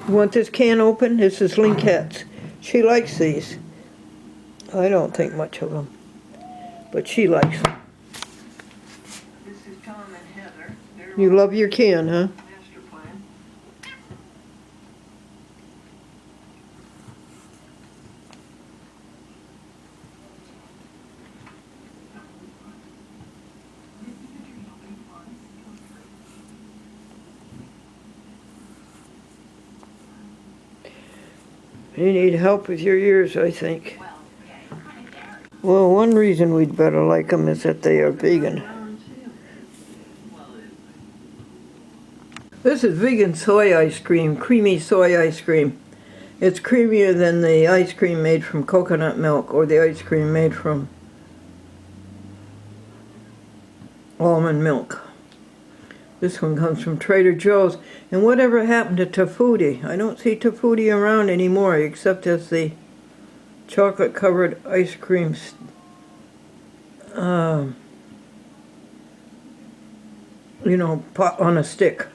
You want this can open? This is Linkette's. She likes these. I don't think much of them, but she likes them. This is Tom and Heather. You love your can, huh? Master plan. You need help with your ears, I think. Well, one reason we'd better like them is that they are vegan. This is vegan soy ice cream, creamy soy ice cream. It's creamier than the ice cream made from coconut milk or the ice cream made from almond milk. This one comes from Trader Joe's. And whatever happened to Tafuti? I don't see Tafuti around anymore except as the chocolate-covered ice cream pot on a stick.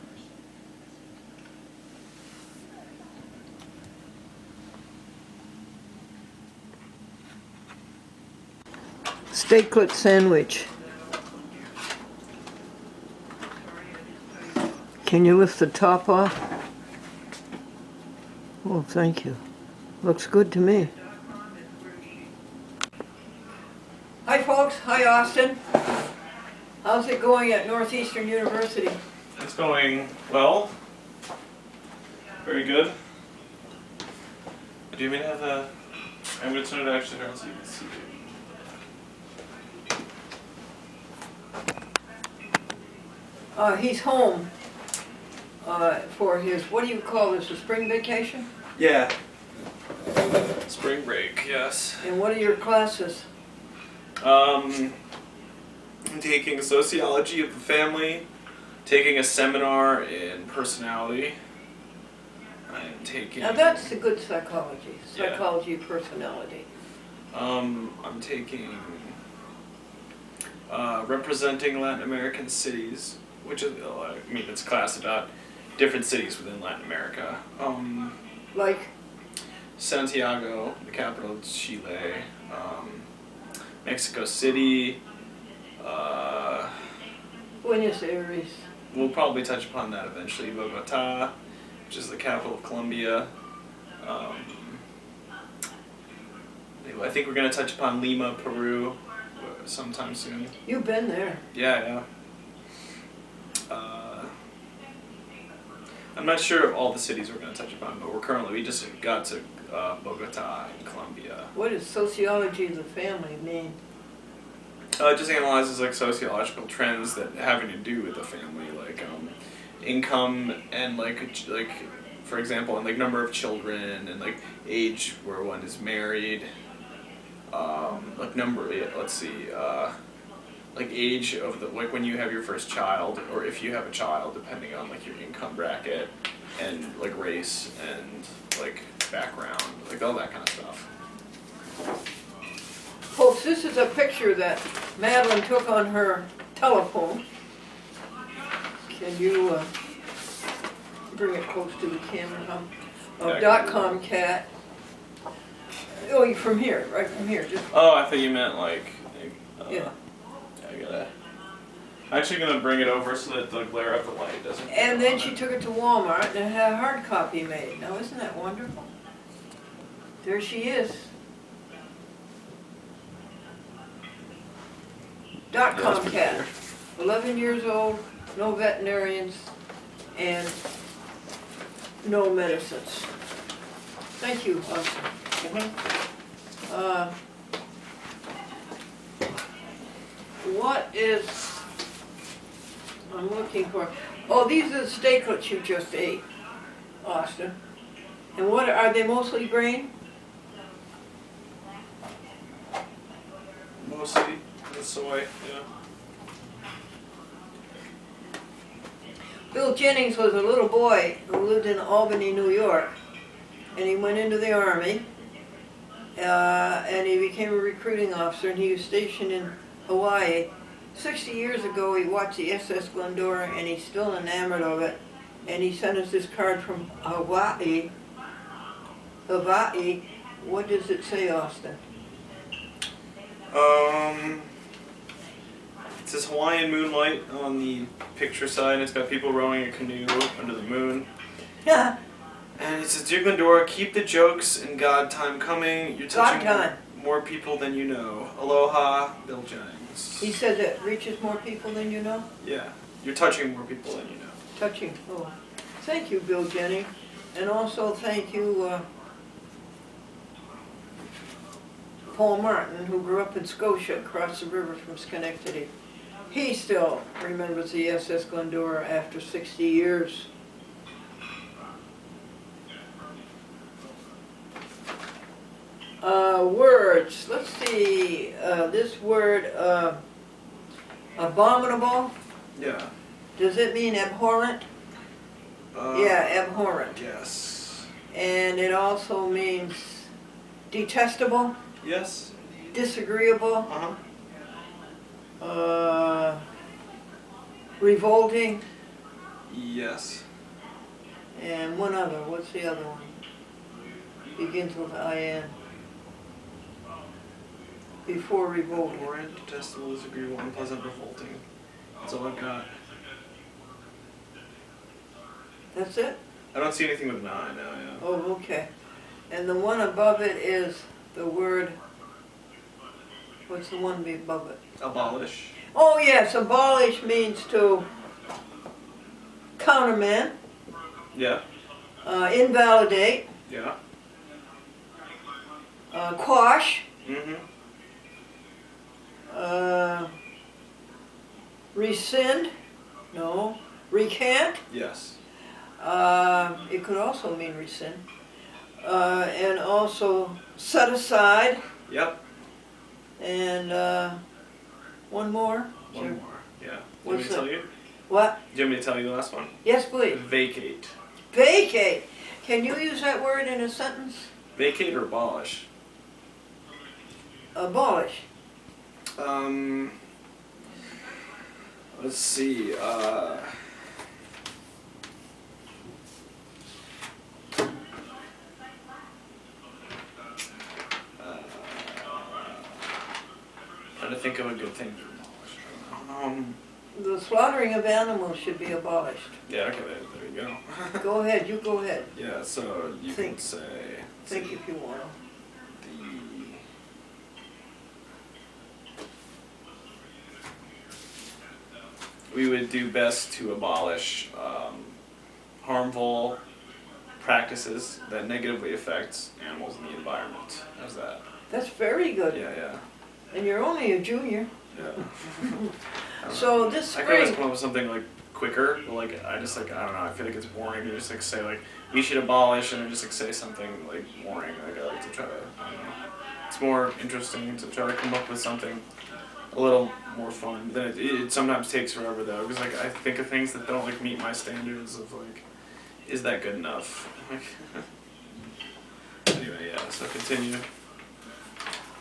Steaklet sandwich. Can you lift the top off? Oh, thank you. Looks good to me. Hi, folks. Hi, Austin. How's it going at Northeastern University? It's going well. Very good. Do you mean to have the... I'm going to turn it actually around so you can see. He's home for his, what do you call this, a spring vacation? Yeah. Spring break, yes. And what are your classes? I'm taking sociology of the family, taking a seminar in personality. I'm taking... Now that's a good psychology of personality. I'm taking representing Latin American cities, which is, I mean, it's a class about different cities within Latin America. Like? Santiago, the capital of Chile, Mexico City, Buenos Aires. we'll probably touch upon that eventually, Bogota, which is the capital of Colombia. I think we're going to touch upon Lima, Peru, sometime soon. You've been there. Yeah. I'm not sure of all the cities we're going to touch upon, but we just got to Bogota in Colombia. What does sociology of the family mean? It just analyzes like sociological trends that having to do with the family, like income and like for example, and like number of children and like age where one is married. Like age of the, like when you have your first child, or if you have a child, depending on like your income bracket and like race and like background, like all that kind of stuff. Folks, this is a picture that Madelaine took on her telephone. Can you bring it close to the camera? Of .com cat. Oh, from here, right from here. Oh, I thought you meant like. Yeah. I'm actually gonna bring it over so that the glare of the light doesn't. And then she took it to Walmart and it had a hard copy made. Now, isn't that wonderful? There she is. .com cat. 11 years old, no veterinarians, and no medicines. Thank you, Austin. What is, I'm looking for, oh, these are the steaklets you just ate, Austin. And what, are they mostly grain? Mostly the soy, yeah. Bill Jennings was a little boy who lived in Albany, New York, and he went into the Army, and he became a recruiting officer, and he was stationed in Hawaii. 60 years ago, he watched the SS Glendora, and he's still enamored of it. And he sent us this card from Hawaii. Hawaii. What does it say, Austin? It says Hawaiian moonlight on the picture side, and it's got people rowing a canoe under the moon. Yeah. And it says, Dear Glendora, keep the jokes and God time coming. You're touching God time. more people than you know. Aloha, Bill Jennings. He says it reaches more people than you know? Yeah, you're touching more people than you know. Touching. Oh. Thank you, Bill Jennings. And also thank you, Paul Martin, who grew up in Scotia, across the river from Schenectady. He still remembers the SS Glendora after 60 years. Words. Let's see. This word, abominable. Yeah. Does it mean abhorrent? Yeah, abhorrent. Yes. And it also means detestable, Yes. disagreeable, Uh-huh. Revolting, Yes. and one other. What's the other one? Begins with IN. Before revolting. Abhorrent, detestable, disagreeable, unpleasant, revolting. That's all I've got. That's it? I don't see anything with an I now, yeah. Oh, okay. And the one above it is the word, what's the one above it? Abolish. Oh yes, abolish means to countermand, Yeah. invalidate, Yeah. quash, Mm-hmm. rescind, no, recant, Yes. it could also mean rescind, and also set aside, Yep. and one more. One Sure. more. Yeah. Do you want What's me to tell you? What? Do you want me to tell you the last one? Yes, please. Vacate. Vacate. Can you use that word in a sentence? Vacate or abolish? Abolish. Let's see, trying to think of a good thing to abolish. The slaughtering of animals should be abolished. Yeah, okay, there you go. Go ahead, you go ahead. Yeah, so you Think. can say Think if you want. we would do best to abolish harmful practices that negatively affect animals and the environment. How's that? That's very good. Yeah, yeah. And you're only a junior. Yeah. So this I could always spring, come up with something like quicker, but like I just like I don't know. I feel like it's boring to just like say like we should abolish and then just like say something like boring. Like I like to try to. I don't know. It's more interesting to try to come up with something a little more fun. Then it sometimes takes forever though, because like I think of things that don't like meet my standards of like, is that good enough? Like, anyway, yeah. So continue.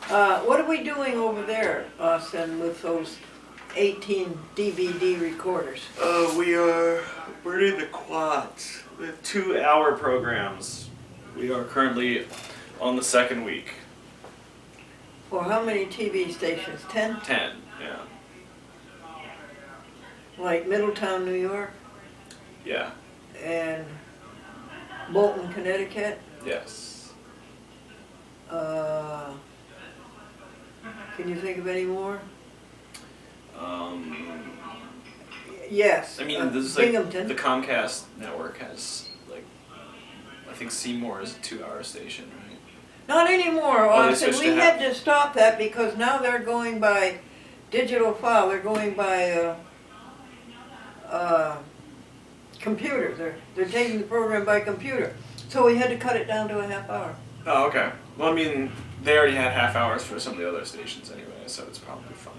what are we doing over there, Austin, with those 18 DVD recorders? We're doing the quads, the 2-hour programs. We are currently on the second week. For how many TV stations? 10? 10, yeah. Like Middletown, New York, Yeah, and Bolton, Connecticut. yes. Can you think of any more? Um, Yes. I mean, this is like Binghamton. the Comcast network has like, I think Seymour is a 2-hour station, right? Not anymore, Oh, they Austin. switched We to had to stop that because now they're going by digital file. They're going by computer. They're taking the program by computer. So we had to cut it down to a half hour. Oh, okay. Well, I mean, they already had half hours for some of the other stations anyway, so it's probably fine.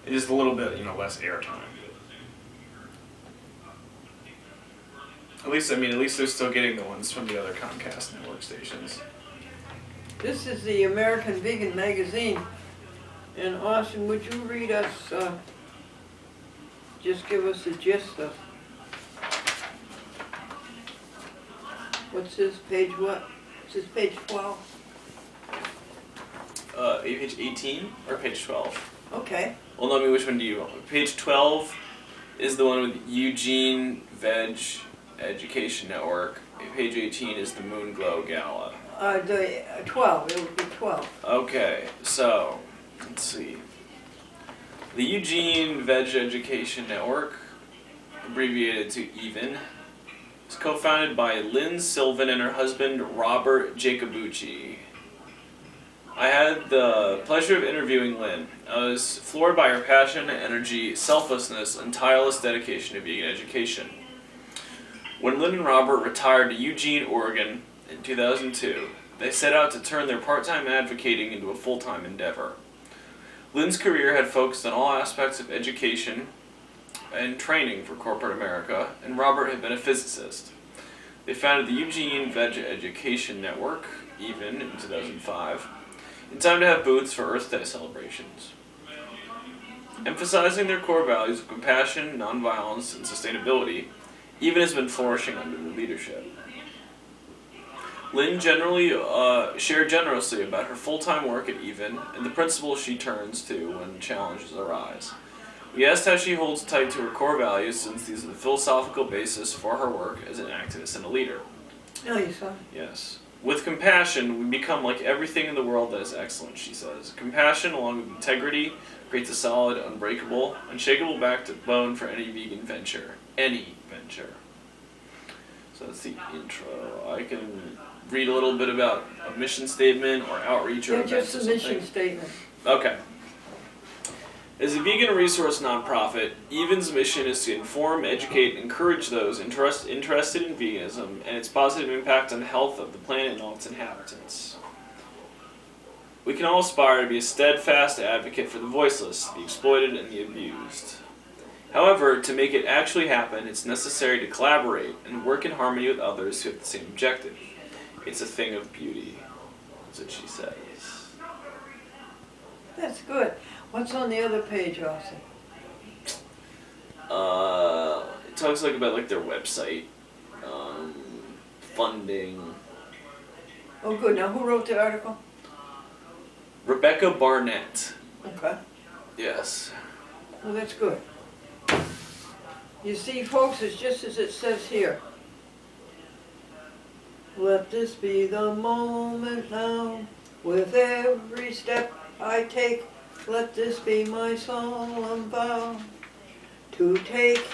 It's just a little bit, less airtime. At least they're still getting the ones from the other Comcast network stations. This is the American Vegan Magazine. And Austin, would you read us, just give us the gist of What's this, page what? Is this page 12? Page 18 or page 12? Okay. Well, tell me which one do you want. Page 12 is the one with Eugene Veg Education Network. Page 18 is the Moon Glow Gala. The 12, it would be 12. Okay, so, let's see. The Eugene Veg Education Network, abbreviated to EVEN, is co-founded by Lynn Sylvan and her husband Robert Jacobucci. I had the pleasure of interviewing Lynn. I was floored by her passion, energy, selflessness, and tireless dedication to vegan education. When Lynn and Robert retired to Eugene, Oregon in 2002, they set out to turn their part-time advocating into a full-time endeavor. Lynn's career had focused on all aspects of education and training for corporate America, and Robert had been a physicist. They founded the Eugene Veg Education Network, EVEN, in 2005, in time to have booths for Earth Day celebrations. Emphasizing their core values of compassion, nonviolence, and sustainability, EVEN has been flourishing under their leadership. Lynn shared generously about her full-time work at EVEN and the principles she turns to when challenges arise. We asked how she holds tight to her core values, since these are the philosophical basis for her work as an activist and a leader. Oh, you saw? Yes. With compassion, we become like everything in the world that is excellent, she says. Compassion, along with integrity, creates a solid, unbreakable, unshakable backbone for any vegan venture. Any venture. So that's the intro. I can read a little bit about a mission statement or outreach or Yeah, events just or a something. mission statement. Okay. As a vegan resource nonprofit, EVEN's mission is to inform, educate, and encourage those interested in veganism and its positive impact on the health of the planet and all its inhabitants. We can all aspire to be a steadfast advocate for the voiceless, the exploited, and the abused. However, to make it actually happen, it's necessary to collaborate and work in harmony with others who have the same objective. It's a thing of beauty, that's what she says. That's good. What's on the other page, Austin? It talks about their website, funding. Oh, good. Now, who wrote the article? Rebecca Barnett. Okay. Yes. Well, that's good. You see, folks, it's just as it says here. Let this be the moment now, with every step I take, let this be my solemn vow, to take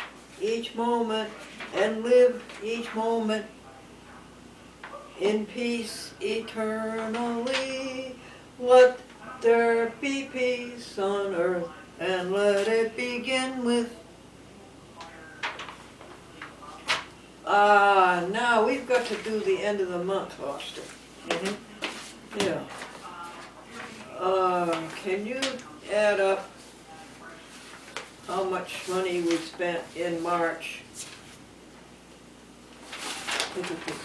each moment and live each moment in peace eternally. Let there be peace on earth, and let it begin with. Now we've got to do the end of the month, Austin. Mm-hmm. Yeah. Can you add up how much money we spent in March? Look at this,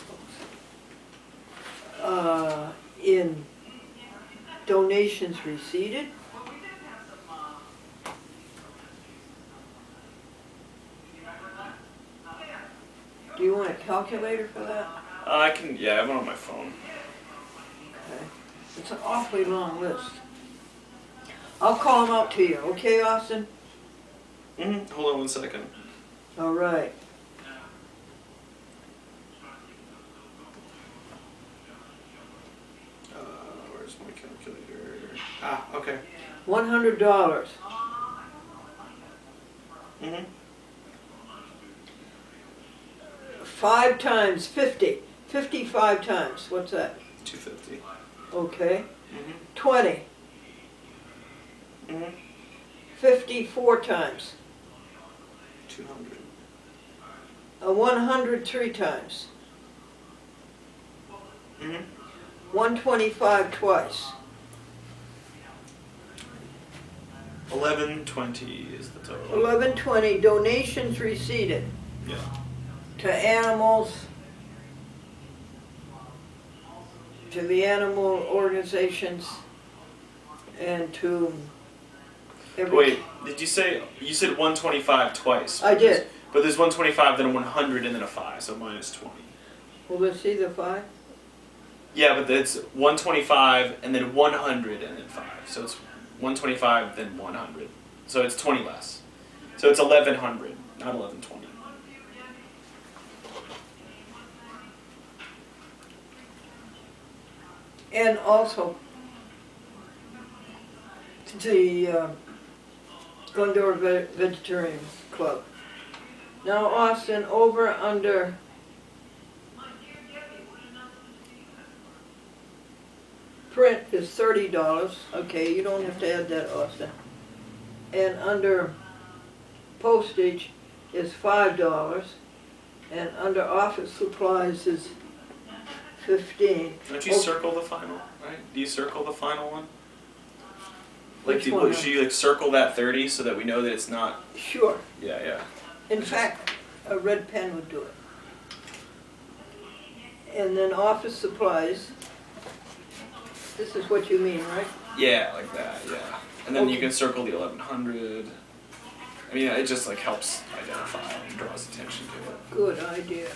folks. In donations received. Do you want a calculator for that? I have one on my phone. Okay. It's an awfully long list. I'll call them out to you, okay, Austin? Mm-hmm. Hold on 1 second. All right. Where's my calculator? Okay. $100. Mm-hmm. 5 times 50. 55 times. What's that? 250. Okay. Mm-hmm. 20. Mm-hmm. 54 times. 200. 103 times. Mm-hmm. 125 twice. 1120 is the total. 1120 donations received Yeah. to animals, to the animal organizations, and to every. Wait, did you said 125 twice? I did. But there's 125, then a 100, and then a 5, so minus 20. Will they see the 5? Yeah, but it's 125 and then 100 and then 5. So it's 125 then 100. So it's 20 less. So it's 1100, not 1120. And also, the Glendora Vegetarian Club. Now, Austin, over under print is $30. Okay, you don't have to add that, Austin. And under postage is $5. And under office supplies is $15. Don't you circle the final, right? Do you circle the final one? Like, Which one? should you like circle that 30 so that we know that it's not? Sure. Yeah. In fact, a red pen would do it. And then office supplies. This is what you mean, right? Yeah, like that. Yeah. And then you Okay. can circle the 1100. I mean, it just like helps identify and draws attention to it. Good idea.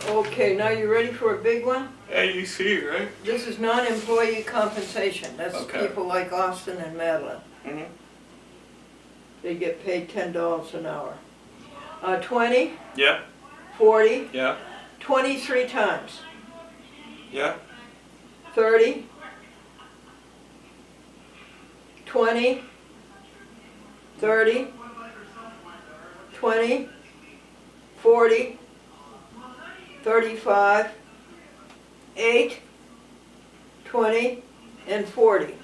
Okay, now you ready for a big one? AUC, right? This is non-employee compensation. That's Okay. people like Austin and Madelaine. Mhm. They get paid $10 an hour. 20, Yeah. 40, Yeah. 23 times. Yeah. 30, 20, 30, 20, 40, 35, 8, 20, and 40.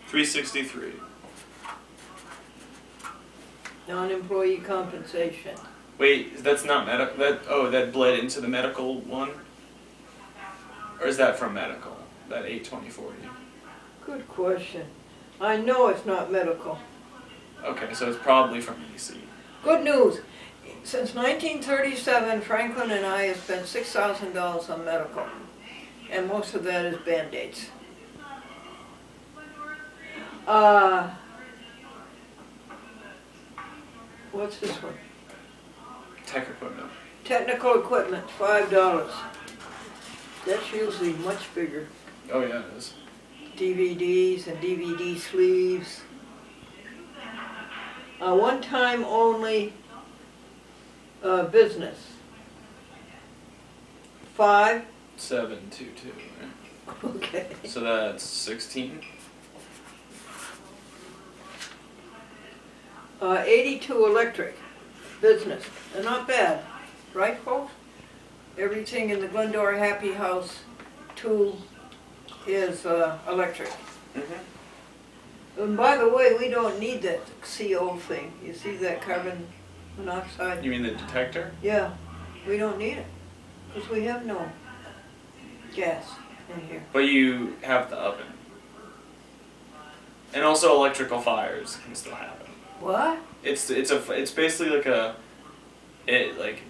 363. Non-employee compensation. Wait, that's not medical. That bled into the medical one, or is that from medical? That 82040. Good question. I know it's not medical. Okay, so it's probably from EC. Good news. Since 1937, Franklin and I have spent $6,000 on medical. And most of that is Band-Aids. What's this one? Tech equipment. Technical equipment, $5. That's usually much bigger. Oh yeah, it is. DVDs and DVD sleeves. One time only business. 5. 722. Right? Okay. So that's 16. 82 electric business. They're not bad, right, folks? Everything in the Glendora Happy House tool is electric. Mm-hmm. And by the way, we don't need that CO thing. You see that carbon monoxide? You mean the detector? Yeah, we don't need it because we have no gas in here. But you have the oven. And also electrical fires can still happen. What? It's basically like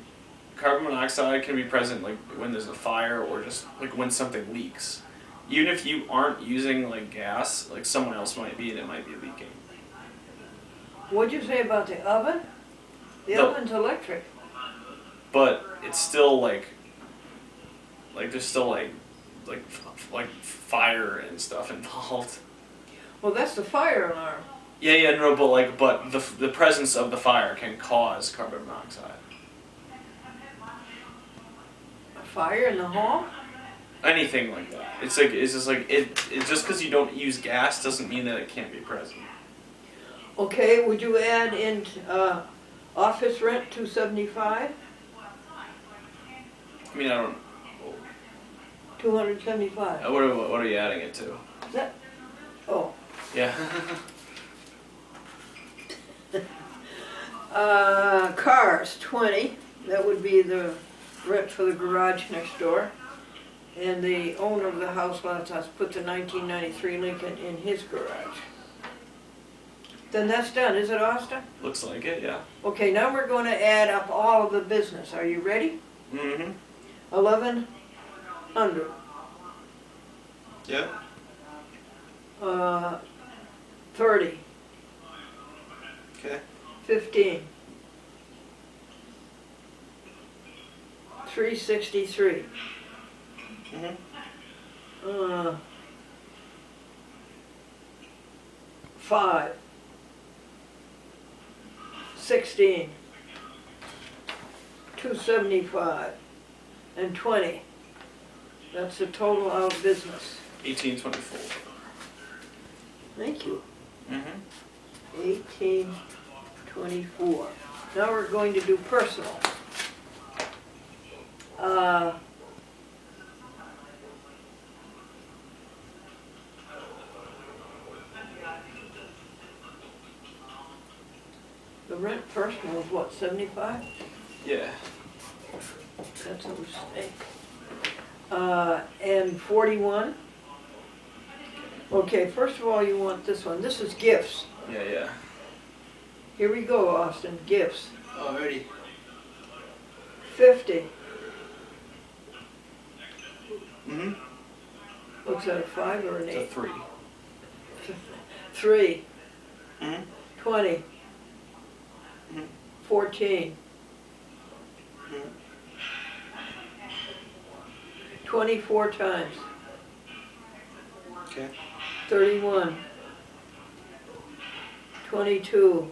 carbon monoxide can be present like when there's a fire or just like when something leaks. Even if you aren't using like gas, like someone else might be and it might be leaking. What'd you say about the oven? The No. oven's electric. But it's still like there's still like fire and stuff involved. Well, that's the fire alarm. Yeah, no, but the presence of the fire can cause carbon monoxide. A fire in the home? Anything like that. It's just because you don't use gas doesn't mean that it can't be present. Okay, would you add in office rent $275? I mean, I don't. $275. What are you adding it to? That, oh. Yeah. Cars, 20. That would be the rent for the garage next door. And the owner of the house lets us put the 1993 Lincoln in his garage. Then that's done, is it, Austin? Looks like it, yeah. Okay, now we're going to add up all of the business. Are you ready? Mm-hmm. 1,100. Yeah. 30. Okay. 15. $363. Mm-hmm. 5, 16, 275, and 20. That's the total out of business. 1824. Thank you. Mm-hmm. 1824. Now we're going to do personal. The rent personal is what, 75? Yeah. That's a mistake. And 41? Okay, first of all, you want this one. This is gifts. Yeah. Here we go, Austin. Gifts. Alrighty. 50. Mm-hmm. What's that, a 5 or an It's a 8? 3. 3. Mm-hmm. 20. Mhm. 14. Mhm. 24 times. Okay. 31. 22.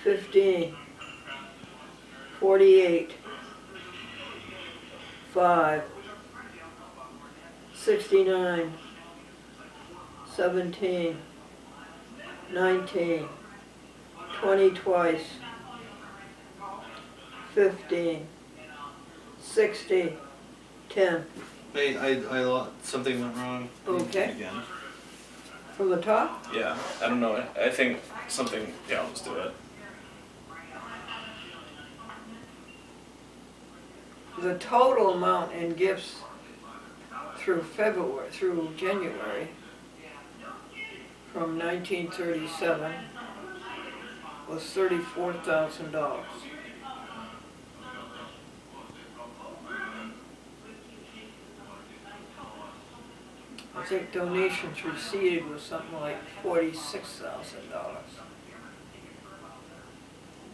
15. 48. 5. 69. 17. 19. 20 twice. 15. 60. 10. Wait, I something went wrong. Okay. Again. From the top? Yeah. I don't know. I think something. Yeah, I'll just do it. The total amount in gifts through January, from 1937, was $34,000. I think donations received was something like $46,000.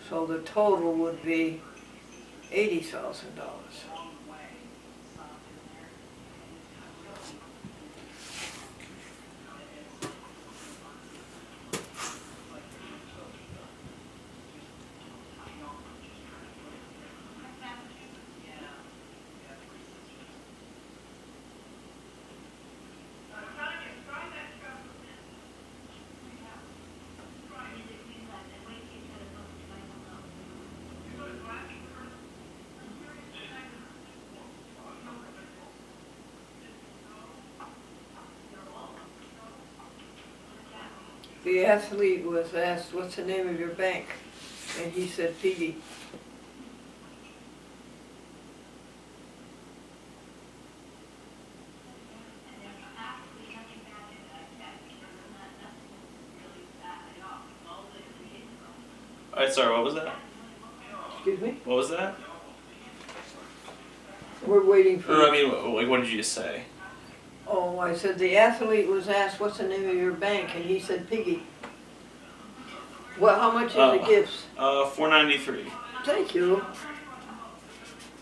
So the total would be $80,000. The athlete was asked, "What's the name of your bank?" And he said, "Piggy." Alright, sorry, what was that? Excuse me? What was that? We're waiting for... Or, I mean, what did you just say? Oh, I said the athlete was asked, "What's the name of your bank?" And he said, "Piggy." Well, how much is the gifts? $493. Thank you.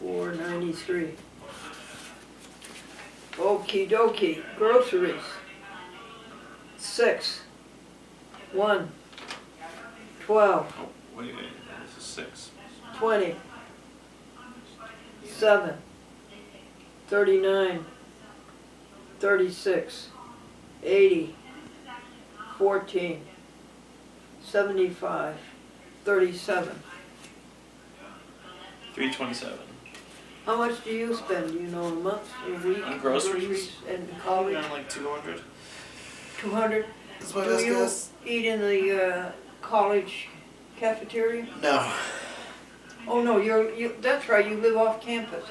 $493. Okie dokie. Groceries. 6. 1. 12. Oh, wait, this is 6. 20. 7. 39. 36. 80. 14. 75. 37. 327. How much do you spend, do you know, a month, a week? On groceries? And Probably college? around like 200. 200? That's my Do best you guess. eat in the college cafeteria? No. Oh, no, that's right, you live off campus.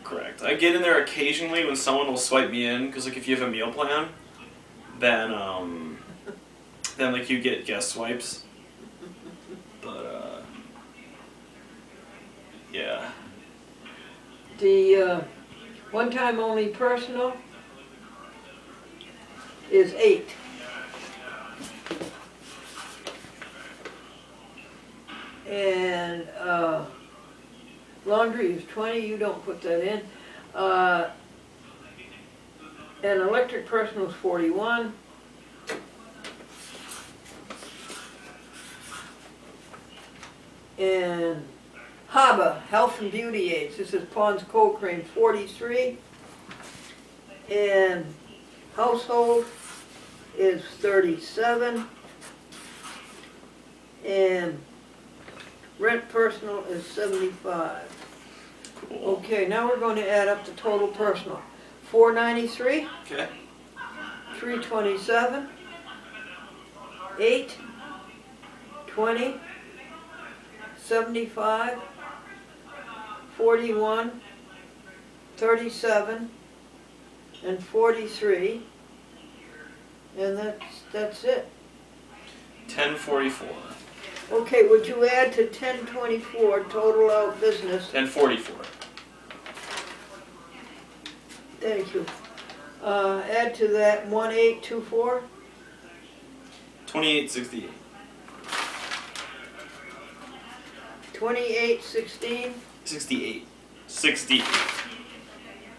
Correct. I get in there occasionally when someone will swipe me in, because like if you have a meal plan, then like you get guest swipes. But yeah. The one time only personal is 8. And Laundry is 20, you don't put that in. And electric personal is 41. And HABA, Health and Beauty Aids, this is Pond's Cold Cream, 43. And household is 37. And rent personal is 75. Cool. Okay, now we're going to add up the total personal. 493, Okay. 327, 8, 20, 75, 41, 37, and 43. And that's it. 1044. Okay, would you add to 1024 total out business? 1044. Thank you. Add to that 1824, 2868. 2816, 68. 68.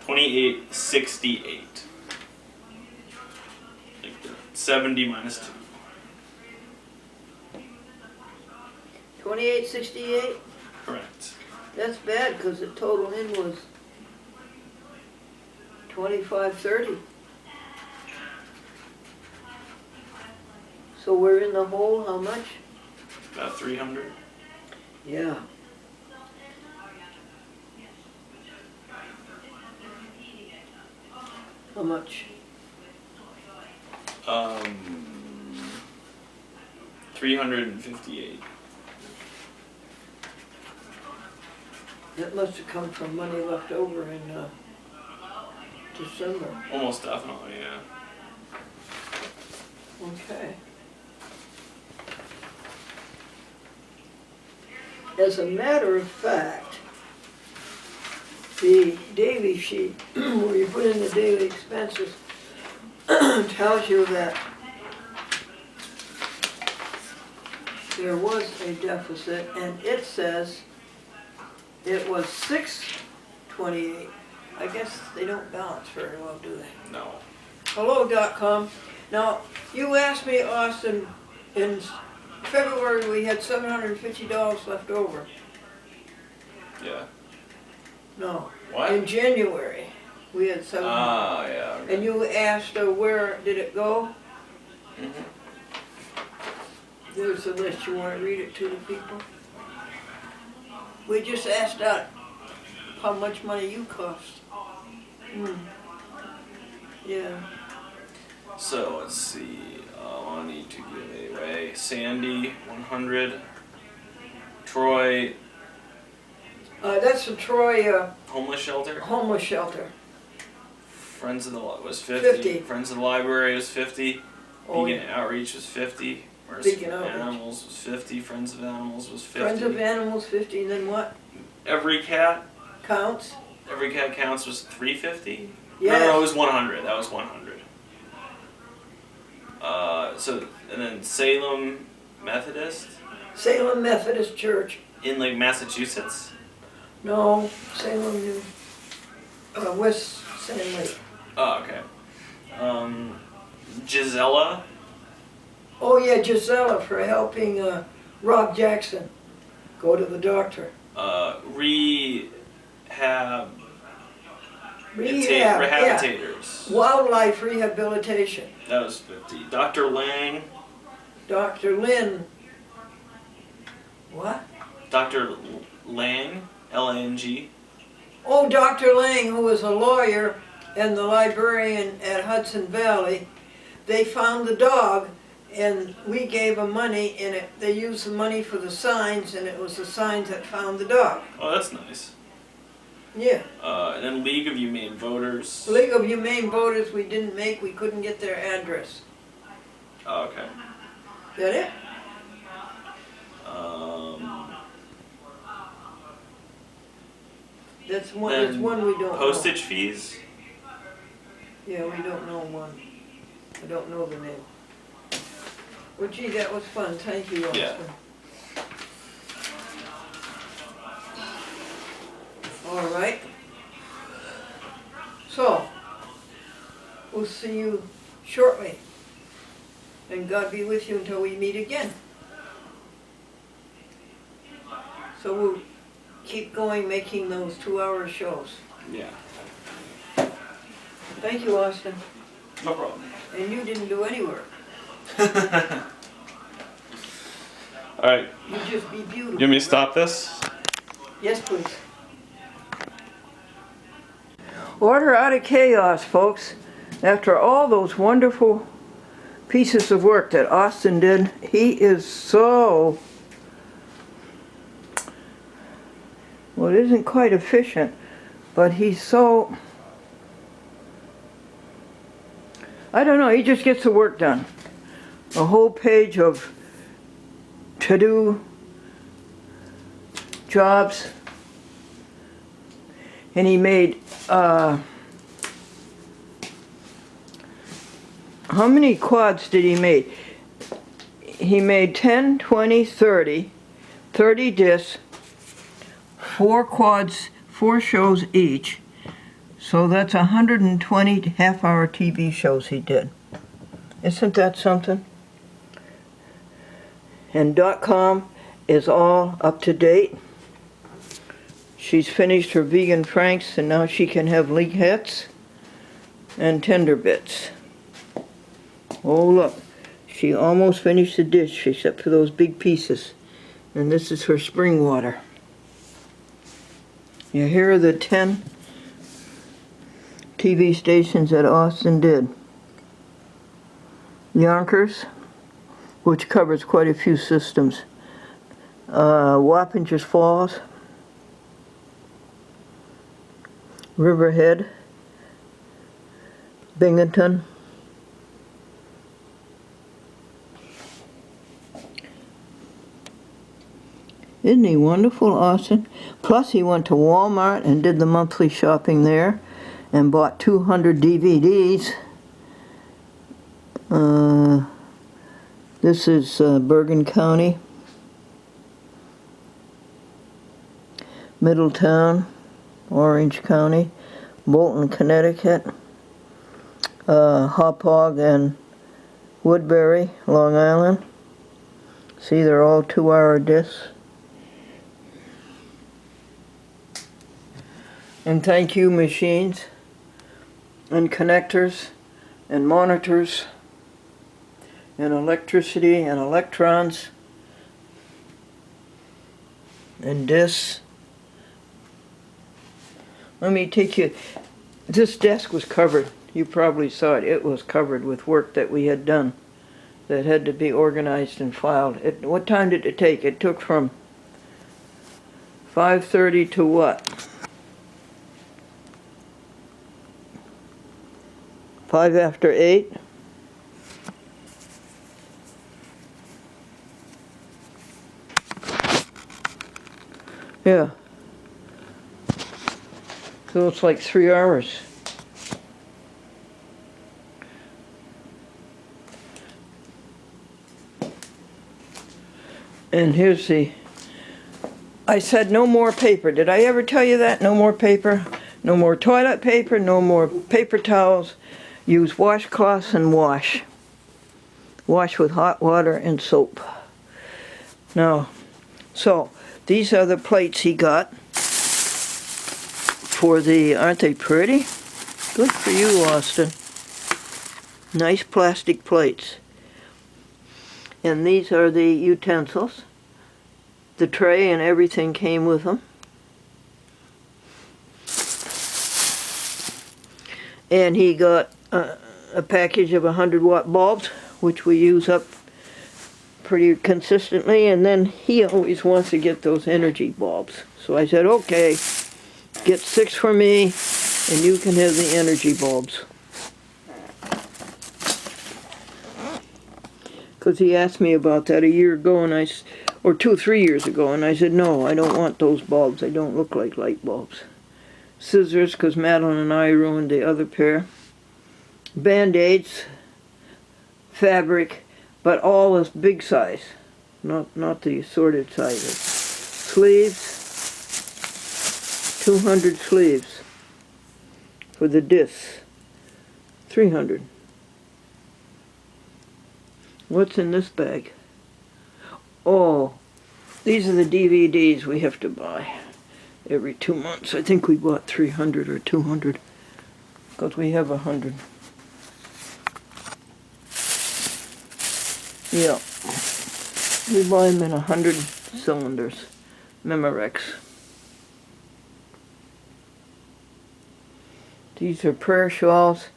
2868. Like the 70 minus 2. 2868. Correct. That's bad because the total in was 2530. So we're in the hole, how much? About 300. Yeah. How much? 358. That must have come from money left over in December. Almost definitely, yeah. Okay. As a matter of fact, the daily sheet, where you put in the daily expenses, tells you that there was a deficit, and it says it was 628. I guess they don't balance very well, do they? No. Hello.com. Now, you asked me, Austin, in February we had $750 left over. Yeah. No. What? In January we had $700. Ah, yeah. Okay. And you asked where did it go? Mhm. There's a list. You want to read it to the people? We just asked out how much money you cost. Yeah. So let's see. I need to give away Sandy 100. Troy That's the Troy homeless shelter. homeless shelter. Friends of the was 50. Friends of the library was 50. Oh, Vegan outreach was 50. Mercy Vegan for outreach. animals was 50. Friends of animals was 50. Friends of Animals 50, and then what? Every cat Counts? counts was 350. Yes. No, it was 100. That was 100. And then Salem Methodist Salem Methodist Church. in like Massachusetts. No, Salem, New, West Salem Lake. Oh, okay. Gisela. Oh yeah, Gisela for helping Rob Jackson go to the doctor. Rehab. Rehab, yeah. Rehabilitators. Wildlife rehabilitation. That was 50. Dr. Lang. Dr. Lynn. What? Dr. Lang. Lang. Oh, Dr. Lang, who was a lawyer and the librarian at Hudson Valley. They found the dog, and we gave them money, and they used the money for the signs, and it was the signs that found the dog. Oh, that's nice. Yeah. And then League of Humane Voters. League of Humane Voters we didn't make, we couldn't get their address. Oh, okay. Is that it? That's Then one we don't postage fees. know. Yeah, we don't know one. I don't know the name. Well, gee, that was fun. Thank you, Austin. Yeah. All right. So, we'll see you shortly. And God be with you until we meet again. So we'll keep going making those 2-hour shows. Yeah. Thank you, Austin. No problem. And you didn't do any work. All right. You just be beautiful. You want me to stop this? Yes, please. Order out of chaos, folks. After all those wonderful pieces of work that Austin did, he is so, well, it isn't quite efficient, but he's so, I don't know, he just gets the work done. A whole page of to-do jobs. And he made, how many quads did he make? He made 10, 20, 30 discs, 4 quads, 4 shows each. So that's 120 half-hour TV shows he did. Isn't that something? And .com is all up to date. She's finished her vegan franks and now she can have leghets and tender bits. Oh look, she almost finished the dish except for those big pieces. And this is her spring water. Yeah, here are the 10 TV stations that Austin did. Yonkers, which covers quite a few systems. Wappingers Falls, Riverhead, Binghamton, isn't he wonderful, Austin? Plus he went to Walmart and did the monthly shopping there and bought 200 DVDs. This is Bergen County, Middletown, Orange County, Bolton, Connecticut, Hauppauge and Woodbury, Long Island. See, they're all 2-hour discs. And thank you, machines and connectors and monitors and electricity and electrons and discs. Let me take you, this desk was covered. You probably saw it. It was covered with work that we had done that had to be organized and filed. What time did it take? It took from 5:30 to what? 5 after 8? Yeah. So it's like 3 hours. And here's the, I said no more paper. Did I ever tell you that? No more paper, no more toilet paper, no more paper towels. Use washcloths and wash. Wash with hot water and soap. Now, so these are the plates he got for the, aren't they pretty? Good for you, Austin. Nice plastic plates. And these are the utensils. The tray and everything came with them. And he got a package of 100-watt bulbs, which we use up pretty consistently. And then he always wants to get those energy bulbs. So I said, okay, get 6 for me, and you can have the energy bulbs. Because he asked me about that a year ago, and or 2 or 3 years ago, and I said, no, I don't want those bulbs. They don't look like light bulbs. Scissors, because Madelaine and I ruined the other pair. Band-Aids, fabric, but all this big size, not the assorted sizes. Sleeves, 200 sleeves for the discs. 300. What's in this bag? Oh, these are the DVDs we have to buy every 2 months. I think we bought 300 or 200 because we have 100. Yeah, we buy them in 100 cylinders, Memorex. These are prayer shawls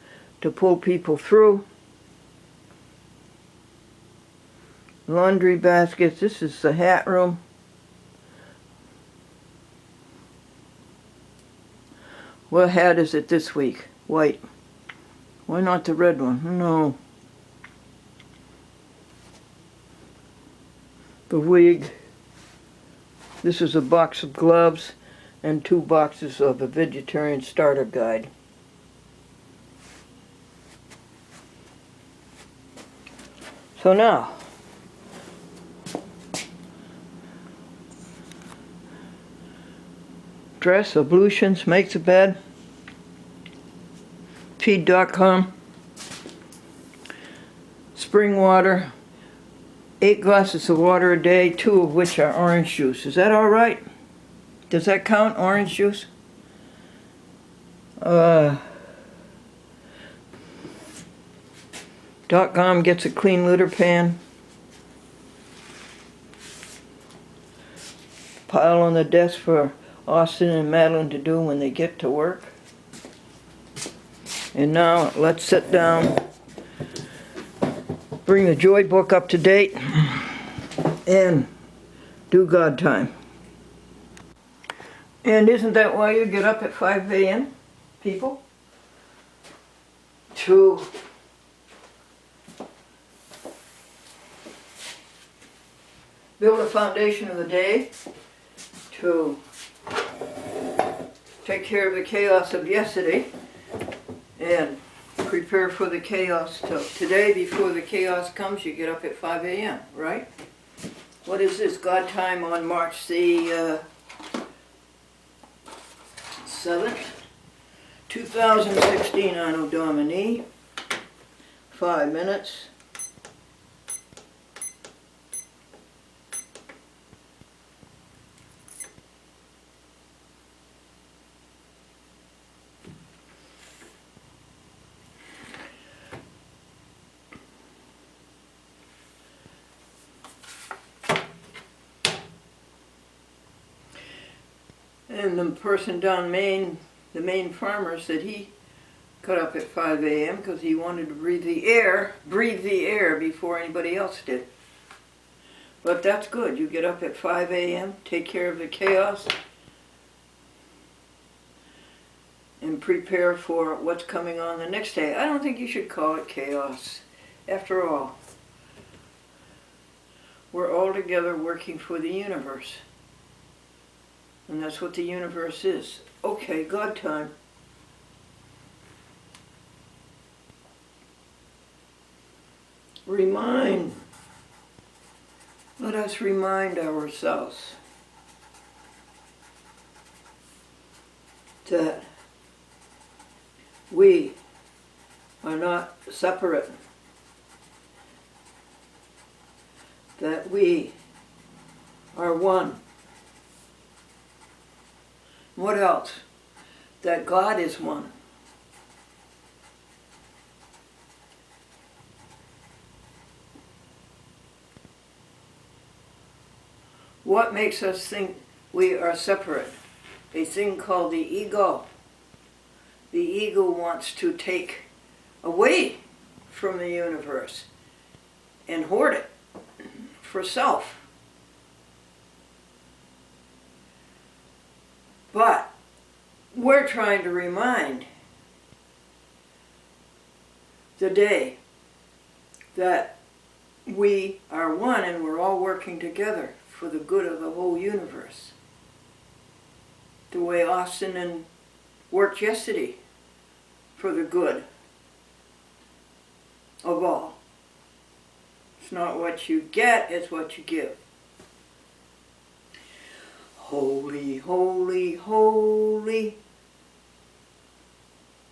to pull people through. Laundry baskets. This is the hat room. What hat is it this week? White. Why not the red one? No. The wig. This is a box of gloves and 2 boxes of a vegetarian starter guide. So now, dress, ablutions, make the bed, feed.com, spring water, 8 glasses of water a day, 2 of which are orange juice. Is that all right? Does that count, orange juice? .com gets a clean litter pan. Pile on the desk for Austin and Madelaine to do when they get to work. And now let's sit down, bring the Joy book up to date, and do God time. And isn't that why you get up at 5 a.m., people? To build a foundation of the day, to take care of the chaos of yesterday, and prepare for the chaos today. Before the chaos comes, you get up at 5 a.m., right? What is this? God time on March the 7th, 2016, Anno Domini. 5 minutes. And the person down Maine, the Maine farmer, said he got up at 5 a.m. because he wanted to breathe the air before anybody else did. But that's good. You get up at 5 a.m., take care of the chaos, and prepare for what's coming on the next day. I don't think you should call it chaos. After all, we're all together working for the universe. And that's what the universe is. Okay, God time. Let us remind ourselves that we are not separate, that we are one. What else? That God is one. What makes us think we are separate? A thing called the ego. The ego wants to take away from the universe and hoard it for self. But we're trying to remind the day that we are one and we're all working together for the good of the whole universe. The way Austin and worked yesterday for the good of all. It's not what you get, it's what you give. Holy, holy, holy,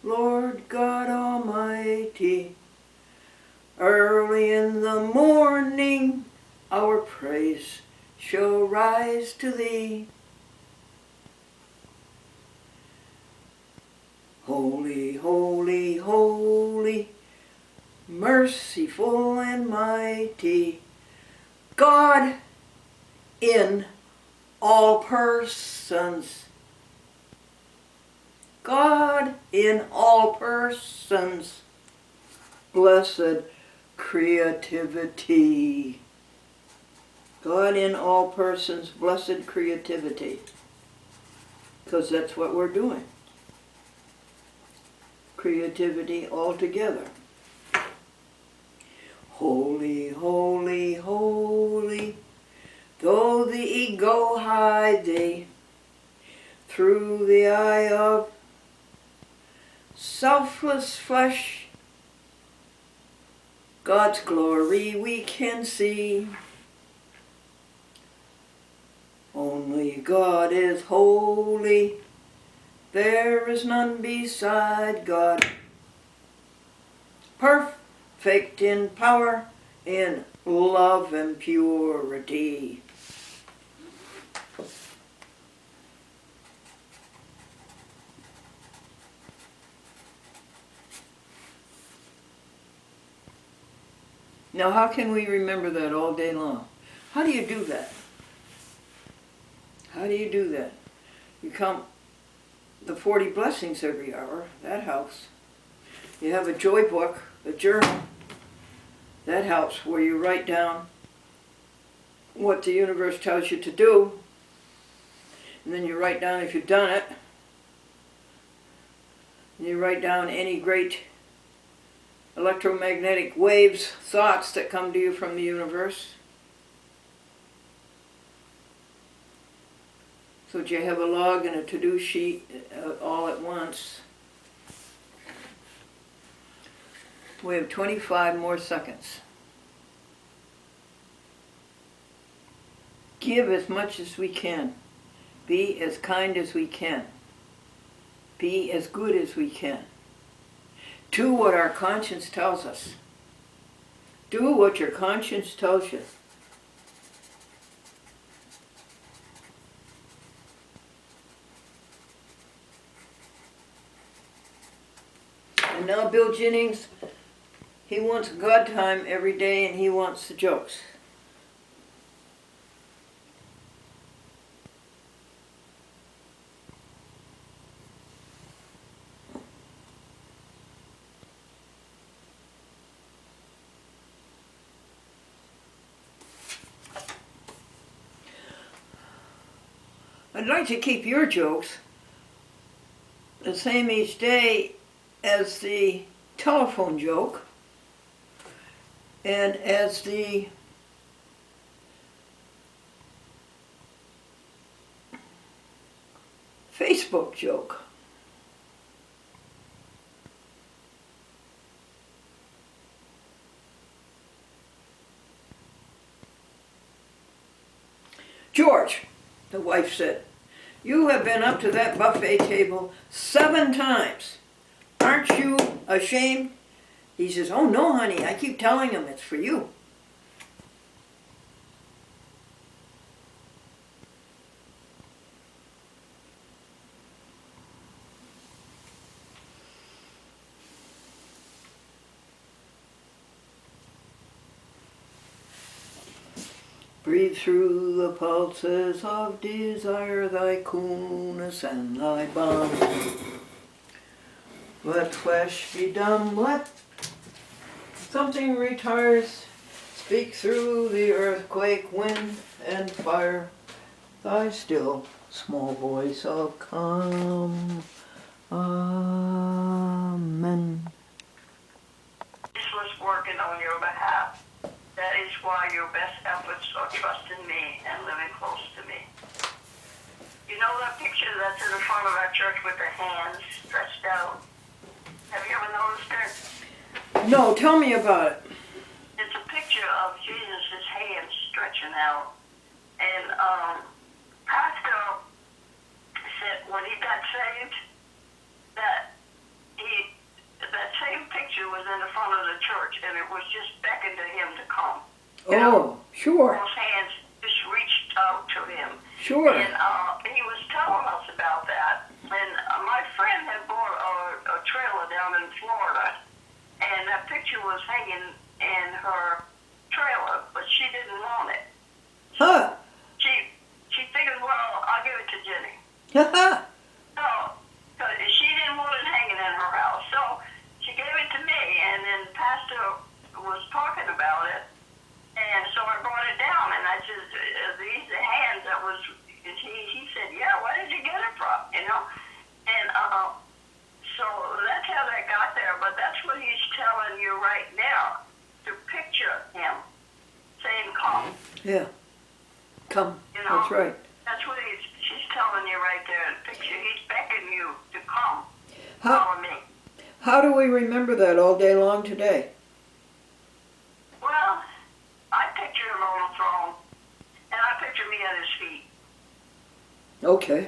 Lord God Almighty, early in the morning our praise shall rise to thee. Holy, holy, holy, merciful and mighty, God in all persons. God in all persons. Blessed creativity. God in all persons, blessed creativity. Because that's what we're doing. Creativity altogether. Holy, holy, holy, though the ego hide thee, through the eye of selfless flesh, God's glory we can see. Only God is holy, there is none beside God. Perfect in power, in love and purity. Now how can we remember that all day long? How do you do that? How do you do that? You count the 40 blessings every hour, that helps. You have a joy book, a journal, that helps, where you write down what the universe tells you to do, and then you write down if you've done it, and you write down any great electromagnetic waves, thoughts that come to you from the universe. So that you have a log and a to-do sheet all at once. We have 25 more seconds. Give as much as we can. Be as kind as we can. Be as good as we can. Do what our conscience tells us. Do what your conscience tells you. And now Bill Jennings, he wants God time every day and he wants the jokes. I'd like to keep your jokes the same each day as the telephone joke and as the Facebook joke. George, the wife said, you have been up to that buffet table 7 times. Aren't you ashamed? He says, oh no, honey, I keep telling him it's for you. Breathe through the pulses of desire thy coolness and thy balm. Let flesh be dumb, let something retires. Speak through the earthquake, wind and fire, thy still small voice of calm. Amen. This was working on your behalf. That is why your best efforts are trusting me and living close to me. You know that picture that's in the front of our church with the hands stretched out? Have you ever noticed it? No, tell me about it. It's a picture of Jesus' hands stretching out. And Pastor said when he got saved, that same picture was in the front of the church, and it was just beckoned to him to come. You know, sure, those hands just reached out to him. sure. And he was telling us about that. And my friend had bought a trailer down in Florida, and that picture was hanging in her trailer, but she didn't want it. Huh. She figured, well, I'll give it to Jenny. Ha So, 'cause she didn't want it hanging in her house. So she gave it to me, and then Pastor was talking about it. And so I brought it down, and I said, these are hands that was, he said, yeah, where did you get it from, you know? And so that's how that got there, but that's what he's telling you right now, to picture him saying, come. Yeah. Come. You know? That's right. That's what she's telling you right there, picture, he's beckoning you to come, How, follow me. how do we remember that all day long today? Well, I picture him on the throne, and I picture me at his feet. Okay,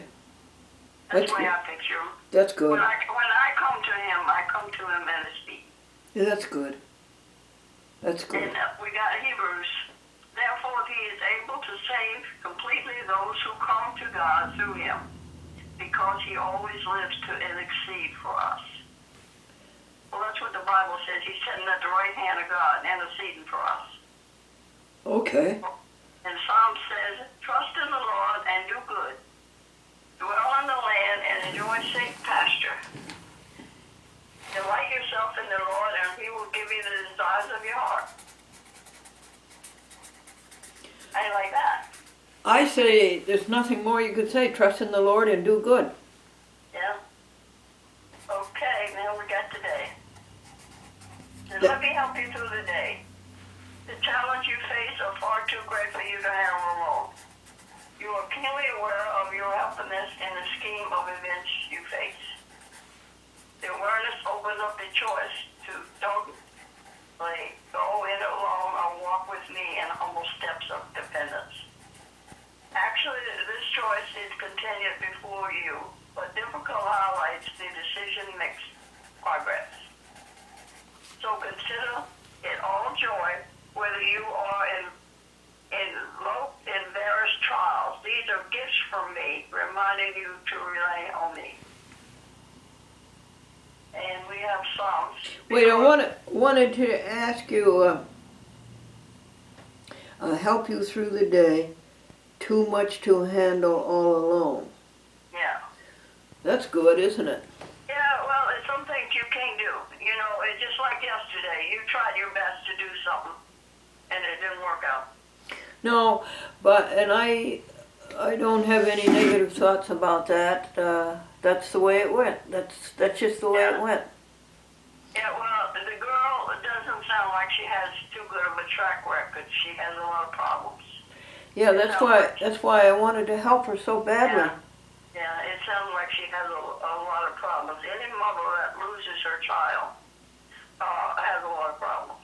That's That's the way good. I picture him. that's good. When I come to him, I come to him at his feet. Yeah, that's good. That's good. And we got Hebrews. Therefore, he is able to save completely those who come to God through him, because he always lives to intercede for us. Well, that's what the Bible says. He's sitting at the right hand of God, interceding for us. Okay. And Psalm says, trust in the Lord and do good. Dwell in the land and enjoy safe pasture. Delight yourself in the Lord, and he will give you the desires of your heart. How do you like that? I say there's nothing more you could say. Trust in the Lord and do good. Yeah? Okay, now we got today. And Yeah. let me help you through the day. The challenge you face are far too great for you to handle alone. You are keenly aware of your helplessness in the scheme of events you face. The awareness opens up the choice to don't go in alone or walk with me in humble steps of dependence. Actually, this choice is continued before you, but difficult highlights the decision makes progress. So consider it all joy whether you are in various trials. These are gifts from me, reminding you to rely on me. And we have Psalms. Wait, I wanted to ask you, help you through the day. Too much to handle all alone. Yeah. That's good, isn't it? Yeah, well, it's some things you can't do. You know, it's just like yesterday. You tried your best to do something, and it didn't work out. No, and I don't have any negative thoughts about that. That's the way it went. That's just the way it went. Yeah, well, the girl doesn't sound like she has too good of a track record. She has a lot of problems. Yeah, that's why I wanted to help her so badly. Yeah, it sounds like she has a lot of problems. Any mother that loses her child has a lot of problems.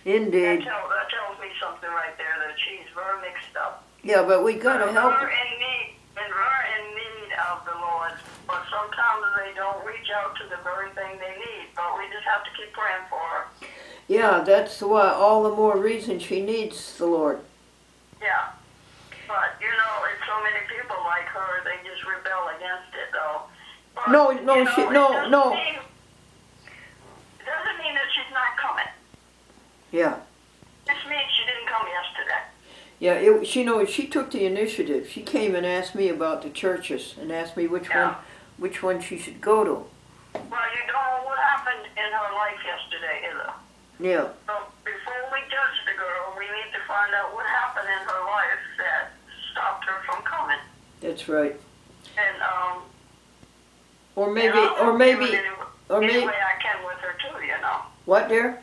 Indeed. That tells me something right there, that she's very mixed up. Yeah, but we gotta help her. We're in need of the Lord, but sometimes they don't reach out to the very thing they need. But we just have to keep praying for her. Yeah, that's why all the more reason she needs the Lord. Yeah. But, you know, it's so many people like her, they just rebel against it, though. But, No. It doesn't mean that she's not coming. Yeah. This means she didn't come yesterday. Yeah, she took the initiative. She came and asked me about the churches and asked me which one she should go to. Well, you don't know what happened in her life yesterday, either. Yeah. So before we judge the girl, we need to find out what happened in her life that stopped her from coming. That's right. And Or maybe any way I can with her too, you know. What, dear?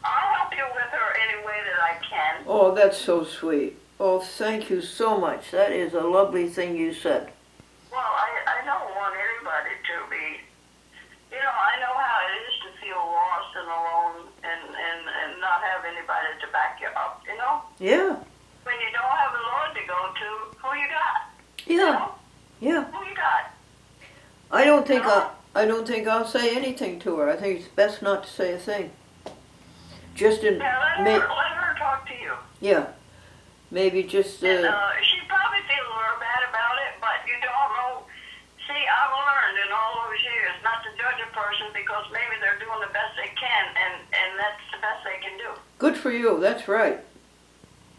I'll help you with her any way that I can. Oh, that's so sweet. Oh, thank you so much. That is a lovely thing you said. Well, I don't want anybody to be, you know, I know how it is to feel lost and alone and not have anybody to back you up, you know? Yeah. When you don't have the Lord to go to, who you got? Yeah. You know? Yeah. Who you got? I don't think I'll say anything to her. I think it's best not to say a thing. Just in Yeah, let her talk to you. yeah, maybe just. And, she probably feels real bad about it, but you don't know. See, I've learned in all those years not to judge a person because maybe they're doing the best they can, and that's the best they can do. Good for you. That's right.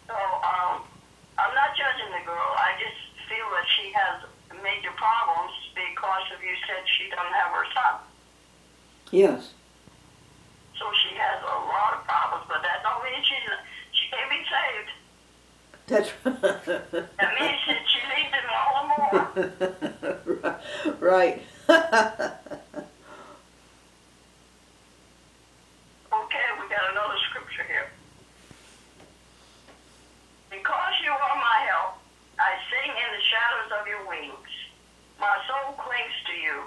So, I'm not judging the girl. I just feel that she has major problems because of you said she doesn't have her son. Yes. So she has a lot of problems, but that don't mean she can't be saved. That's That means that she needs him all the more. right. Okay, we got another scripture here. Because you are my help, I sing in the shadows of your wings. My soul clings to you.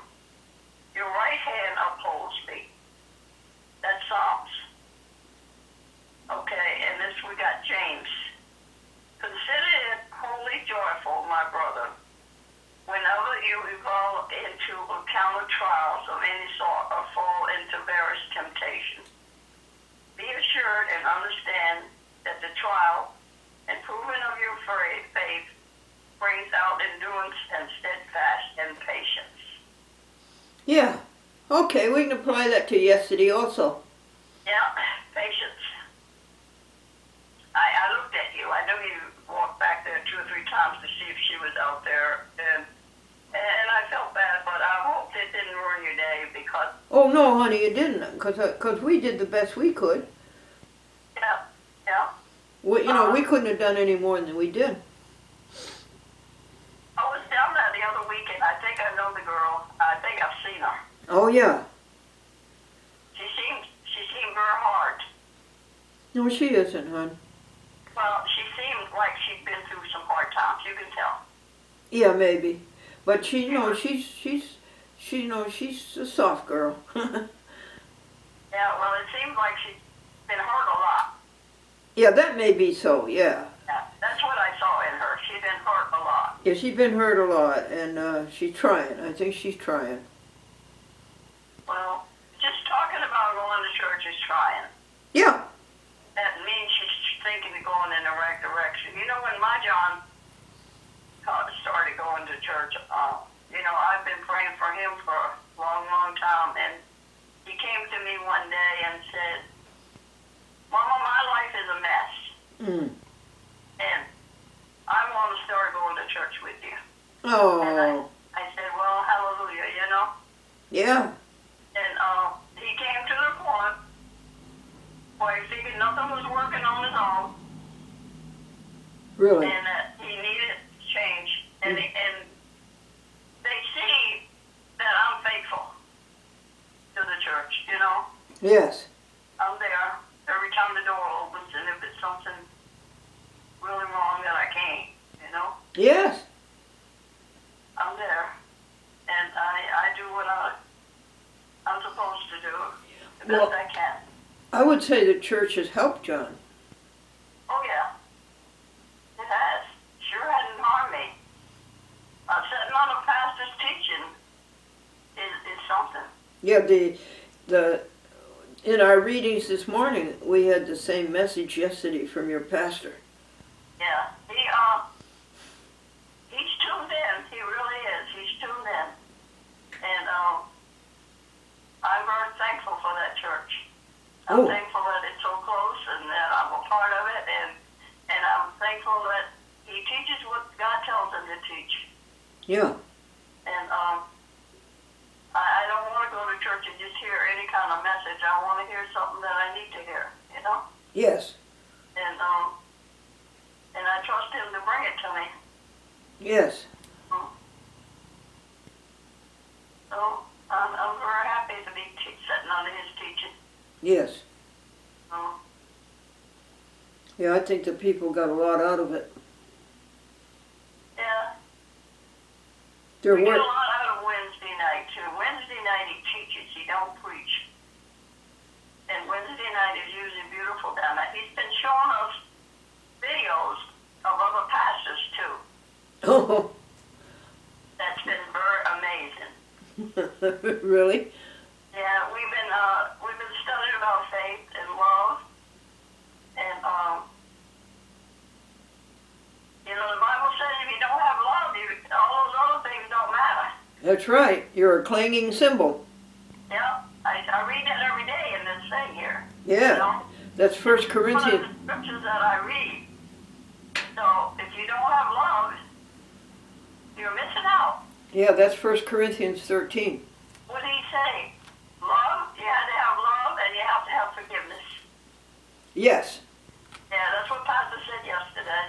Your right hand upholds me. That's Psalms. Okay, and this we got James. Consider it wholly joyful, my brother, whenever you evolve into encounter trials of any sort or fall into various temptations. Be assured and understand that the trial and proving of your faith brings out endurance and steadfast and patience. Yeah. Okay, we can apply that to yesterday also. Yeah, patience. I looked at you. I knew you walked back there 2 or 3 times to see if she was out there, and I felt bad, but I hoped it didn't ruin your day because. Oh no, honey, it didn't, cause we did the best we could. Yeah, yeah. We couldn't have done any more than we did. I was down there the other weekend. I think I know the girl. I think I've seen her. Oh yeah. She seemed very hard. No, she isn't, hon. Well, she seemed like she'd been through some hard times. You can tell. Yeah, maybe, but she's a soft girl. Yeah, well, it seems like she's been hurt a lot. Yeah, that may be so. Yeah. Yeah, that's what I saw in her. She's been hurt a lot. Yeah, she's been hurt a lot, and she's trying. I think she's trying. Well, just talking about going to church is trying. Yeah. That means she's thinking of going in the right direction. You know, when my John started going to church, I've been praying for him for a long, long time, and he came to me one day and said, Mama, my life is a mess. And I want to start going to church with you. Oh. And I said, well, hallelujah, Yeah. And he came to the point where he figured nothing was working on his own. Really. And that he needed change. And they see that I'm faithful to the church, Yes. I'm there every time the door opens, and if it's something really wrong that I can't, Yes. I'm there. And I do what I'm supposed to do the best I can. I would say the church has helped John. Oh, yeah. It has. Sure hasn't harmed me. Sitting on a pastor's teaching is something. Yeah, in our readings this morning, we had the same message yesterday from your pastor. Yeah. He's tuned in. He really is. He's tuned in. And I'm very thankful for that church. I'm thankful that it's so close and that I'm a part of it, and I'm thankful that he teaches what God tells him to teach. Yeah. And I don't want to go to church and just hear any kind of message. I want to hear something that I need to hear, Yes. And I trust him to bring it to me. Yes. So I'm very happy to be sitting under his teaching. Yes. So, Yeah, I think the people got a lot out of it. yeah. There We get a were. lot out of Wednesday night, too. Wednesday night he teaches, he don't preach. And Wednesday night is usually beautiful down there. He's been showing us videos of other pastors, too. Oh. That's been very amazing. Really? Yeah, we've been studying about faith and love, and you know, the Bible says if you don't have love, all those other things don't matter. That's right. You're a clanging cymbal. Yeah, I read that every day in this thing here. Yeah. You know? That's First One of Corinthians. the scriptures that I read. So if you don't have love, you're missing out. Yeah, that's First Corinthians 13. What did he say? Love? You have to have love, and you have to have forgiveness. Yes. Yeah, that's what Pastor said yesterday.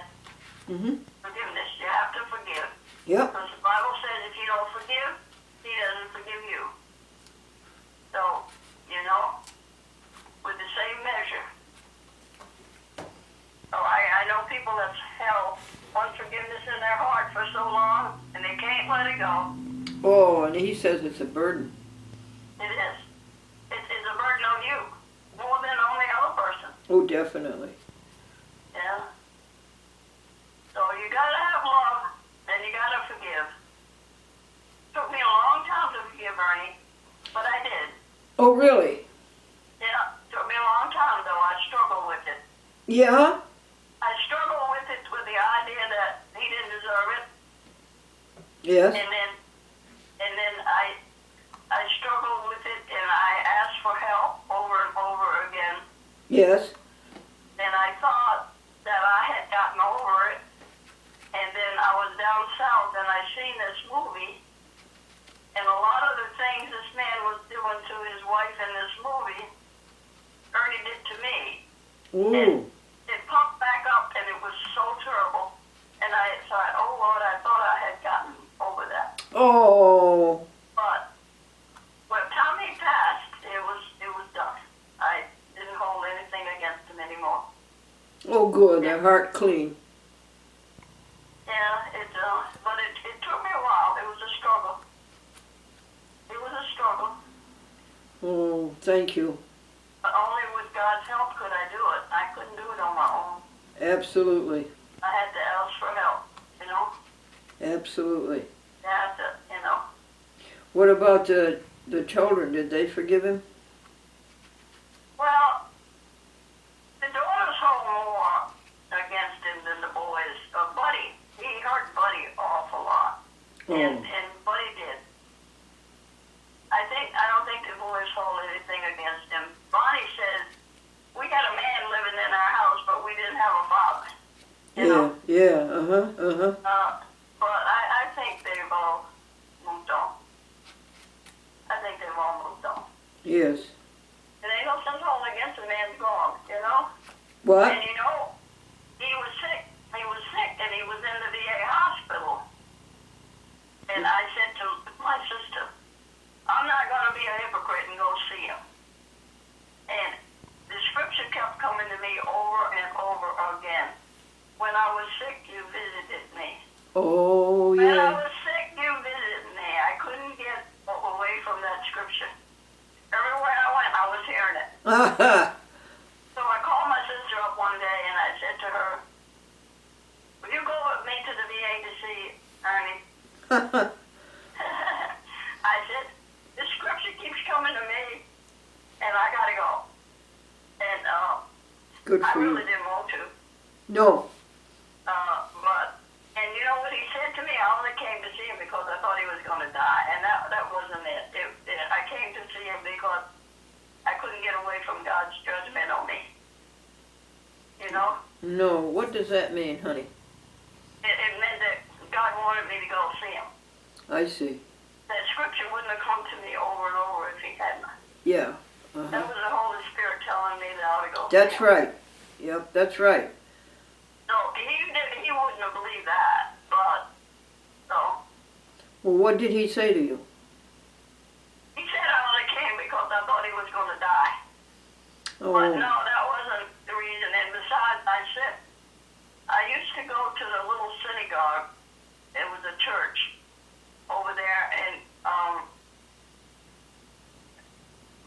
Mm-hmm. Forgiveness. You have to forgive. Yep. Because the Bible says if you don't forgive, he doesn't forgive you. So, you know, with the same measure. So I know people that's held unforgiveness in their heart for so long, and they can't let it go. Oh, and he says it's a burden. It is. It's a burden on you, more than on the other person. Oh, definitely. Yeah. So you gotta have love, and you gotta forgive. Took me a long time to forgive Ernie, but I did. Oh, really? Yeah, took me a long time though. I struggled with it. Yeah? I struggled with it with the idea that he didn't deserve it, Yes. and then I struggled with it, and I asked for help over and over again, Yes. and I thought that I had gotten over it, and then I was down south and I seen this movie, and a lot of the things this man was doing to his wife in this movie, Ernie did to me. Ooh. It popped back up, and it was so terrible. And I thought, oh Lord, I thought I had gotten over that. Oh. But when Tommy passed, it was done. I didn't hold anything against him anymore. Oh, good. A heart clean. Yeah, but it took me a while. It was a struggle. It was a struggle. Oh, thank you. But only with God's help could I do it. I couldn't do it on my own. Absolutely. I had to ask for help, you know? Absolutely. You had to, you know? What about the children? Did they forgive him? Well, the daughters hold more against him than the boys. Buddy, he hurt Buddy an awful lot. Oh. And Buddy did. I don't think the boys hold anything against him. Bonnie says, we got a man living in our house, but we didn't have a father. You know? Yeah. Uh-huh. But I think they've all moved on. I think they've all moved on. Yes. And ain't no sense holding against a man's gone, you know? What? And you know, he was sick. He was sick, and he was in the VA hospital. And I said to my sister, I'm not going to be a hypocrite and go see him. And the scripture kept coming to me over and over again. When I was sick, you visited me. Oh, When I yeah. was sick, you visited me. I couldn't get away from that scripture. Everywhere I went, I was hearing it. So I called my sister up one day, and I said to her, will you go with me to the VA to see Ernie? I said, this scripture keeps coming to me, and I got to go. And Good I for you. really didn't want to. No. And you know what he said to me? I only came to see him because I thought he was going to die, and that wasn't it. I came to see him because I couldn't get away from God's judgment on me. You know? No. What does that mean, honey? It meant that God wanted me to go see him. I see. That scripture wouldn't have come to me over and over if he hadn't. Yeah. That Uh-huh. was the Holy Spirit telling me that I ought to go That's see him. right. Yep, that's right. No, he wouldn't have believed that, but, no. Well, what did he say to you? He said I only came because I thought he was going to die. But Oh, no, that wasn't the reason. And besides, I used to go to the little synagogue. It was a church over there, and on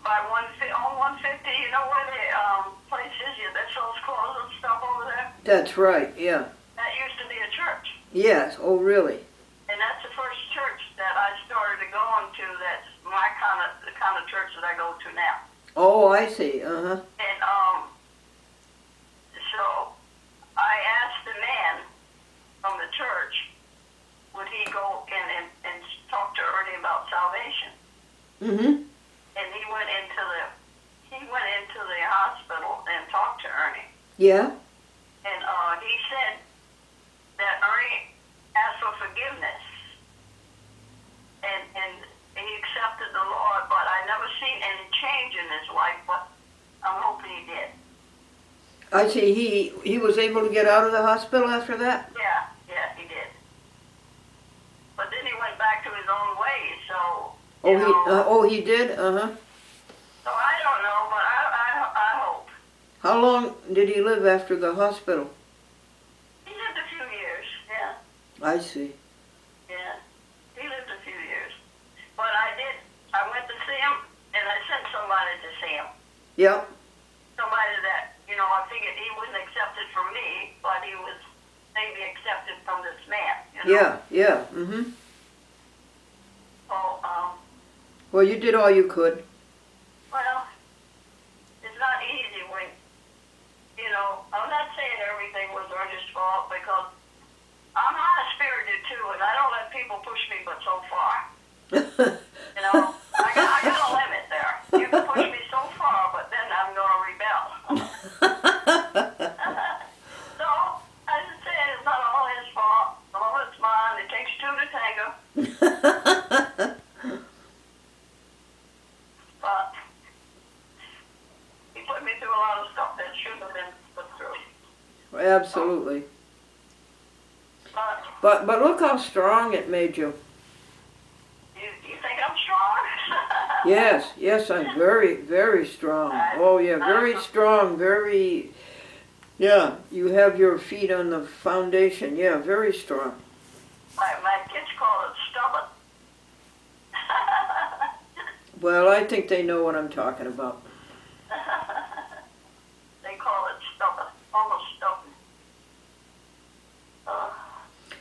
150, you know where the place is? That sells clothes and stuff over there. that's right. Yeah. That used to be a church, Yes. Oh, really? and that's the first church that I started going to that's the kind of church that I go to now. Oh, I see. Uh-huh. And so I asked the man from the church, would he go in and talk to Ernie about salvation? Mm-hmm. And he went into the hospital and talked to Ernie. Yeah. And he said that Ernie asked for forgiveness, and he accepted the Lord, but I never seen any change in his life, but I'm hoping he did. I see. He was able to get out of the hospital after that? Yeah, he did. But then he went back to his own ways, so, He did? Uh-huh. so I don't know, but I hope. How long did he live after the hospital? He lived a few years, yeah. I see. Yeah, he lived a few years. But I went to see him, and I sent somebody to see him. Yep. Somebody that, I figured he wasn't accepted from me, but he was maybe accepted from this man, Yeah, mm-hmm. So, Well, you did all you could. well, it's not easy when, I'm not saying everything was Ernest's fault, because I'm high-spirited too, and I don't let people push me but so far. I got a limit there. You can push me so far, but then I'm going to rebel. So, I just say it's not all his fault. All it's mine. It takes two to tango. But he put me through a lot of stuff that shouldn't have been put through. Absolutely. But But look how strong it made you. you think I'm strong? Yes, I'm very, very strong. Oh yeah, very strong, very, yeah, you have your feet on the foundation, yeah, very strong. My kids call it stubborn. Well, I think they know what I'm talking about. They call it stubborn, almost stubborn.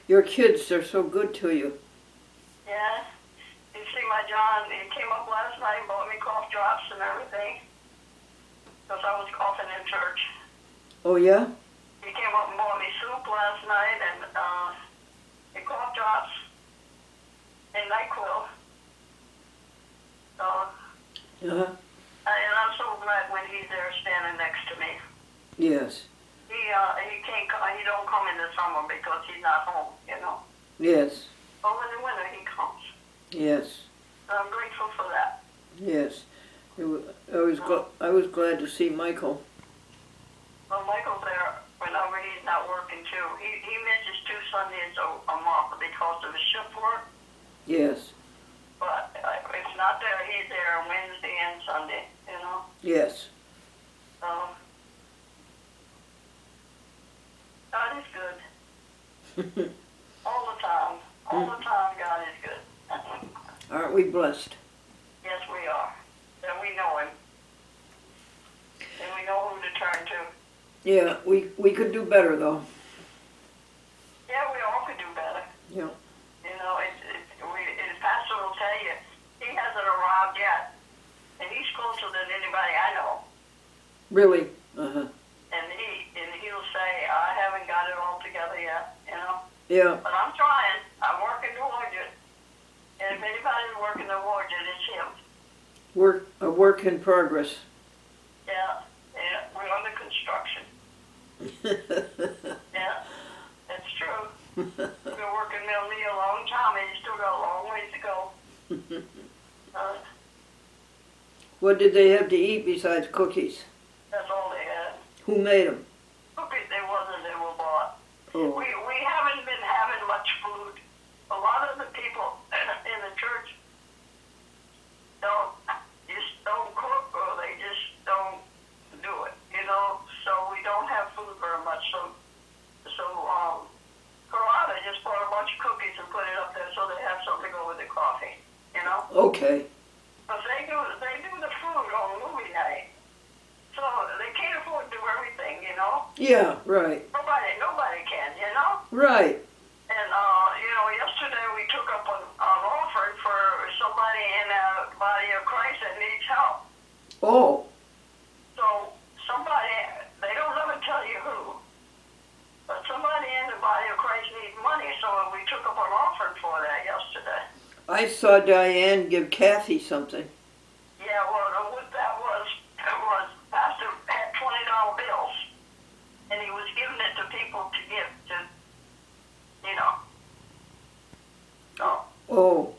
Your kids, they're so good to you. Yeah. You see my John, he came up last night and bought me cough drops and everything. Because I was coughing in church. Oh yeah? He came up and bought me soup last night and cough drops and NyQuil. So, Uh-huh. and I'm so glad when he's there standing next to me. Yes. He can't. He don't come in the summer because he's not home. Yes. But in the winter he comes. Yes. So I'm grateful for that. Yes. I was glad to see Michael. Well, Michael's there whenever he's not working too. He misses 2 Sundays a month because of his shift work. Yes. But if it's not there, he's there Wednesday and Sunday. Yes. So God is good. All the time. All the time, God is good. Aren't we blessed? Yes, we are. And we know Him. And we know who to turn to. Yeah, we could do better though. Yeah, we all could do better. Yeah. Pastor will tell you, he hasn't arrived yet. And he's closer than anybody I know. Really? Uh-huh. And he'll say, I haven't got it all together yet, Yeah. But I'm trying. I'm working towards it. And if anybody's working towards it, it's him. A work in progress. Yeah. We're under construction. Yeah, that's true. We've been working Milne a long time, and he's still got a long ways to go. What did they have to eat besides cookies? That's all they had. Who made them? Cookies, they were bought. Oh. We haven't been having much food. A lot of the people in the church don't cook, or they just don't do it, so we don't have food very much. So Carlotta just bought a bunch of cookies and put it up there so they have something to go with the coffee, Okay. But they do the food on movie night. So they can't afford to do everything, Yeah, right. Nobody can, Right. And, yesterday we took up an offering for somebody Oh, So somebody, they don't ever tell you who, but somebody in the body of Christ needs money, so we took up an offering for that yesterday. I saw Diane give Kathy something. Yeah, well, what that was Pastor had $20 bills, and he was giving it to people to give to, you know. Oh, Oh,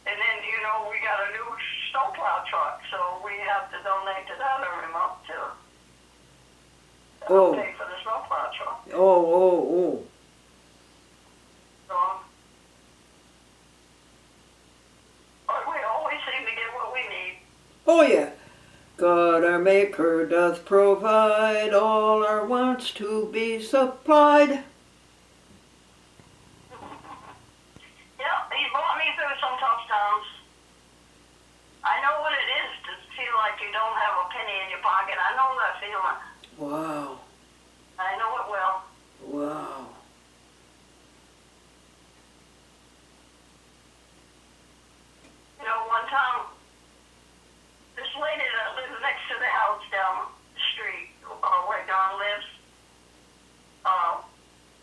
and then, you know, we got a new snowplow truck, so we have to donate to that every month to Oh. pay for the snowplow truck. oh. So, but we always seem to get what we need. Oh yeah. God our Maker doth provide all our wants to be supplied. Yeah, he brought me through some tough times. I know what it is to feel like you don't have a penny in your pocket. I know that feeling. Wow. I know it well. Wow. You know, one time, this lady that lives next to the house down the street, where Don lives,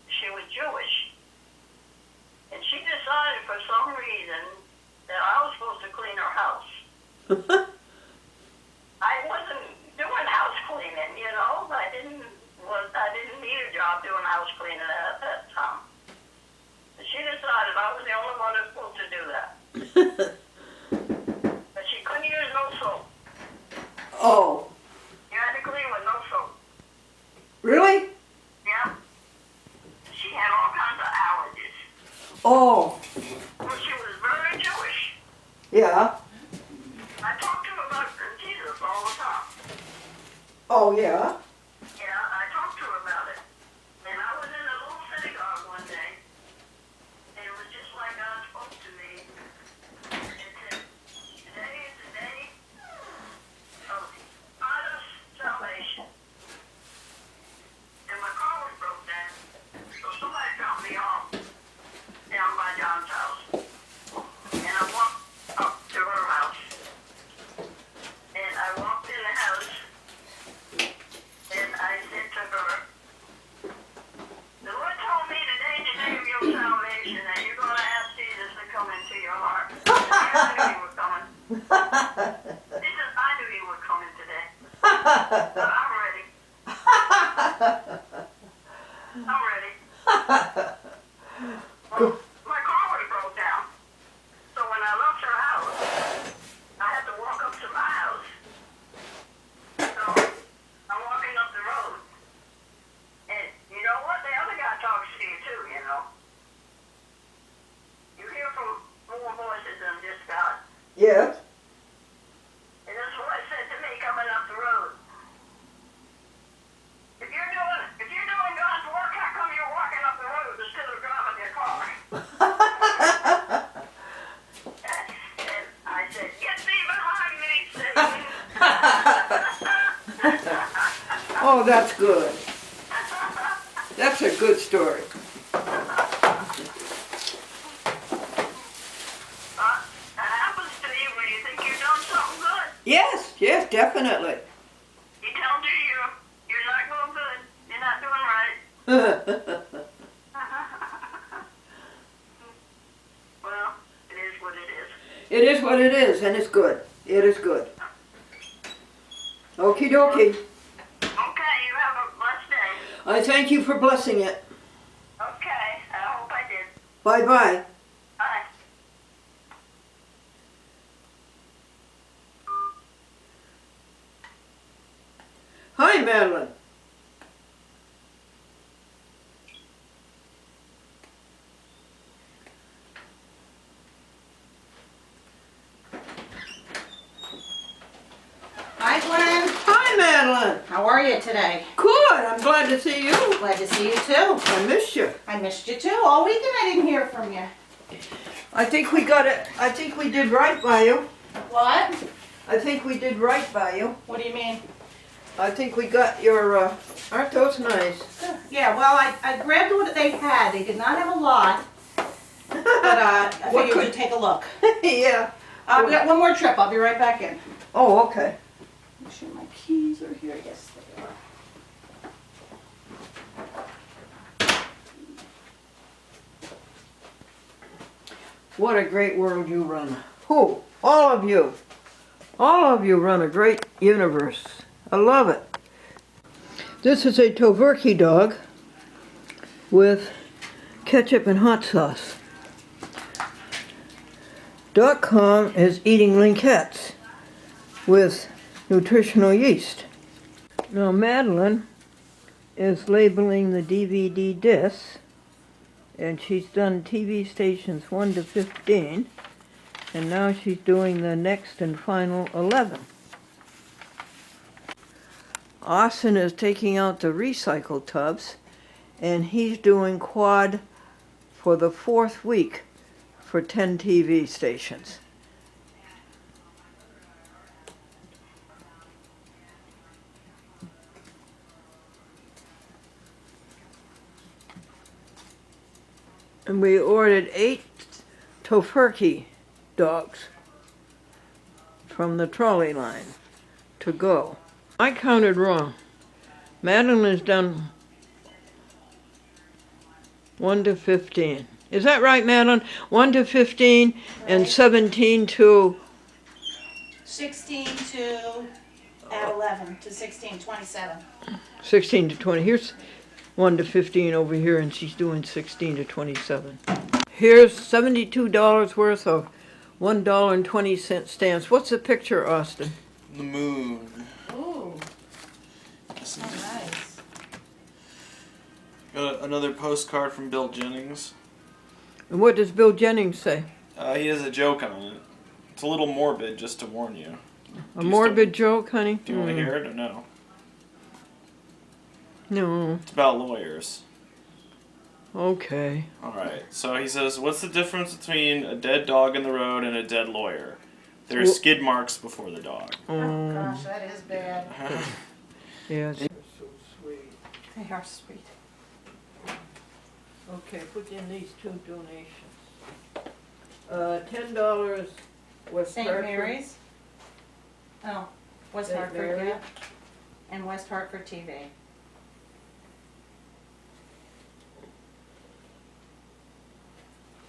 she was Jewish. And she decided for some reason that I was supposed to clean her house. I wasn't doing house cleaning, you know. I didn't need a job doing house cleaning at that time. And she decided I was the only one that's supposed to do that. But she couldn't use no soap. Oh, You had to clean with no soap. really? Yeah. She had all kinds of allergies. Oh, Well, she was very Jewish. yeah. I talked to her about Jesus all the time. Oh, yeah. Yeah, I talked to her about it. And I was in a little synagogue one day, and it was just like God spoke to me. It said, today is the day of honest salvation. And my car was broke down, so somebody dropped me off down by John's house. And I walked up to her house. And I walked in the house, and I said to her, the Lord told me today is the day of your salvation, that you're going to ask Jesus to come into your heart. I knew you were coming. I knew you were coming today. But I'm ready. I'm ready. Well, my car was broke down. So when I left her house, I had to walk up to my house. So I'm walking up the road. And you know what? The other guy talks to you too, you know. You hear from more voices than just God. Yes. And this voice said to me coming up the road, if you're doing God's work, how come you're walking up the road instead of driving your car? And I said, get thee behind me, Satan. Oh, that's good. That's a good story. That happens to you when you think you've done something good. Yes, yes, definitely. You tell you you're not going good. You're not doing right. Well, it is what it is. It is what it is, and it's good. It is good. Okie dokie. Okay, you have a blessed day. I thank you for blessing it. Okay, I hope I did. Bye-bye. Bye. Hi, Madelaine. Hi, Glenn. Hi, Madelaine. How are you today? Good. I'm glad to see you. Glad to see you too. I missed you. I missed you too. All weekend I didn't hear from you. I think we got it. I think we did right by you. What? I think we did right by you. What do you mean? I think we got your, aren't those nice? Yeah, well, I grabbed what they had. They did not have a lot. But but I What figured could- you'd take a look. Yeah. I've got one more trip. I'll be right back in. Oh, okay. Make sure my keys are here. Yes, they are. What a great world you run. Who? All of you. All of you run a great universe. I love it. This is a Tofurky dog with ketchup and hot sauce. .com is eating linkettes with nutritional yeast. Now Madelaine is labeling the DVD discs, and she's done TV stations 1 to 15, and now she's doing the next and final 11. Austin is taking out the recycle tubs, and he's doing quad for the 4th week for 10 TV stations. And we ordered 8 Tofurky dogs from the trolley line to go. I counted wrong. Madelaine has done 1 to 15. Is that right, Madelaine? 1 to 15 and Right. 17 to 16 to at 11 to 16, 27. 16 to 20. Here's 1 to 15 over here, and she's doing 16 to 27. Here's $72 worth of $1.20 stamps. What's the picture, Austin? The moon. Ooh, so nice. Got another postcard from Bill Jennings. And what does Bill Jennings say? He has a joke on it. It's a little morbid, just to warn you. A morbid joke, honey? Do you want to hear it or no? No. It's about lawyers. Okay. Alright, so he says, what's the difference between a dead dog in the road and a dead lawyer? There's Well- skid marks before the dog. Oh, gosh, that is bad. Yes. So sweet. They are sweet. Okay, put in these 2 donations. $10 West St. Hartford. Mary's. Oh, West St. Hartford, Mary. yeah. And West Hartford TV.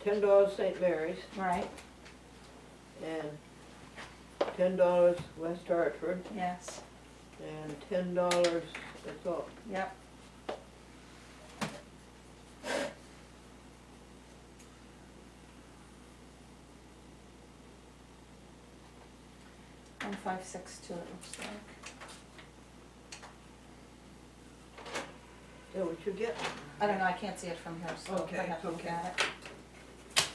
$10 St. Mary's Right, and $10 West Hartford yes, and $10, that's all. yep. One 562 it looks like. Is that what you get? I don't know, I can't see it from here, so Okay, I have to look okay. at it.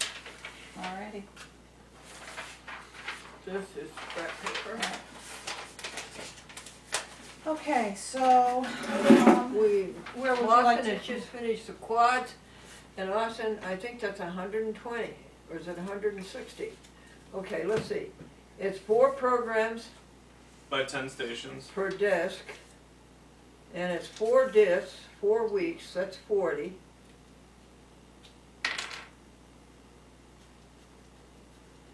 Alrighty. This is scrap paper. Okay, so, We, where would you like Austin to? has just finished the quads, and Austin, I think that's 120, or is it 160? Okay, let's see. It's 4 programs By 10 stations. per disc, and it's 4 discs, 4 weeks, that's 40.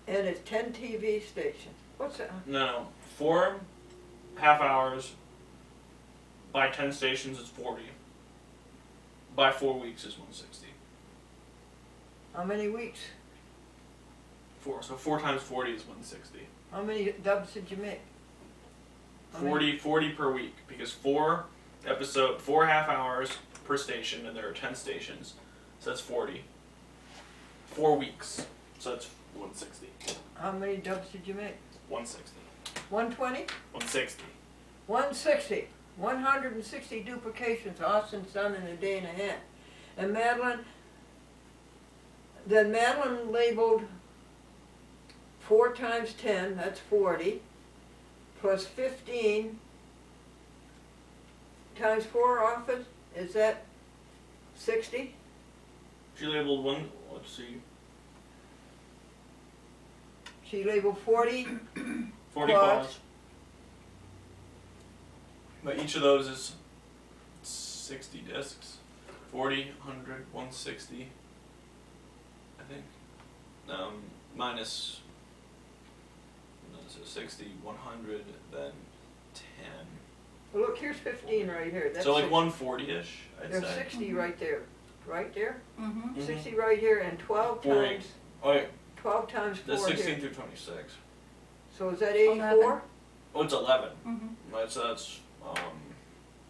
And it's 10 TV stations. What's that? No, 4 half hours by 10 stations is 40. By 4 weeks is 160. How many weeks? 4. So 4 times 40 is 160. How many dubs did you make? How many? 40 per week, because 4 half hours per station, and there are 10 stations, so that's 40. 4 weeks, so that's 160. How many dubs did you make? 160. 120? 160. 160. 160 duplications Austin's done in a day and a half. And Madelaine labeled 4 times 10, that's 40, plus 15 times 4 office, is that 60? She labeled one, let's see, She labeled 40, 40 Quads. quads. But each of those is 60 discs. 40, 100, 160, I think. minus, so 60, 100, then 10. Well, look, here's 15 right here. That's So like 60. 140-ish, I'd There's say. 60 right there. Right there? Mm-hmm. 60 right here and 12 times, Oh yeah, 12 times 4 that's 16 here. through 26. So is that 84? 11. Oh, it's 11. Mm-hmm. That's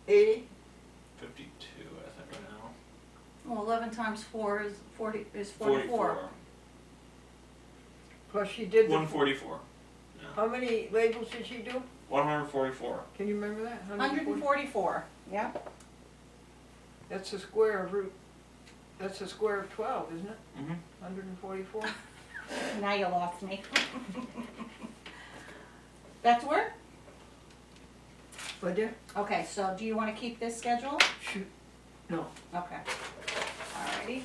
80? 52, I think, right now. Well, 11 times 4 is 44. Plus she did the, 144. Yeah. how many labels did she do? 144. Can you remember that? 144, yep. That's the square of root, that's the square of 12, isn't it? Mm-hmm. 144? Now you lost me. That's where? But dear? Okay, so do you want to keep this schedule? Shoot. No. Okay. Alrighty.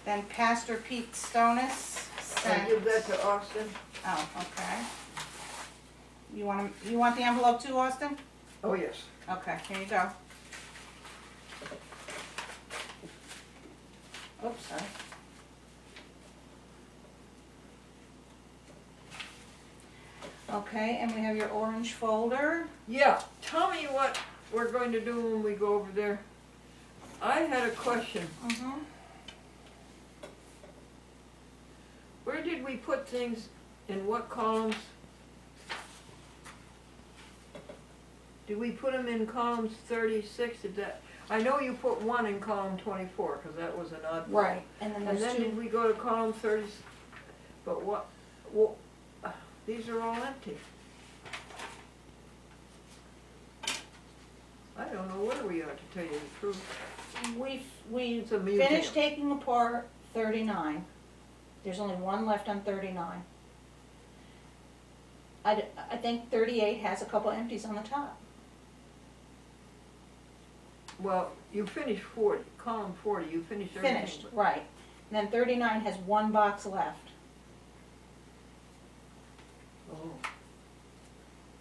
Then Pastor Pete Stonis I sent. give that to Austin. Oh, okay. You want the envelope too, Austin? Oh, yes. Okay, here you go. Oops, sorry. Okay, and we have your orange folder. Yeah, tell me what we're going to do when we go over there. I had a question. Mm-hmm. Where did we put things, in what columns? Did we put them in columns 36? Did that, I know you put 1 in column 24, because that was an odd. Right, and then And there's then did two. we go to column 30, but what, well, these are all empty. I don't know where we are, to tell you the truth. We It's a museum. finished taking apart 39. There's only one left on 39. I think 38 has a couple empties on the top. Well, you finished 40, column 40, you finished everything. Finished, right. And then 39 has one box left. Oh.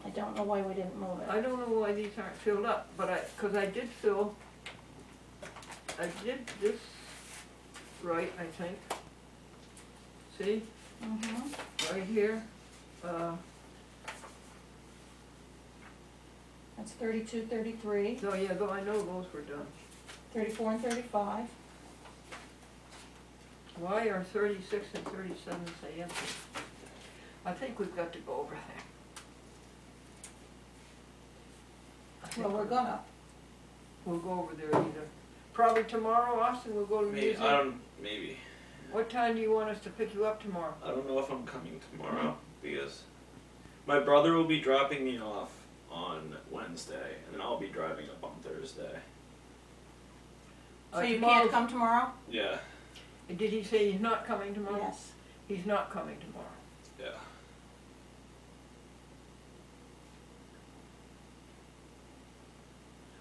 I don't know why we didn't move it. I don't know why these aren't filled up, but because I did this right, I think. See, Mm-hmm. right here, That's 32, 33, so yeah, though I know those were done. 34 and 35. Why are 36 and 37 say empty? I think we've got to go over there. I think Well, we're gonna. We'll go over there either. Probably tomorrow, Austin, we'll go to the museum. Maybe. What time do you want us to pick you up tomorrow? I don't know if I'm coming tomorrow because my brother will be dropping me off on Wednesday, and then I'll be driving up on Thursday. So you tomorrow- can't come tomorrow? Yeah. Did he say he's not coming tomorrow? Yes. He's not coming tomorrow. Yeah.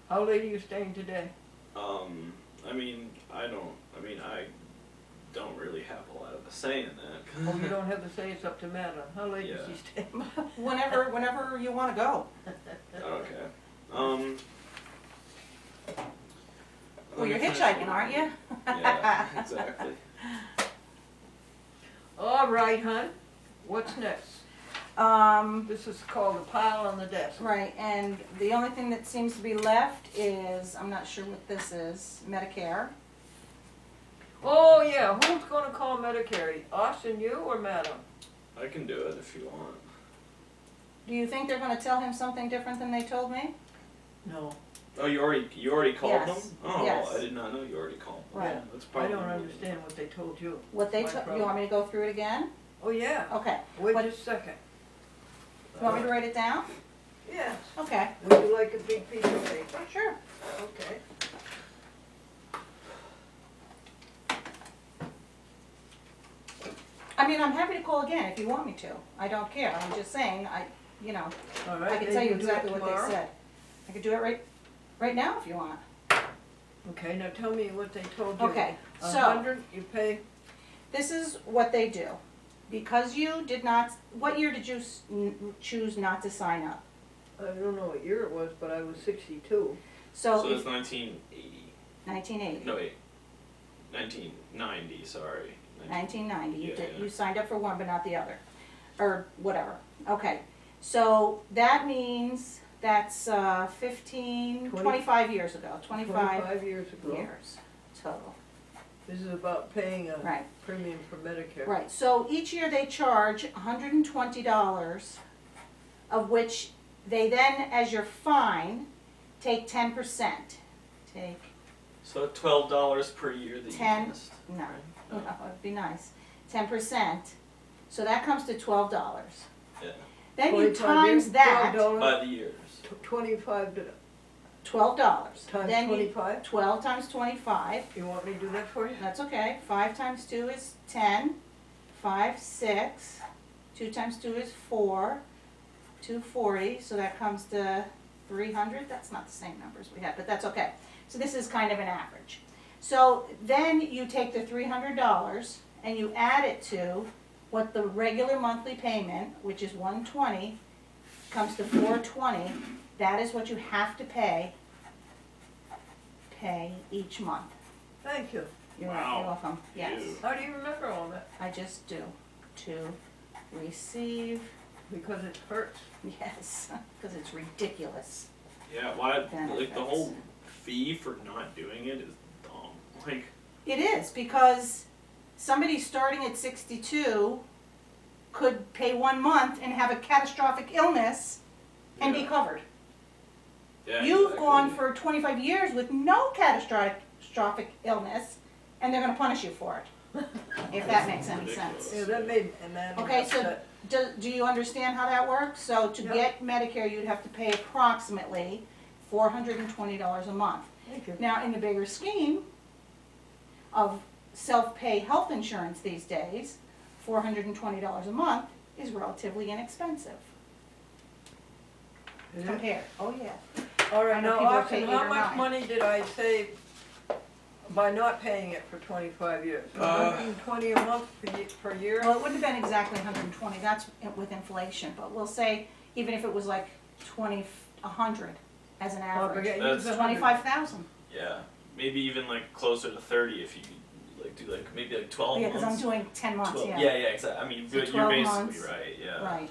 How late are you staying today? I don't really have a lot of a say in that. Oh, you don't have to say, it's up to Madeleine. How late does Yeah. he stay? Whenever you want to go. Okay. Well, you're hitchhiking, aren't you? Yeah, exactly. All right, hon. What's next? This is called a pile on the desk. Right, and the only thing that seems to be left is, I'm not sure what this is, Medicare. Oh, yeah, who's gonna call Medicare? Austin, you or Madeleine? I can do it if you want. Do you think they're gonna tell him something different than they told me? No. Oh, you already called Yes. them? Oh, Yes. I did not know you already called them. Right. Yeah, that's I probably don't understand what they told you. What they My told, you problem. want me to go through it again? Oh, yeah. Okay. Wait What- just a second. You want me to write it down? Yes. Okay. Would you like a big piece of paper? Sure. Okay. I mean, I'm happy to call again if you want me to. I don't care. I'm just saying, All I right. can tell you maybe do it exactly what tomorrow. they said. I could do it right now if you want. Okay, now tell me what they told you. Okay, so 100, you pay, this is what they do. Because you did not, what year did you choose not to sign up? I don't know what year it was, but I was 62. So So, it's 1980. 1980. No, wait. 1990, sorry. 1990, you Yeah, did, yeah. you signed up for one but not the other, or whatever, okay. So that means that's 25 years ago, 25 years ago. years total. This is about paying a Right. premium for Medicare. Right, so each year they charge $120, of which they then, as your fine, take 10%. Take, So $12 per year that 10 you missed. no, right? no, Oh, it'd be nice, 10%, so that comes to $12. yeah. Then you 25 times years, that, $12, By the years. $25 $12. times Then you, 25. 12 times 25, You want me to do that for you? that's okay, 5 times 2 is 10, 5, 6, 2 times 2 is 4, 240, so that comes to 300, that's not the same numbers we had, but that's okay. So this is kind of an average. So then you take the $300 and you add it to what the regular monthly payment, which is $120, comes to $420. That is what you have to pay each month. Thank you. You're Wow. welcome, yes. Ew. How do you remember all that? I just do, to receive, Because it hurts. yes, because it's ridiculous. Yeah, why, like the Benefits. whole fee for not doing it is dumb. Like, It is, because somebody starting at 62 could pay 1 month and have a catastrophic illness and be Yeah. covered. yeah. You've exactly. gone for 25 years with no catastrophic illness, and they're gonna punish you for it, if that makes any sense. Yeah, that made Amanda Okay, so upset. do you understand how that works? So to Yep. get Medicare, you'd have to pay approximately $420 a month. Thank you. Now, in the bigger scheme of self-pay health insurance these days, $420 a month is relatively inexpensive Is it? compared. Oh, yeah. All I right, know now people Austin, pay how 8 or much 9. money did I save by not paying it for 25 years? $120 a month per year? Well, it wouldn't have been exactly 120, that's with inflation, but we'll say, even if it was like 100 as an Oh, average, forget, That's use the 25,000. Yeah, maybe even like closer to 30 if you like do like maybe like 12 Yeah, because I'm months. doing 10 months, 12 yeah. yeah, exactly. I mean, So but 12 you're months. basically right. Yeah. Right,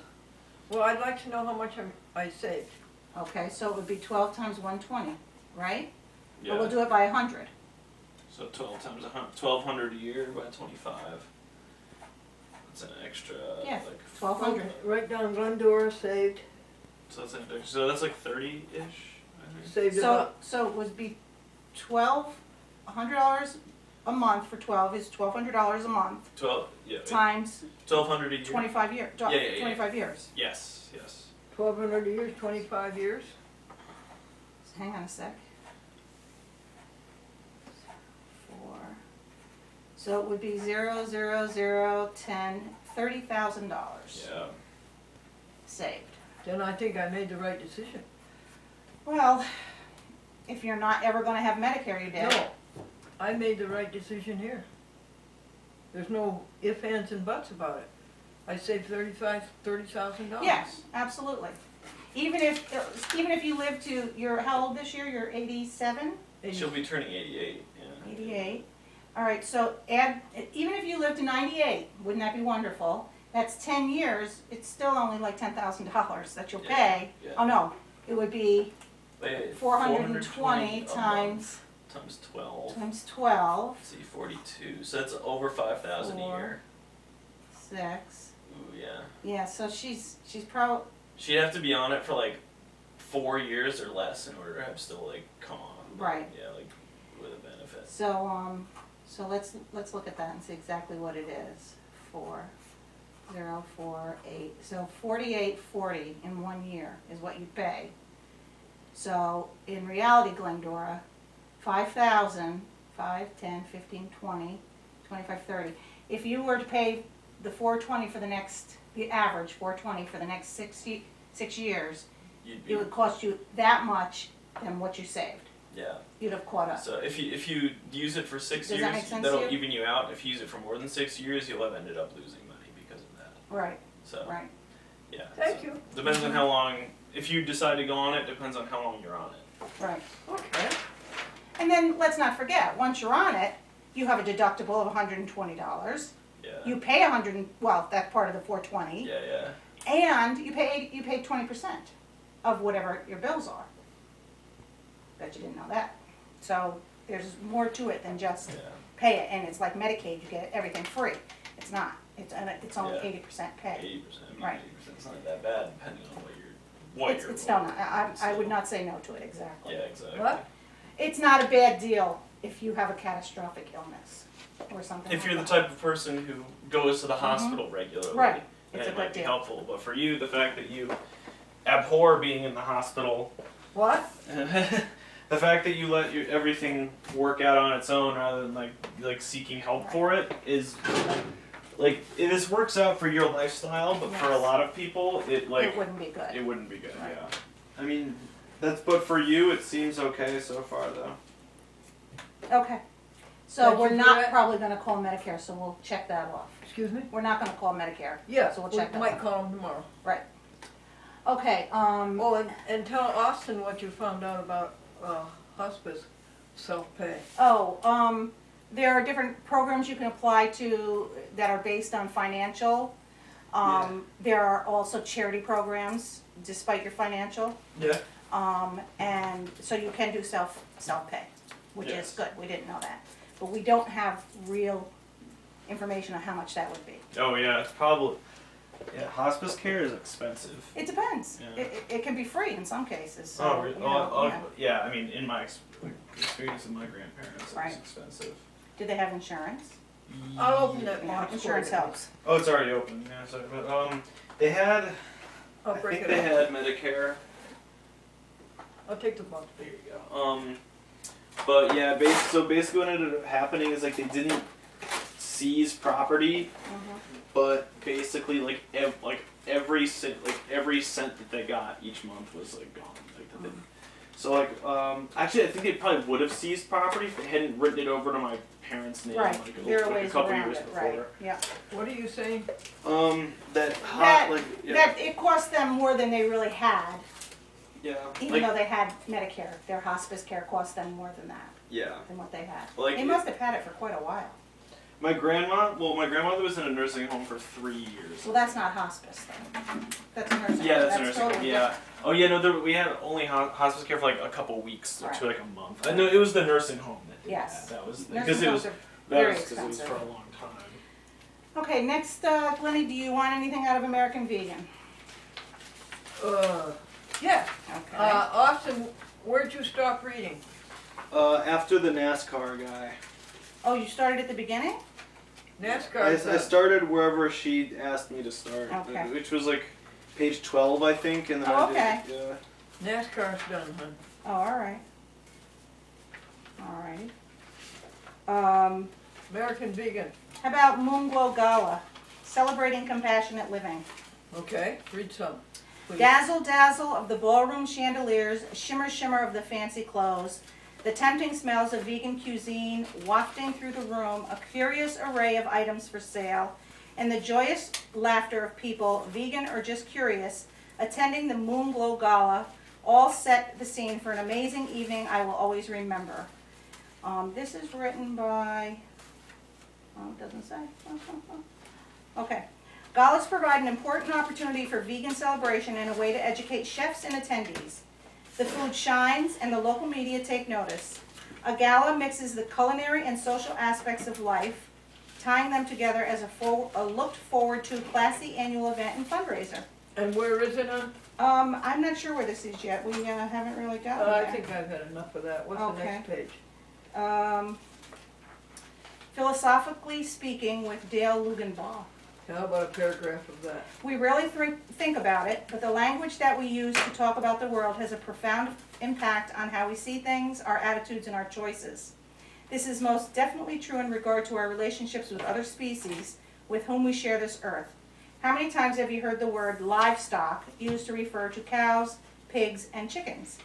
Well, I'd like to know how much I saved. okay, so it would be 12 times 120, right? Yeah. But we'll do it by 100. So 12 times 1,200 a year by 25. That's an extra. Yeah, Like 1,200. Right down Glendora saved, so that's like 30-ish. I think. saved So, about, so it would be $1,200 a month for 12 is $1,200 a month 12. Yeah. times 1,200 a year. 25 years. Yeah. 25 years. Yes. Yes. 1,200 a year, 25 years. So hang on a sec. 4. So it would be 0, 0, 0, 10, $30,000 Yeah. saved. Then I think I made the right decision. Well, if you're not ever going to have Medicare, you did. No, I made the right decision here. There's no ifs, ands, and buts about it. I saved $30,000. Yes, absolutely. Even if you live to, you're, how old this year? You're 87? She'll be turning 88. Yeah. 88. All right, so add, even if you live to 98, wouldn't that be wonderful? That's 10 years, it's still only like $10,000 that you'll Yeah, pay. yeah. Oh, no, it would be Wait, 420 a times, month times 12. times 12, Let's see, 42. So that's over 5,000 a Four. year. 6. Ooh, yeah. Yeah, so she's probably, She'd have to be on it for like 4 years or less in order to have still like come on. Right. Yeah, like with a benefit. so let's look at that and see exactly what it is. 4,048. So 48.40 in 1 year is what you pay. So in reality, Glendora, 5,000, 5, 10, 15, 20, 25, 30. If you were to pay the 420 for the average 420 for the next 6 years, You'd be, it would cost you that much than what you saved. yeah. You'd have caught up. So if you use it for 6 Does years, that make sense that'll to you? even you out. If you use it for more than 6 years, you'll have ended up losing money because of that. Right, So right. yeah. Thank so you. Depends on how long. If you decide to go on it, depends on how long you're on it. Right. Okay. And then let's not forget, once you're on it, you have a deductible of $120. Yeah. You pay well, that's part of the $420. Yeah. And you pay 20% of whatever your bills are. Bet you didn't know that. So there's more to it than just Yeah. pay it, and it's like Medicaid, you get everything free. It's not. It's only Yeah. 80% pay. 80%. Right. 80%. It's not that bad, depending on what you're. It's still not. I would not say no to it, exactly. Yeah, exactly. What? It's not a bad deal if you have a catastrophic illness or something. If like you're the that. type of person who goes to the hospital regularly, Right. then It's a it might good be deal. helpful. But for you, the fact that you abhor being in the hospital, What? the fact that you let everything work out on its own rather than like seeking help for it is like this works out for your lifestyle, but for a Yes. lot of people, it wouldn't be good. it wouldn't be good. Right. Yeah. I mean, but for you, it seems okay so far, though. Okay. So Thank we're you for not that. probably going to call Medicare, so we'll check that off. Excuse me? We're not going to call Medicare. Yeah, So we'll we check that might out. call them tomorrow. Right. Okay. Oh, and tell Austin what you found out about hospice self-pay. There are different programs you can apply to that are based on financial. There are also charity programs, despite your financial. Yeah. And so you can do self-pay, which Yes. is good. We didn't know that. But we don't have real information on how much that would be. Oh yeah, it's probably. Yeah, hospice care is expensive. It depends. Yeah. It can be free in some cases. So, Oh, really? you know, yeah. Yeah. I mean, in my experience with my grandparents, it Right. was expensive. Do they have insurance? I'll open that Yeah, box. insurance for you. helps. Oh, it's already open. Yeah, sorry, but they had. I'll I break think it they up. had Medicare. I'll take the box. There you go. But yeah, so basically what ended up happening is like they didn't seize property, but basically every cent that they got each month was like gone. Like that they, so like actually I think they probably would have seized property if they hadn't written it over to my parents' name Right. like There are a ways couple around years it. before. Right. Yeah. What are you saying? That it cost them more than they really had, yeah, even though they had Medicare. Their hospice care cost them more than that, yeah. than what they had. Like They must have had it for quite a while. my grandmother was in a nursing home for 3 years. Well, that's not hospice then. That's a nursing home. Yeah, that's a nursing home. totally Yeah. different. Oh yeah, no, we had only hospice care for like a couple weeks Right. to like a month. No, it was the nursing home that did Yes. that. That was Nursing because it was homes are that very was because it was expensive. for a long time. Okay, next, Glennie, do you want anything out of American Vegan? Yeah. Okay. Austin, where'd you stop reading? After the NASCAR guy, Oh, you started at the beginning? NASCAR. I started wherever she asked me to start, Okay. which was like page 12, I think, and then Oh, I did. Yeah. NASCAR's done, hon. Oh, all right. All right. American Vegan. How about Moonglow Gala, celebrating compassionate living? Okay, read some. Please. Dazzle, dazzle of the ballroom chandeliers, shimmer, shimmer of the fancy clothes, the tempting smells of vegan cuisine wafting through the room, a curious array of items for sale, and the joyous laughter of people, vegan or just curious, attending the Moonglow Gala, all set the scene for an amazing evening I will always remember. This is written by, it doesn't say. Okay. Galas provide an important opportunity for vegan celebration and a way to educate chefs and attendees. The food shines and the local media take notice. A gala mixes the culinary and social aspects of life, tying them together as a looked forward to classy annual event and fundraiser. And where is it on? I'm not sure where this is yet. We haven't really gotten I there. think I've had enough of that. What's the Okay. next page? Philosophically Speaking with Dale Lugenbaugh. How about a paragraph of that? We rarely think about it, but the language that we use to talk about the world has a profound impact on how we see things, our attitudes, and our choices. This is most definitely true in regard to our relationships with other species with whom we share this earth. How many times have you heard the word livestock used to refer to cows, pigs, and chickens?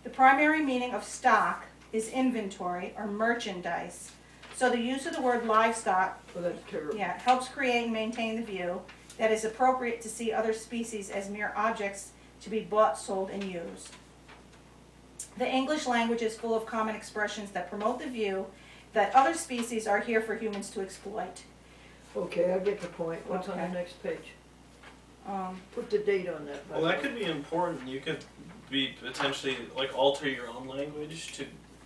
The primary meaning of stock is inventory or merchandise. So the use of the word livestock Oh, that's terrible. helps create and maintain the view that is appropriate to see other species as mere objects to be bought, sold, and used. The English language is full of common expressions that promote the view that other species are here for humans to exploit. Okay, I get the point. What's on Okay. the next page? Um, Put the date on that. by Well, the that way. could be important. You could be potentially like alter your own language to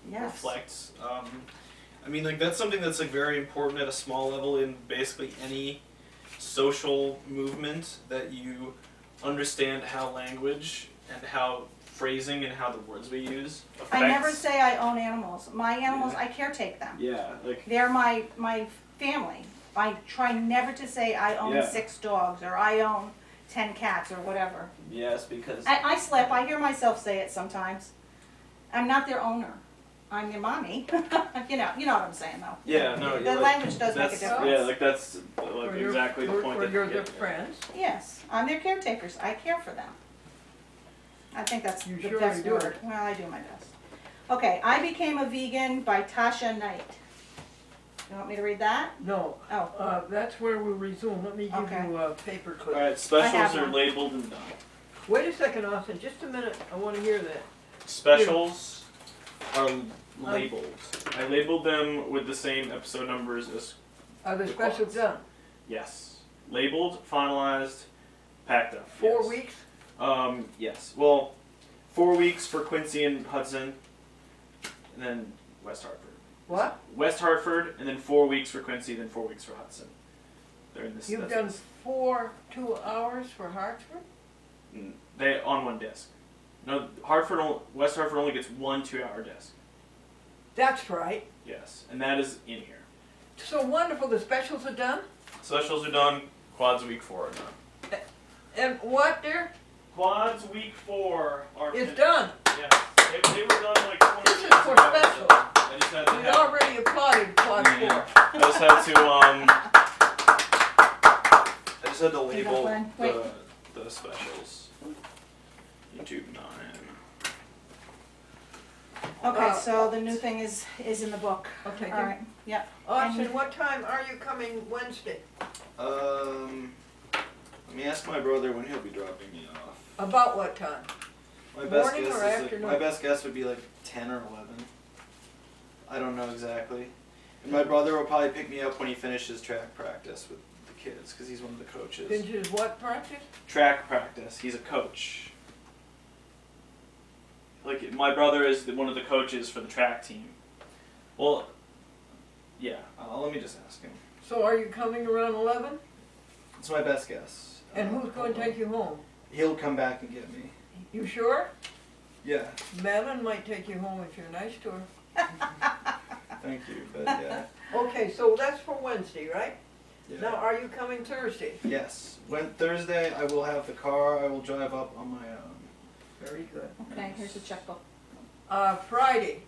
yes. reflect. I mean, like that's something that's like very important at a small level in basically any social movement, that you understand how language and how phrasing and how the words we use affects. I never say I own animals. My animals, Yeah. I caretake them. Yeah, like They're my family. I try never to say I own Yeah. 6 dogs or I own 10 cats or whatever. yes, because I slip. I hear myself say it sometimes. I'm not their owner. I'm their mommy. you know what I'm saying though. yeah, no, The like, language does make a that's- difference. Yeah, like that's like Or you're- exactly the point. Or that you're yeah, their yeah. friends. Yes, I'm their caretakers. I care for them. I think that's You the sure best you do. word. Well, I do my best. Okay, I Became a Vegan by Tasha Knight. You want me to read that? No, Oh, that's where we resume. Let me give Okay. you a paper clip. All right, I specials have are one. labeled and done. Wait a second, Austin, just a minute. I want to hear that. Specials are labeled. I labeled them with the same episode numbers as Are the specials Yes. done? yes, labeled, finalized, packed up. 4 yes. weeks? Yes. Well, 4 weeks for Quincy and Hudson, and then West Hartford. What? West Hartford, and then 4 weeks for Quincy, then 4 weeks for Hudson. They're in this. You've that's done this- 2 hours for Hartford? They on one disc. No, West Hartford only gets 1 2-hour disc. That's right. Yes, and that is in here. So wonderful, the specials are done? Specials are done. Quads week 4 are done. And what, dear? Quads week 4 are It's fin- done. Yeah, they were done like 20 This is minutes for ago, special. so I just had to We have. already applauded Quad Yeah. 4. I just had to label Glenn. Wait. the specials. YouTube 9. okay. So the new thing is in the book. Okay, All good. right. Yep. Austin, what time are you coming Wednesday? Let me ask my brother when he'll be dropping me off. About what time? My best Morning guess or is like, afternoon? my best guess would be like 10 or 11. I don't know exactly. And my brother will probably pick me up when he finishes track practice with the kids, because he's one of the coaches. Finishes what practice? Track practice. He's a coach. Like my brother is one of the coaches for the track team. Well, yeah. Let me just ask him. So are you coming around 11? It's my best guess. And who's going to take you home? He'll come back and get me. You sure? Yeah. Madelaine might take you home if you're nice to her. Thank you. But yeah. Okay, so that's for Wednesday, right? Yeah. Now, are you coming Thursday? Yes. When Thursday, I will have the car. I will drive up on my own. Very good. Okay. Here's the checkbook. Friday.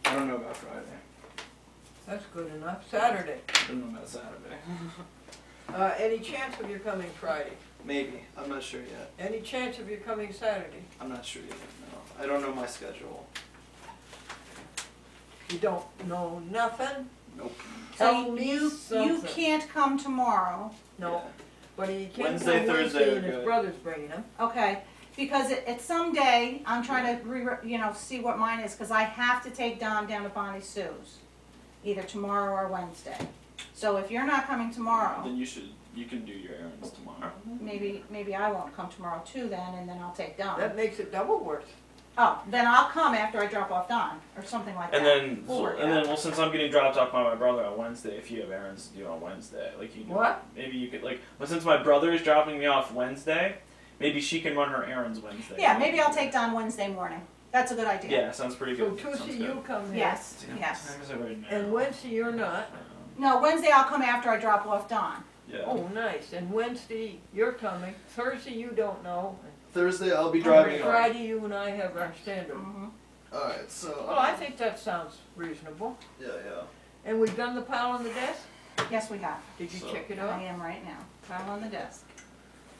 I don't know about Friday. That's good enough. Saturday. I don't know about Saturday. Any chance of you coming Friday? Maybe. I'm not sure yet. Any chance of you coming Saturday? I'm not sure yet. No. I don't know my schedule. You don't know nothing? Nope. Tell So me you something. can't come tomorrow. No, Yeah. but he can't Wednesday, come Thursday Wednesday are and his good. brother's bringing him. Okay. Because it's someday I'm trying to see what mine is because I have to take Don down to Bonnie Sue's, either tomorrow or Wednesday. So if you're not coming tomorrow, Then you can do your errands tomorrow. maybe I won't come tomorrow too then, and then I'll take Don. That makes it double worth. Oh, then I'll come after I drop off Don or something like And that. then, We'll work it and then, out. well, since I'm getting dropped off by my brother on Wednesday, if you have errands to do on Wednesday, like you do, What? maybe you could well, since my brother is dropping me off Wednesday, maybe she can run her errands Wednesday. Yeah, maybe I'll take Don Wednesday morning. That's a good idea. Yeah, sounds pretty So good. Sounds Tuesday good. you come here. Yes, Damn, yes. what time is it right now? And Wednesday you're not. No, Wednesday I'll come after I drop off Don. Yeah. Oh, nice. And Wednesday you're coming. Thursday you don't know. Thursday I'll be driving off. Friday you and I have our standard. Mm-hmm. Alright, so. Well, I think that sounds reasonable. Yeah, yeah. And we've done the pile on the desk? Yes, we have. Did you So- check it I out? am right now. Pile on the desk.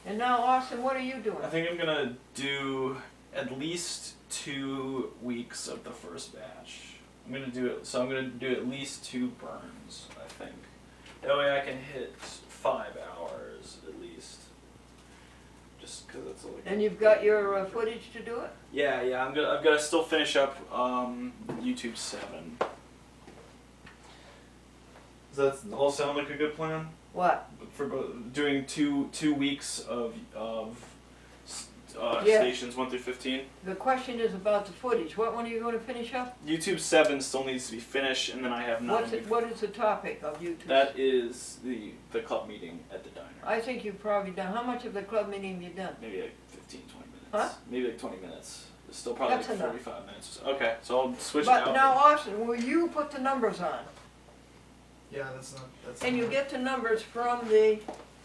And now, Austin, what are you doing? I think I'm gonna do at least 2 weeks of the first batch. I'm gonna do it, so I'm gonna do at least 2 burns, I think. That way I can hit 5 hours at least. Just cause it's like. And you've got your footage to do it? Yeah, I've got to still finish up YouTube 7. Does that all sound like a good plan? What? For doing two weeks of Yeah. stations 1 through 15. The question is about the footage. What one are you going to finish up? YouTube 7 still needs to be finished, and then I have 9. What is the topic of YouTube? That is the club meeting at the diner. I think you've probably done, how much of the club meeting have you done? Maybe like 15, 20 minutes. Huh? Maybe like 20 minutes. It's still probably That's like enough. 45 minutes. Okay, so I'll switch it But out. now, Austin, will you put the numbers on? Yeah, that's. And you get the numbers from the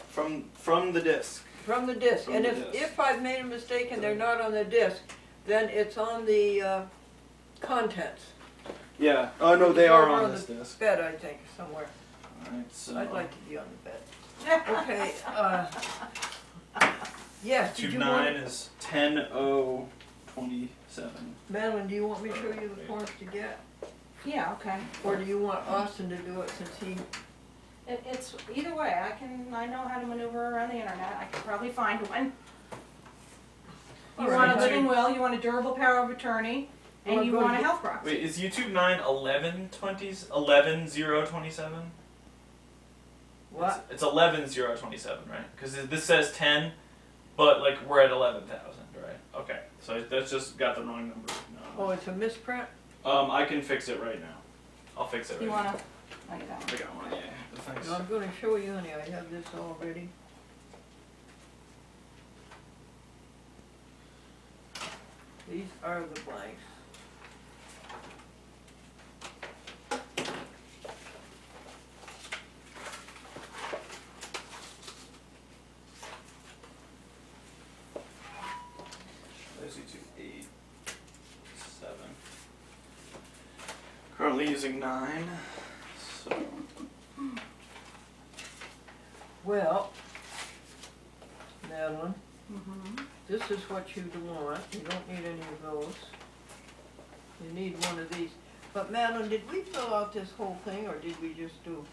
From the disc. disc. From And the disc. if I've made a mistake and they're not on the disc, then it's on the contents. Yeah. Oh no, Which they is are over on this the disc. bed, I think, somewhere. Alright, so. I'd like to be on the bed. Okay, yes, did Tube you 9 want, is 10:27. Madeline, do you want me to show you the forms to get? Yeah, okay. Or do you want Austin to do it since he, It's, either way, I know how to maneuver around the internet, I can probably find one. You All want right. a living will, you want a durable power of attorney, Well, and you go want a to- health proxy. Wait, is YouTube 9 11:027? what? It's 11:027, right? Because this says 10, but like we're at 11,000, right? Okay, so that's just got the wrong number. Oh, No. it's a misprint? I can fix it right now. I'll fix it right You now. wanna, oh, you got I one. got one, yeah. Thanks. No, I'm gonna show you, honey, I have this already. These are the blanks. There's YouTube 8, 7. Currently using 9, so. Well, Madeline, Mhm. this is what you want, you don't need any of those. You need one of these. But Madeline, did we fill out this whole thing, or did we just do?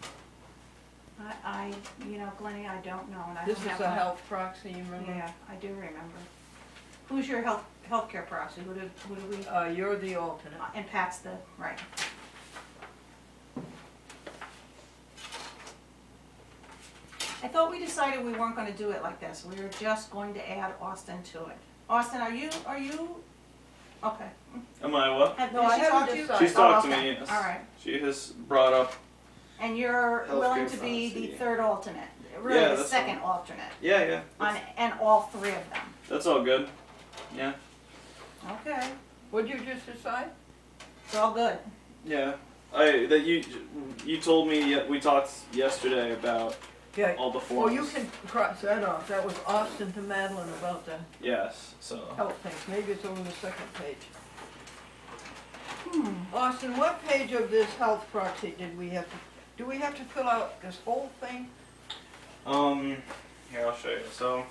You know, Glennie, I don't know, and I don't This have is a one. health proxy, you remember? Yeah, I do remember. Who's your healthcare proxy? Who do we, You're the alternate. and Pat's the, right. I thought we decided we weren't gonna do it like this, we were just going to add Austin to it. Austin, are you, okay. Am I what? No, I Did she haven't talk to you? decided. She's talked to okay. me, yes. All right, She has brought up. and you're willing Healthcare to be the proxy. third alternate, Yeah, really the that's second fine. alternate, Yeah. and all three of them. That's all good. Yeah. Okay, What'd you just decide? it's all good. Yeah. You told me, we talked yesterday about Yeah. all the Well, forms. you can cross that off. That was Austin to Madeline about the Yes, so. health things. Maybe it's over the second page. Hmm. Austin, what page of this health proxy did we have to, do we have to fill out this whole thing? Here, I'll show you. So,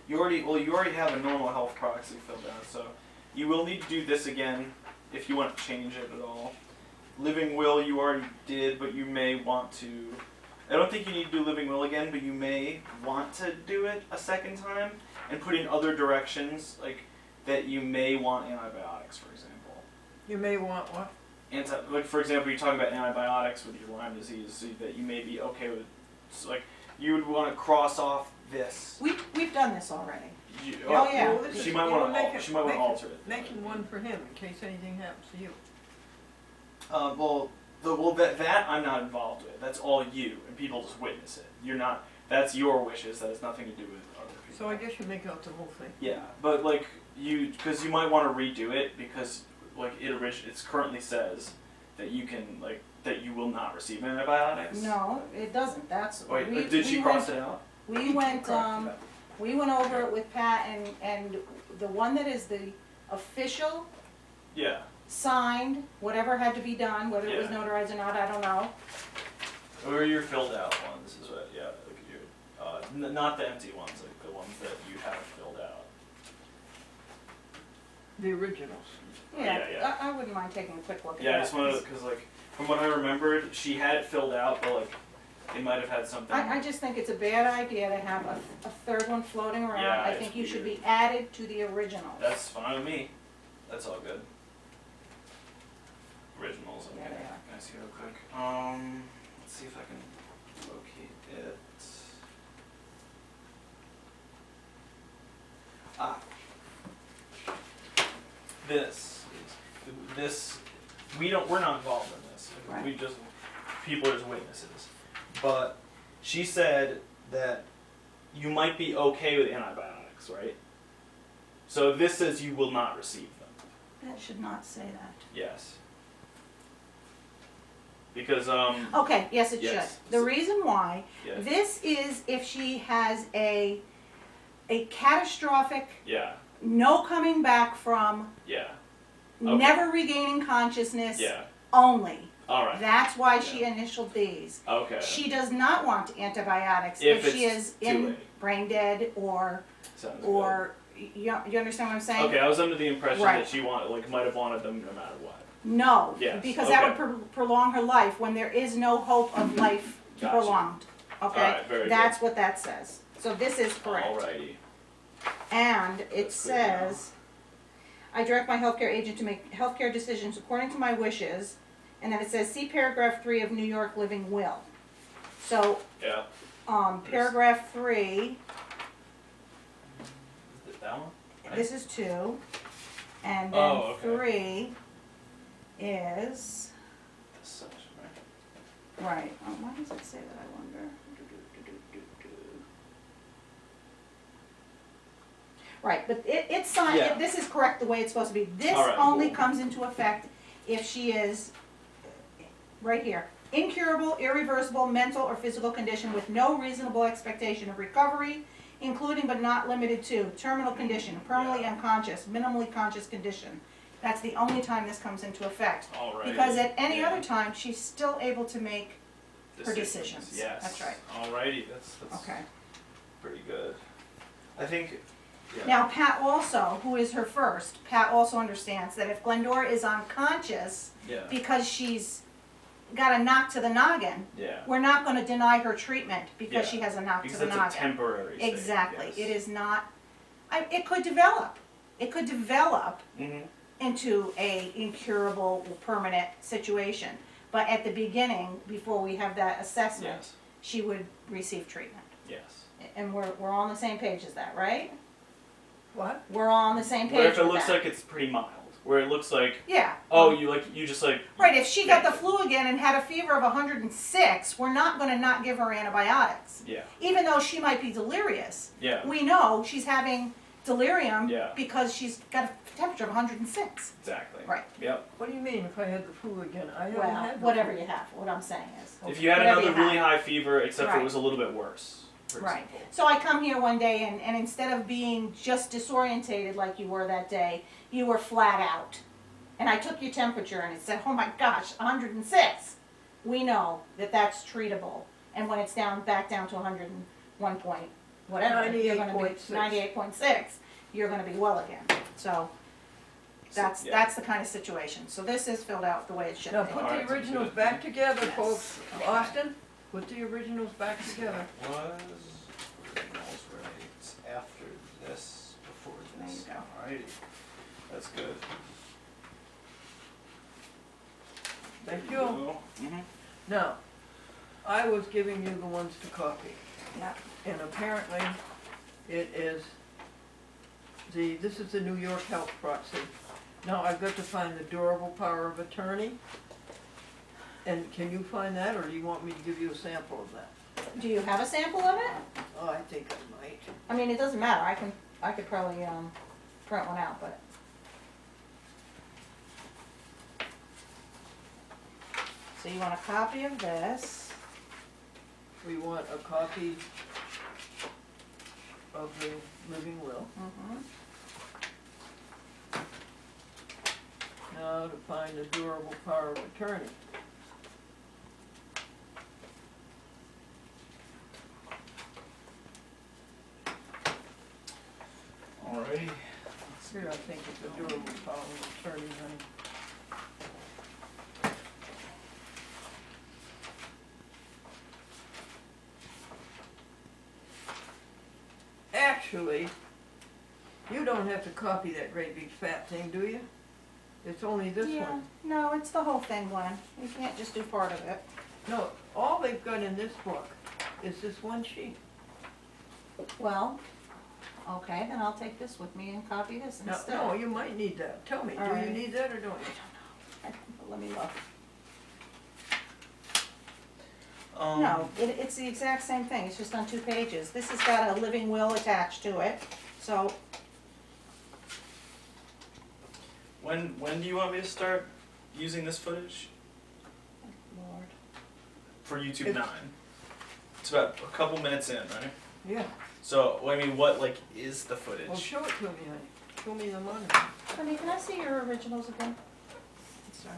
you already have a normal health proxy filled out, so you will need to do this again if you want to change it at all. Living will you already did, but you may want to. I don't think you need to do living will again, but you may want to do it a second time and put in other directions, like that you may want antibiotics, for example. You may want what? Like for example, you're talking about antibiotics with your Lyme disease, so that you may be okay with. So like you would want to cross off this. We've done this already. Oh yeah. Well, this She is- might you want were making- to. She might want to making- alter it. Making one for him in case anything happens to you. That I'm not involved with. That's all you, and people just witness it. You're not. That's your wishes. That has nothing to do with other people. So I guess you make out the whole thing. Yeah, but like because you might want to redo it because like it currently says that you can that you will not receive antibiotics. No, it doesn't, that's. Wait, did she cross it out? We went, Crossed it out. we went over it with Pat and the one that is the official, Yeah. signed, whatever had to be done, whether it was Yeah. notarized or not, I don't know. Or your filled out ones is what. Yeah, look at your. Not the empty ones, like the ones that you have filled out. The originals. Yeah. I wouldn't mind taking a quick look at that. Yeah, I just wanted because like from what I remembered, she had it filled out, but like they might have had something. I just think it's a bad idea to have a third one floating around. Yeah, I it's think you should weird. be added to the original. That's fine with me. That's all good. Originals, Yeah, okay. they are. I see real quick? Let's see if I can locate it. Ah. This, we're not involved in this. Right. We just, people are just witnesses. But she said that you might be okay with antibiotics, right? So this says you will not receive them. That should not say that. Yes. Because, Okay, yes, it Yes. should. The reason why, yeah, this is if she has a catastrophic, yeah, no coming back from, yeah, Okay. never regaining consciousness yeah. only. Alright, That's why she initialed these. okay. She does not want antibiotics If if she it's is too in late. brain dead Sounds you understand what I'm good. saying? Okay, I was under the impression Right. that she might have wanted them no matter what. No, Yes, because that okay. would prolong her life when there is no hope of life Gotcha. prolonged. Okay, Alright, very good. that's what that says. So this is correct. Alrighty. And it That's good to know. says, I direct my healthcare agent to make healthcare decisions according to my wishes. And then it says, see paragraph 3 of New York Living Will. So, Yeah. paragraph 3, Is it that one? Right. this is 2. And then Oh, okay. 3 is, This section, right? right, why does it say that, I wonder? Right, but it's signed, Yeah. this is correct the way it's supposed to be. This All right, only cool. comes into effect if she is, right here, incurable, irreversible mental or physical condition with no reasonable expectation of recovery, including but not limited to terminal condition, permanently unconscious, minimally conscious condition. That's the only time this comes into effect. Alrighty. Because at any Yeah. other time, she's still able to make her decisions. Yes. That's right. Alrighty, that's Okay. pretty good. I think. Yeah. Now, Pat also, who is her first, Pat also understands that if Glendora is unconscious Yeah. because she's got a knock to the noggin, Yeah. we're not going to deny her treatment because Yeah. she has a knock Because to the it's noggin. a temporary state. Exactly. Yes. It is not. It could develop. It could develop Mm-hmm. into a incurable, permanent situation. But at the beginning, before we have that assessment, Yes. she would receive treatment. Yes. And we're all on the same page as that, right? What? We're all on the same page. Where if it with looks that. like it's pretty mild, where it looks like, Yeah. oh, you just like. Right, if she got the flu again and had a fever of 106, we're not going to not give her antibiotics. Yeah. Even though she might be delirious. Yeah. We know she's having delirium Yeah. because she's got a temperature of 106. Exactly. Right. Yep. What do you mean if I had the flu again? I haven't Well, had the whatever flu. you have. What I'm saying is. If you had Whatever another you really have. high fever, except for Right. it was a little bit worse. For Right. example. So I come here one day and instead of being just disorientated like you were that day, you were flat out. And I took your temperature and it said, oh my gosh, 106. We know that that's treatable. And when it's back down to 101 point whatever, you're going to be 98.6. 98.6, you're going to be well again. So that's yeah. that's the kind of situation. So this is filled out the way it should Now be. put Alright, the originals good. back together, Yes. folks. Okay. Austin, put the originals back together. Was originals right after this, before this. There you Alrighty. That's good. Thank you. Mm-hmm. Now, I was giving you the ones to copy, Yeah. and apparently it is this is the New York Health Proxy. Now I've got to find the durable power of attorney. And can you find that, or do you want me to give you a sample of that? Do you have a sample of it? Oh, I think I might. I mean, it doesn't matter. I could probably print one out, but. So you want a copy of this? We want a copy of the living will. Mm-hmm. Now to find the durable power of attorney. Alrighty. Here, I think it's a durable power of attorney, honey. Actually, you don't have to copy that great big fat thing, do you? It's only this Yeah, one. no, it's the whole thing, Glenn. You can't just do part of it. No, all they've got in this book is this one sheet. Well, okay, then I'll take this with me and copy this Now, instead. no, you might need that. Tell me, do All you right. need that or don't you? Let me look. Um, No, it's the exact same thing, it's just on 2 pages. This has got a living will attached to it, so, When do you want me to start using this footage? Lord. For YouTube It's- 9. It's about a couple minutes in, right? Yeah, So, I mean, what, like, is the footage? well, show it to me, honey. Show me the monitor. Honey, can I see your originals again? Sorry.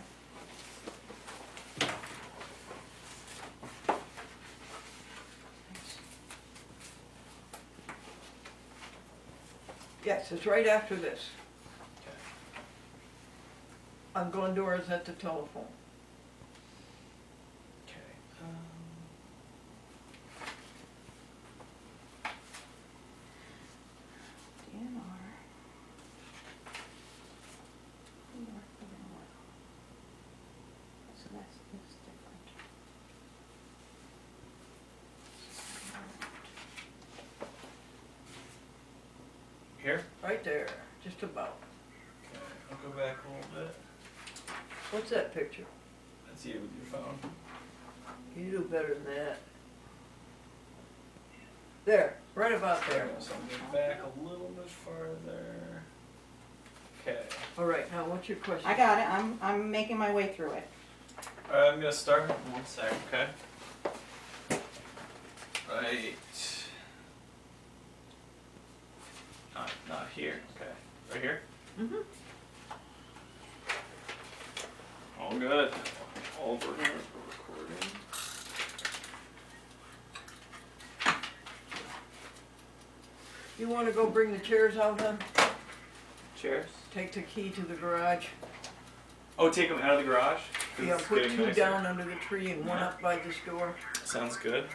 Yes, it's right after this. Okay. On Glendora's at the telephone. Okay. DNR. New York living will. So that's different. Here? Right there, just about. Okay. I'll go back a little bit. What's that picture? That's you with your phone. You do better than that. There, right about there. So I'll go back a little bit farther. Okay. All right, now what's your question? I got it, I'm making my way through it. Alright, I'm gonna start. 1 sec, okay? Right. Not here. Okay. Right here? Mm-hmm. All good. All over here. Recording. You wanna go bring the chairs out, hon? Chairs. Take the key to the garage. Oh, take them out of the garage? 'Cause Yeah, it's put getting 2 nicer. down under the tree and one up by this door. Sounds good.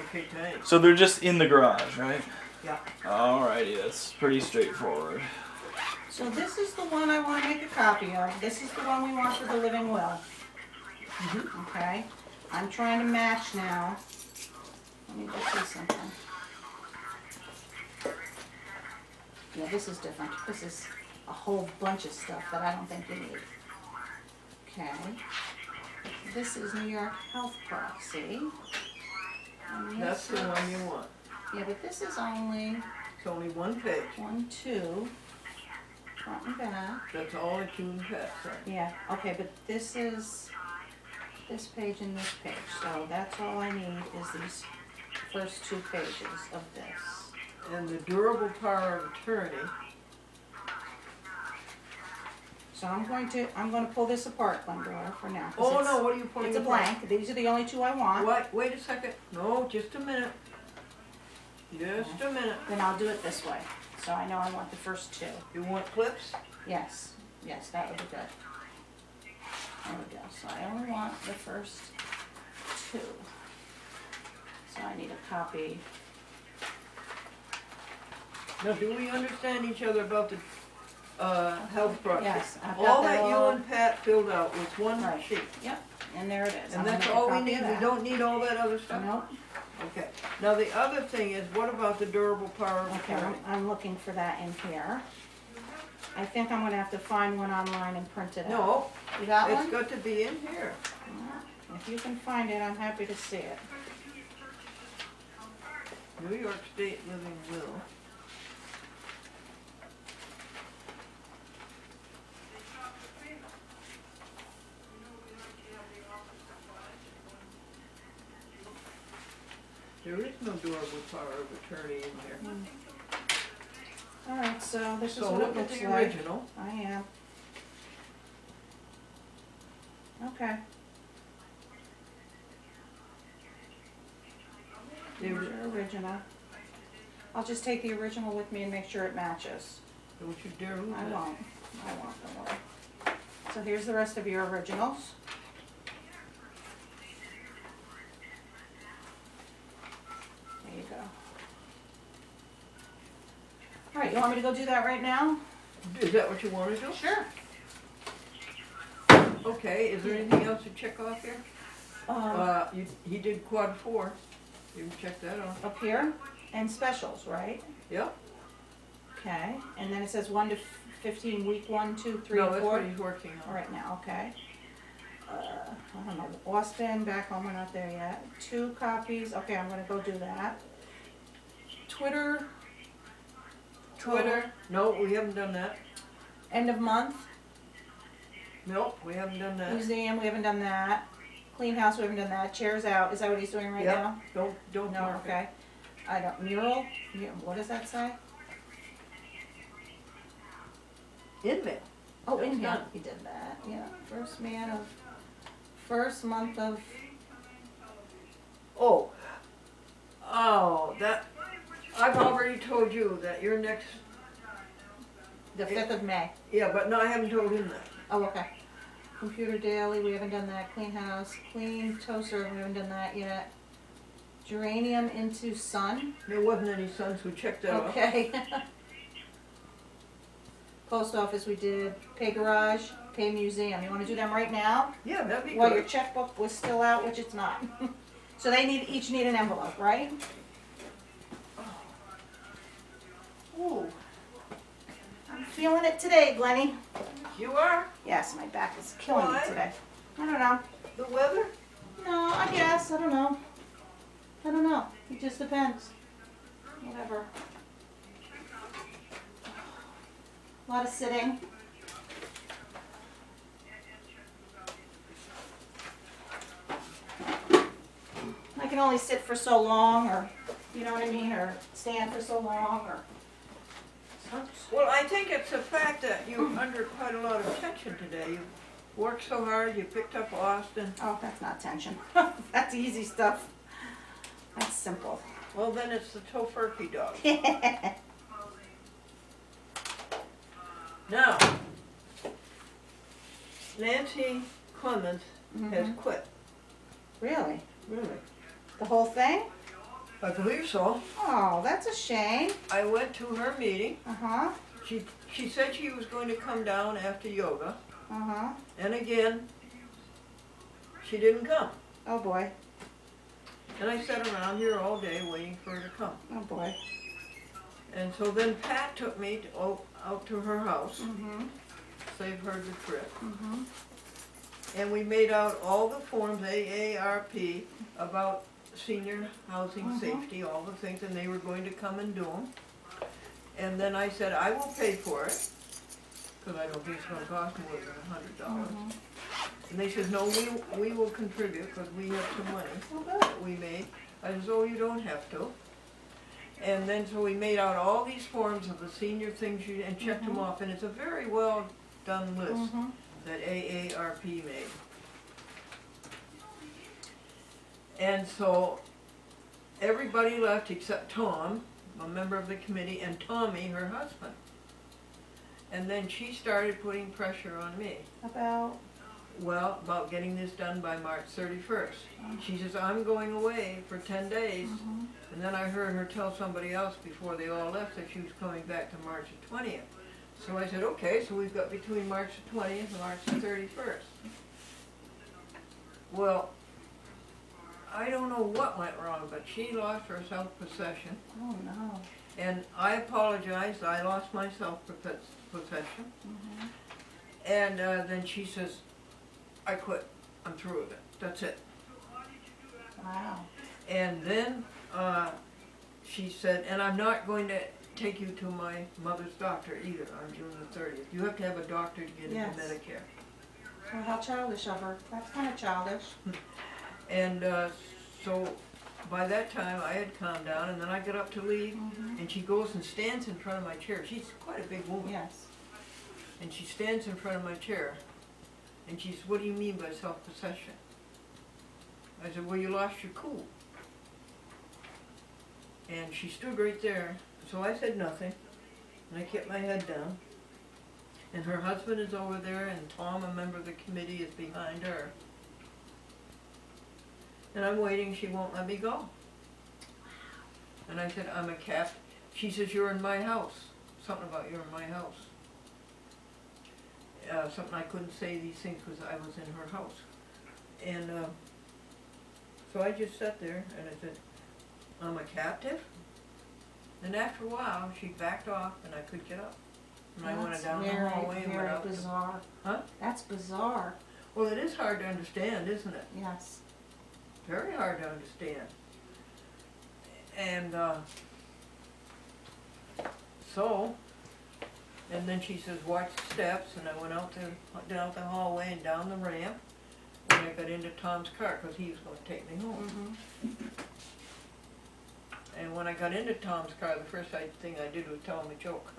Okay, thanks. So they're just in the garage, right? Yeah. Alrighty, that's pretty straightforward. So this is the one I wanna make a copy of, this is the one we want for the living will. Okay, I'm trying to match now. Let me just see something. Yeah, this is different, this is a whole bunch of stuff that I don't think you need. Okay, this is New York Health Proxy. And That's the this one is- you want. Yeah, but this is only It's only 1 page. 1, 2, front and back. That's all it can pass, right? Yeah, okay, but this is this page and this page, so that's all I need is these first 2 pages of this. And the durable power of attorney. So I'm gonna pull this apart, Glendora, for now. 'cause Oh it's- no, what are you pulling It's a apart? blank, these are the only 2 I want. What? Wait a second. No, just a minute. Just a minute. Then I'll do it this way, so I know I want the first 2. You want clips? Yes, that would be good. There we go, so I only want the first 2. So I need a copy. Now, do we understand each other about the health project? Yes, I've got All that that you all. and Pat filled out was one Right. sheet. Yep, and there it is. And I'm gonna that's make a all we copy need, of we that. don't need all that other stuff? Nope. Okay, now the other thing is, what about the durable power of Okay, attorney? I'm looking for that in here. I think I'm gonna have to find one online and print it out. No, You got it's one? got to be in here. If you can find it, I'm happy to see it. New York State Living Will. There is no durable power of attorney in here. Alright, so this is So what it look at looks the like. original. I am. Okay. Here's your original. I'll just take the original with me and make sure it matches. Don't you dare lose I that. won't, don't worry. So here's the rest of your originals. There you go. Alright, you want me to go do that right now? Is that what you want to do? Sure. Okay, is there anything else to check off here? He did quad 4. You can check that off. Up here, and specials, right? Yep. Okay, and then it says 1 to 15, week 1, 2, 3, No, and that's 4. what he's working on. Right now, okay. I don't know, Austin, back home, we're not there yet. 2 copies, okay, I'm gonna go do that. Twitter, No, we haven't done that. end of month, Nope, we haven't done that. museum, we haven't done that. Clean house, we haven't done that. Chairs out, is that what he's doing right Yep. now? Don't No, mark it. okay. I don't, mural, what does that say? Inmate. Oh, That's in here, done. he did that, yeah. First month of, Oh, that, I've already told you that your next, the 5th of May. yeah, but no, I haven't told him that. Oh, okay. Computer daily, we haven't done that. Clean house, clean toaster, we haven't done that yet. Geranium into sun, There wasn't any sons who checked that off. okay. Post office we did, pay garage, pay museum. You wanna do them right now? Yeah, that'd be While your good. checkbook was still out, which it's not. So they each need an envelope, right? Ooh. I'm feeling it today, Glennie. You are? Yes, my back is killing me Why? today. I don't know. The weather? No, I guess, I don't know. It just depends. Whatever. A lot of sitting. I can only sit for so long, or, you know what I mean, or stand for so long, or. Well, I think it's the fact that you're under quite a lot of tension today. You worked so hard, you picked up Austin. Oh, that's not tension. That's easy stuff. That's simple. Well, then it's the tofurkey dog. Now, Nancy Clemens has Mhm. quit. Really? Really? The whole thing? I believe so. Oh, that's a shame. I went to her meeting. Uh-huh, She said she was going to come down after yoga, uh-huh. and again, she didn't come. Oh, boy. And I sat around here all day waiting for her to come. Oh, boy. And so then Pat took me out to her house, Mm-hmm, saved her the trip. mm-hmm. And we made out all the forms, AARP, about senior housing Mhm. safety, all the things, and they were going to come and do them. And then I said, I will pay for it, because I don't think it's gonna cost more than $100. And they said, no, we will contribute, because we have some money Oh, good. that we made. I said, oh, you don't have to. And then, so we made out all these forms of the senior things and checked them off, and it's a very well done list Mm-hmm. that AARP made. And so everybody left except Tom, a member of the committee, and Tommy, her husband. And then she started putting pressure on me. About getting this done by March 31st. She says, I'm going away for 10 days. Mm-hmm. And then I heard her tell somebody else before they all left that she was coming back to March the 20th. So I said, okay, so we've got between March the 20th and March the 31st. Well, I don't know what went wrong, but she lost her self-possession. Oh, no. And I apologized, I lost my self-possession. Mm-hmm. And then she says, I quit, I'm through with it, that's it. Wow. And then she said, and I'm not going to take you to my mother's doctor either on June the 30th. You have to have a doctor to get Yes. into Medicare. Well, how childish of her. That's kind of childish. And so by that time I had calmed down, and then I got up to leave, and she goes and stands in front of my chair. She's quite a big woman. Yes. And she stands in front of my chair, and she says, what do you mean by self-possession? I said, well, you lost your cool. And she stood right there, so I said nothing, and I kept my head down. And her husband is over there, and Tom, a member of the committee, is behind her. And I'm waiting, she won't let me go. And I said, I'm a cap. She says, you're in my house. Something about you're in my house. something I couldn't say these things because I was in her house. And so I just sat there and I said, I'm a captive? And after a while, she backed off and I could get up. And I went down the hallway and went out. Very bizarre. Huh? That's bizarre. Well, it is hard to understand, isn't it? Yes. Very hard to understand. And so, and then she says, watch the steps, and I went out down the hallway and down the ramp when I got into Tom's car, because he was going to take me home. Mm-hmm. And when I got into Tom's car, the first thing I did was tell him a joke.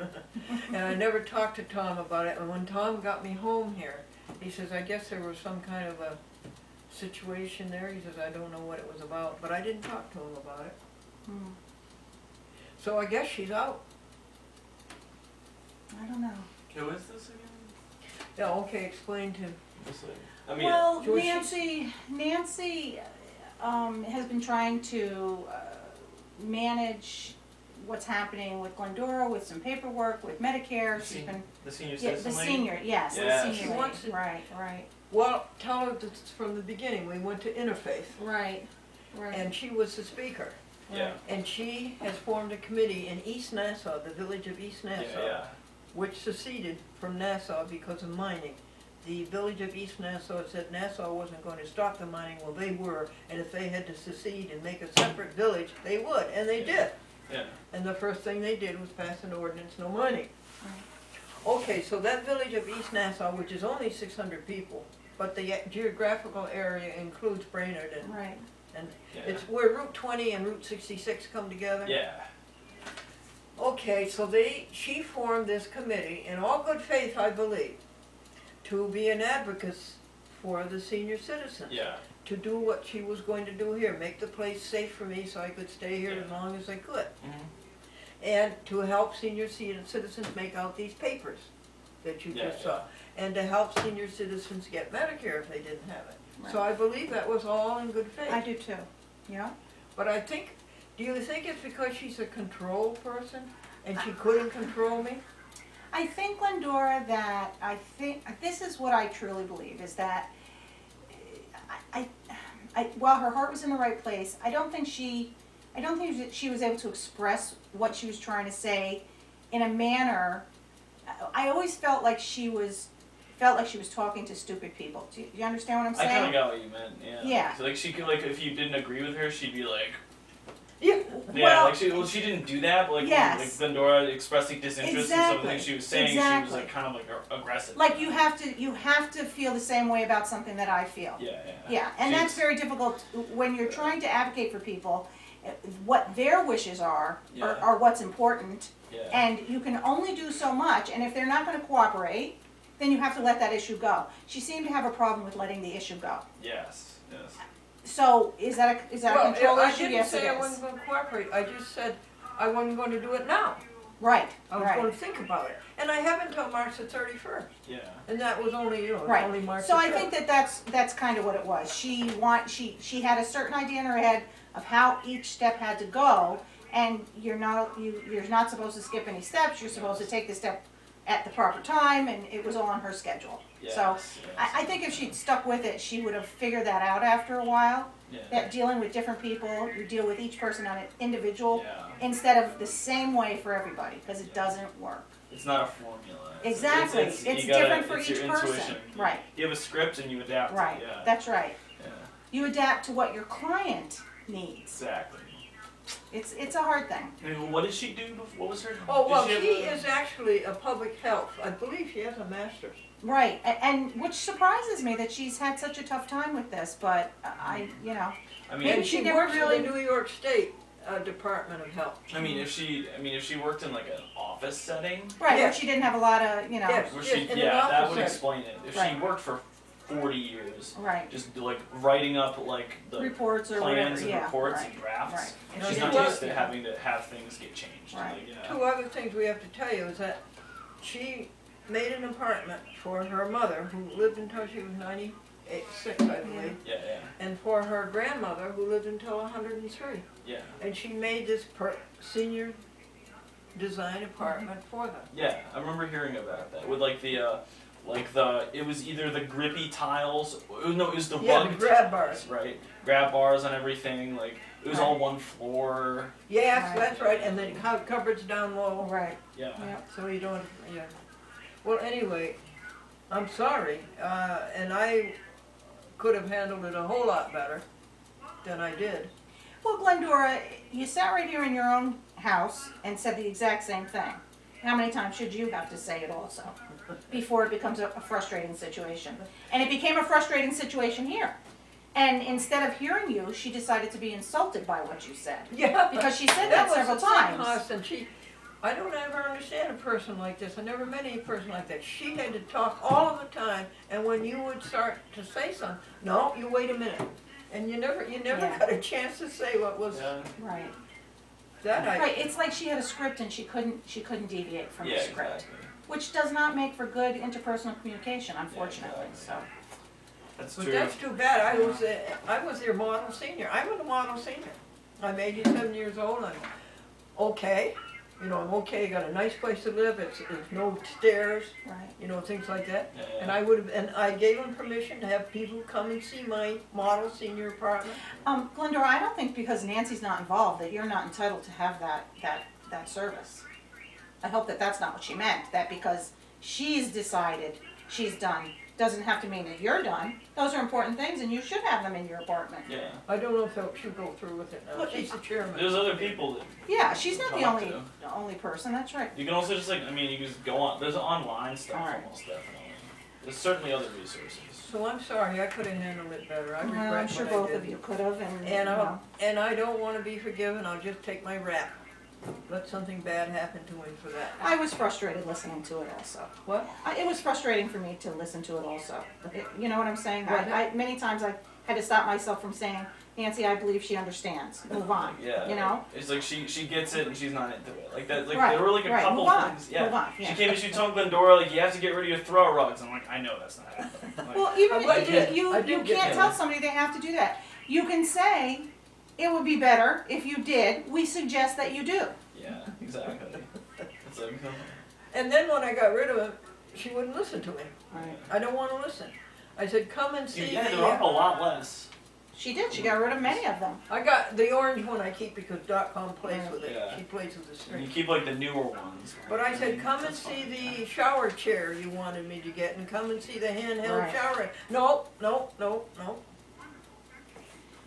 And I never talked to Tom about it, and when Tom got me home here, he says, I guess there was some kind of a situation there. He says, I don't know what it was about, but I didn't talk to him about it. Mm. So I guess she's out. I don't know. Who is this again? Yeah, okay, explain to, I mean, Well, George, Nancy has been trying to manage what's happening with Glendora, with some paperwork, with Medicare. She's been, the senior yeah, citizen the lady? senior, yes, Yeah, the she senior wants lady. to- Right. well, tell her that from the beginning, we went to Interfaith, Right. and she was the speaker. Yeah. And she has formed a committee in East Nassau, the village of East Nassau, Yeah. which seceded from Nassau because of mining. The village of East Nassau said Nassau wasn't going to stop the mining, well, they were, and if they had to secede and make a separate village, they would, and they did. Yeah. And the first thing they did was pass an ordinance, no mining. Right. Okay, so that village of East Nassau, which is only 600 people, but the geographical area includes Brainerd, and Right. Yeah. it's where Route 20 and Route 66 come together. Yeah. Okay, so she formed this committee, in all good faith, I believe, to be an advocate for the senior citizens. Yeah. To do what she was going to do here, make the place safe for me so I could stay here as long as I could. Mhm. And to help senior citizens make out these papers that you Yeah, just saw. And to help senior citizens get Medicare if they didn't have it. So Right. I believe that was all in good faith. I do too. Yeah. But I think, do you think it's because she's a control person and she couldn't control me? I think, Glendora, that this is what I truly believe, is that while her heart was in the right place, I don't think that she was able to express what she was trying to say in a manner. I always felt like she was talking to stupid people. Do you understand what I'm I kind saying? of got what you meant. Yeah. Yeah. So like she could like if you didn't agree with her, she'd be like. Yeah. Yeah, Well, like she didn't do that, but like yes. like Glendora expressing disinterest in some of the Exactly. things she was saying, she was Exactly. like kind of like aggressive. Like you have to feel the same way about something that I feel. Yeah. Yeah, and that's very difficult when you're trying to advocate for people. What their wishes are Yeah. what's important, Yeah. and you can only do so much. And if they're not going to cooperate, then you have to let that issue go. She seemed to have a problem with letting the issue go. Yes. Yes. So is that a control I issue? didn't Yes, say it I is. wasn't going to cooperate. I just said I wasn't going to do it now. Right. I was right. going to think about it. And I have until March the 31st. Yeah. And that was only, it's Right. only March So the I 5th. think that's kind of what it was. She had a certain idea in her head of how each step had to go, and you're not supposed to skip any steps. You're supposed to take the step at the proper time, and it was all on her schedule. Yes. So yes. I think if she'd stuck with it, she would have figured that out after a while. Yeah. That dealing with different people, you deal with each person on an individual Yeah. instead of the same way for everybody, because it doesn't work. It's not a formula. Exactly. It's It's you gotta- different for it's each your person. intuition. Right. You have a script and you adapt. Right. To it. Yeah. That's right. Yeah. You adapt to what your client needs. Exactly. It's a hard thing. And what did she do? What was her? Oh, well, did she have a- is actually a public health. I believe she has a master's. Right, and which surprises me that she's had such a tough time with this, but I maybe mean, And she she never works really- for the New York State Department of Health. if she worked in like an office setting, right, Yeah. where she didn't have a lot of, Yes. where she in an that office would setting. explain it. If Right. she worked for 40 years, right, just like writing up like the reports or plans whatever, and yeah, reports right, and drafts. right. And She's she not was- used to having to have things get changed. Right. Like, yeah. Two other things we have to tell you is that she made an apartment for her mother, who lived until she was 96, I believe, Yeah. and for her grandmother, who lived until 103. Yeah. And she made this senior design apartment for them. Yeah. I remember hearing about that with like the like it was either the grippy tiles, no, it was the Yeah, rug the grab tiles, bars. right? Grab bars on everything, like it was Right. all one floor. Yes, Right. that's right, and then cupboards down low. Right, Yeah. yep. So you don't, yeah. Well, anyway, I'm sorry, and I could have handled it a whole lot better than I did. Well, Glendora, you sat right here in your own house and said the exact same thing. How many times should you have to say it also before it becomes a frustrating situation? And it became a frustrating situation here. And instead of hearing you, she decided to be insulted by what you said. Yeah. Because she said that several was the same, times. Austin. I don't ever understand a person like this. I never met any person like that. She had to talk all of the time, and when you would start to say something, no, you wait a minute. And you never Yeah. got a chance to say what was Yeah. Right. that I. Right, it's like she had a script and she couldn't deviate from Yeah, the script. exactly. Which does not make for good interpersonal communication, unfortunately, exactly. That's But true. that's too bad. I was their model senior. I was a model senior. I'm 87 years old. I'm okay. You know, I'm okay. Got a nice place to live. There's no stairs. Right. You know, things like that. Yeah. And I gave them permission to have people come and see my model senior apartment. Glendora, I don't think because Nancy's not involved that you're not entitled to have that service. I hope that that's not what she meant, that because she's decided she's done, doesn't have to mean that you're done. Those are important things and you should have them in your apartment. Yeah. I don't know if she'll go through with it now. Look, She's the chairman. There's other people that Yeah, she's not the Talk only, to. the only person, that's right. you can also just like, I mean, you can just go on. There's online stuff Alright. almost definitely. There's certainly other resources. So I'm sorry. I could have handled it better. I regret Well, I'm sure what I both did. of you could have and, And I don't want to be forgiven. I'll just take my rap. Let something bad happen to me for that. I was frustrated listening to it also. What? It was frustrating for me to listen to it also. You know what I'm saying? Right. Many times I had to stop myself from saying, Nancy, I believe she understands. Move on. Yeah. You know? It's like she gets it and she's not into it. Like that. Like Right, there were like a right. couple Move on. things. Yeah. Move on, yeah. She came and she told Glendora like you have to get rid of your throw rugs. I'm like I know that's not happening. Like, Well, even I'm like, if you I do get can't that. tell somebody they have to do that. You can say, it would be better if you did. We suggest that you do. yeah. Exactly. It's like. And then when I got rid of him, she wouldn't listen to me. Right. I don't want to listen. I said, come and see Yeah, the. they're up a lot less. She did. She got rid of many of them. I got the orange one I keep because .com plays with it. Yeah. She plays with the And string. you keep like the newer ones. Right? But I said, come and That's see fine. the shower chair you wanted me to get, and come and see the handheld Right. shower. No.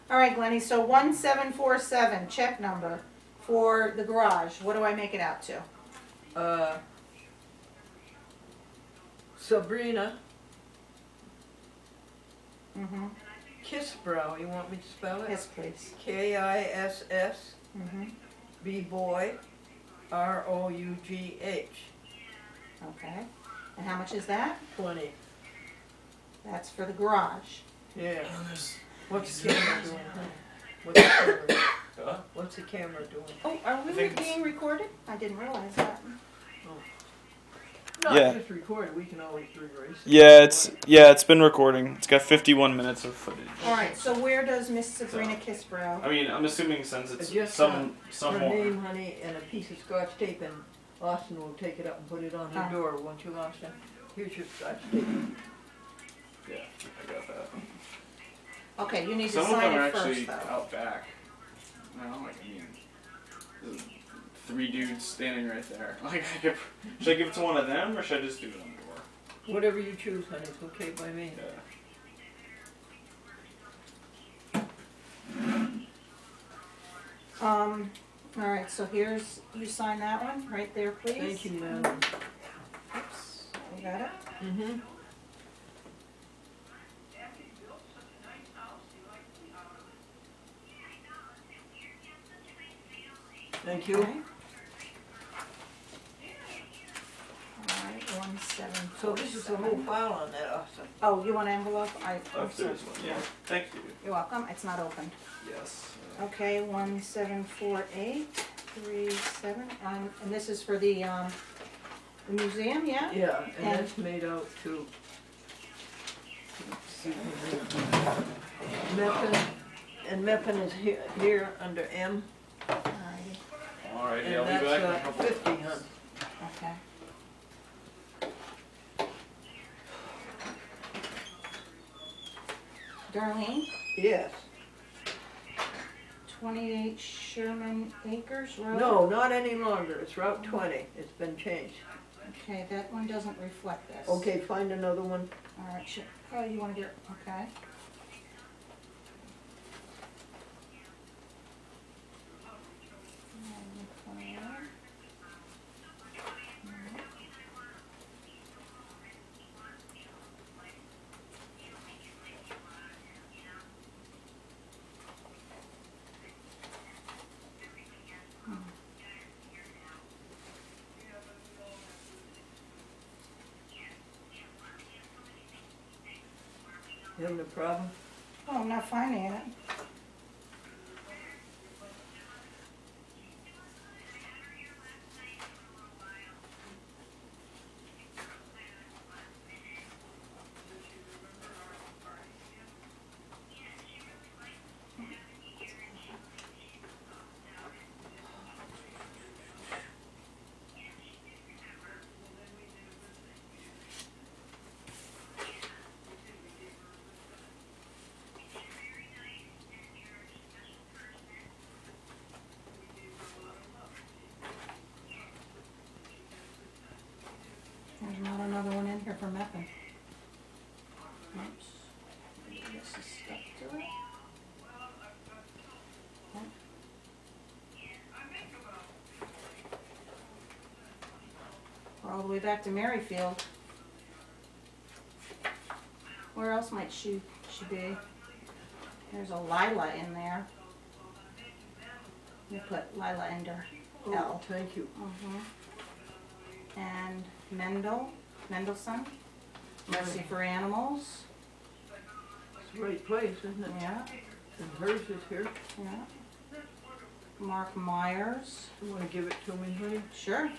All right, Glennie, so 1747, check number for the garage. What do I make it out to? Sabrina Mm-hmm. Kissbrow. You want me to spell it? Yes, please. Kiss Mm-hmm. B boy ROUGH. Okay. And how much is that? 20. That's for the garage. Yeah. Oh, there's- What's the camera doing? What's the camera, Huh? what's the camera doing? Oh, are we I think it's- being recorded? I didn't realize that. Not Yeah. just recorded. We can always erase it. It's been recording. It's got 51 minutes of footage. All right, so where does Miss Sabrina Kissbrow? I mean, I'm assuming since it's Just, some Her more. name, honey, and a piece of scotch tape, and Austin will take it up and put it on her Oh. door, won't you, Austin? Here's your scotch tape. Yeah, I got that. Okay, you need to Some of sign them are it actually first, though. out back. No, like I mean, there's 3 dudes standing right there. Like, should I give it to one of them or should I just do it on the door? Whatever you choose, honey, it's okay by me. Yeah. All right, so here's, you sign that one, right there, please. Thank you, ma'am. Oops, you got it? Mm-hmm. Thank you. Okay. All right, 174. So this is the whole file on that, Austin. Oh, you want an envelope? I'm If sorry. there's one, yeah. Thank you. You're welcome, it's not open. Yes. Okay, 174837, and this is for the museum, yeah? Yeah, and And- that's made out to Meppen, and Meppen is here under M, Alrighty, Alright, yeah, and I'll be back. in a that's couple 50, minutes. okay. Darlene, Yes. 28 Sherman Acres Road? No, not any longer. It's Route 20. It's been changed. Okay, that one doesn't reflect this. Okay, find another one. All right, oh, you wanna get, okay. You having a problem? Oh, I'm not finding it. There's not another one in here for Meppan. Oops. Maybe this is stuck to it. We're all the way back to Maryfield. Where else might she be? There's a Lila in there. We put Lila under Oh, L. thank you. And Mendelson, Mercy for Animals, It's the right place, isn't it? yeah, And hers is here. yeah. Mark Myers, You want to give it to me, honey? sure,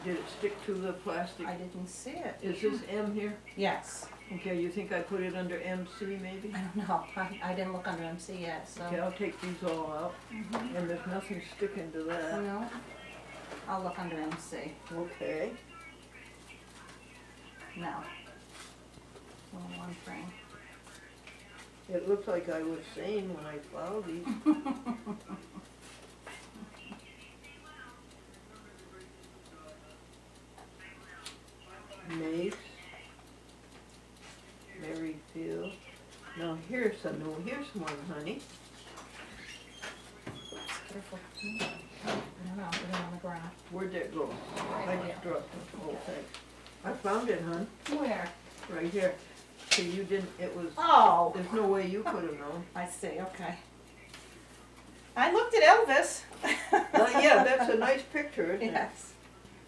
Did it stick to the plastic? I didn't see it. Is this M here? Yes, Okay, you think I put it under MC maybe? I don't know, I didn't look under MC yet, so. Okay, I'll take these all out. And there's nothing sticking to that. No, I'll look under MC, Okay. no. Only one thing. It looks like I was sane when I filed these. Mace. Maryfield. Now here's one, honey. Careful. I don't know, put it on the ground. Where'd that go? I Right just dropped it. Oh, thanks. I found it, hon. Where? Right here. See, you didn't, it was, Oh, there's no way you could have known. I see, okay. I looked at Elvis. Yeah, that's a nice picture, isn't it? Yes.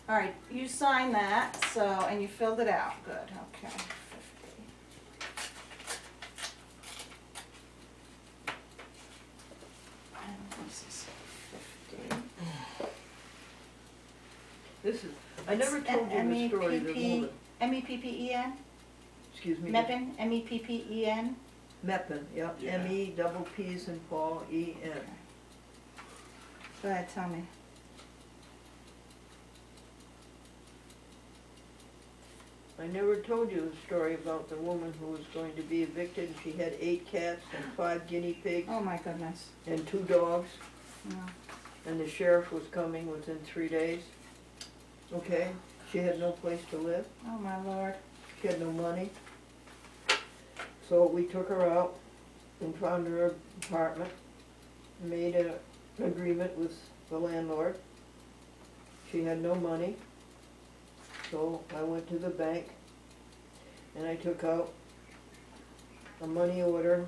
All right, you signed that, so, and you filled it out, good, okay. 50. And this is 50. This is, I never told you the story of the woman. M-E-P-P-E-N? Excuse me. Meppen, M-E-P-P-E-N? Meppen, yep. Yeah. M-E double P's and Paul, E-N. Go ahead, tell me. I never told you the story about the woman who was going to be evicted, and she had 8 cats and 5 guinea pigs Oh, my goodness. and 2 dogs, No. and the sheriff was coming within 3 days. Okay, she had no place to live, Oh, my Lord. she had no money. So we took her out and found her apartment, made an agreement with the landlord. She had no money, so I went to the bank and I took out a money order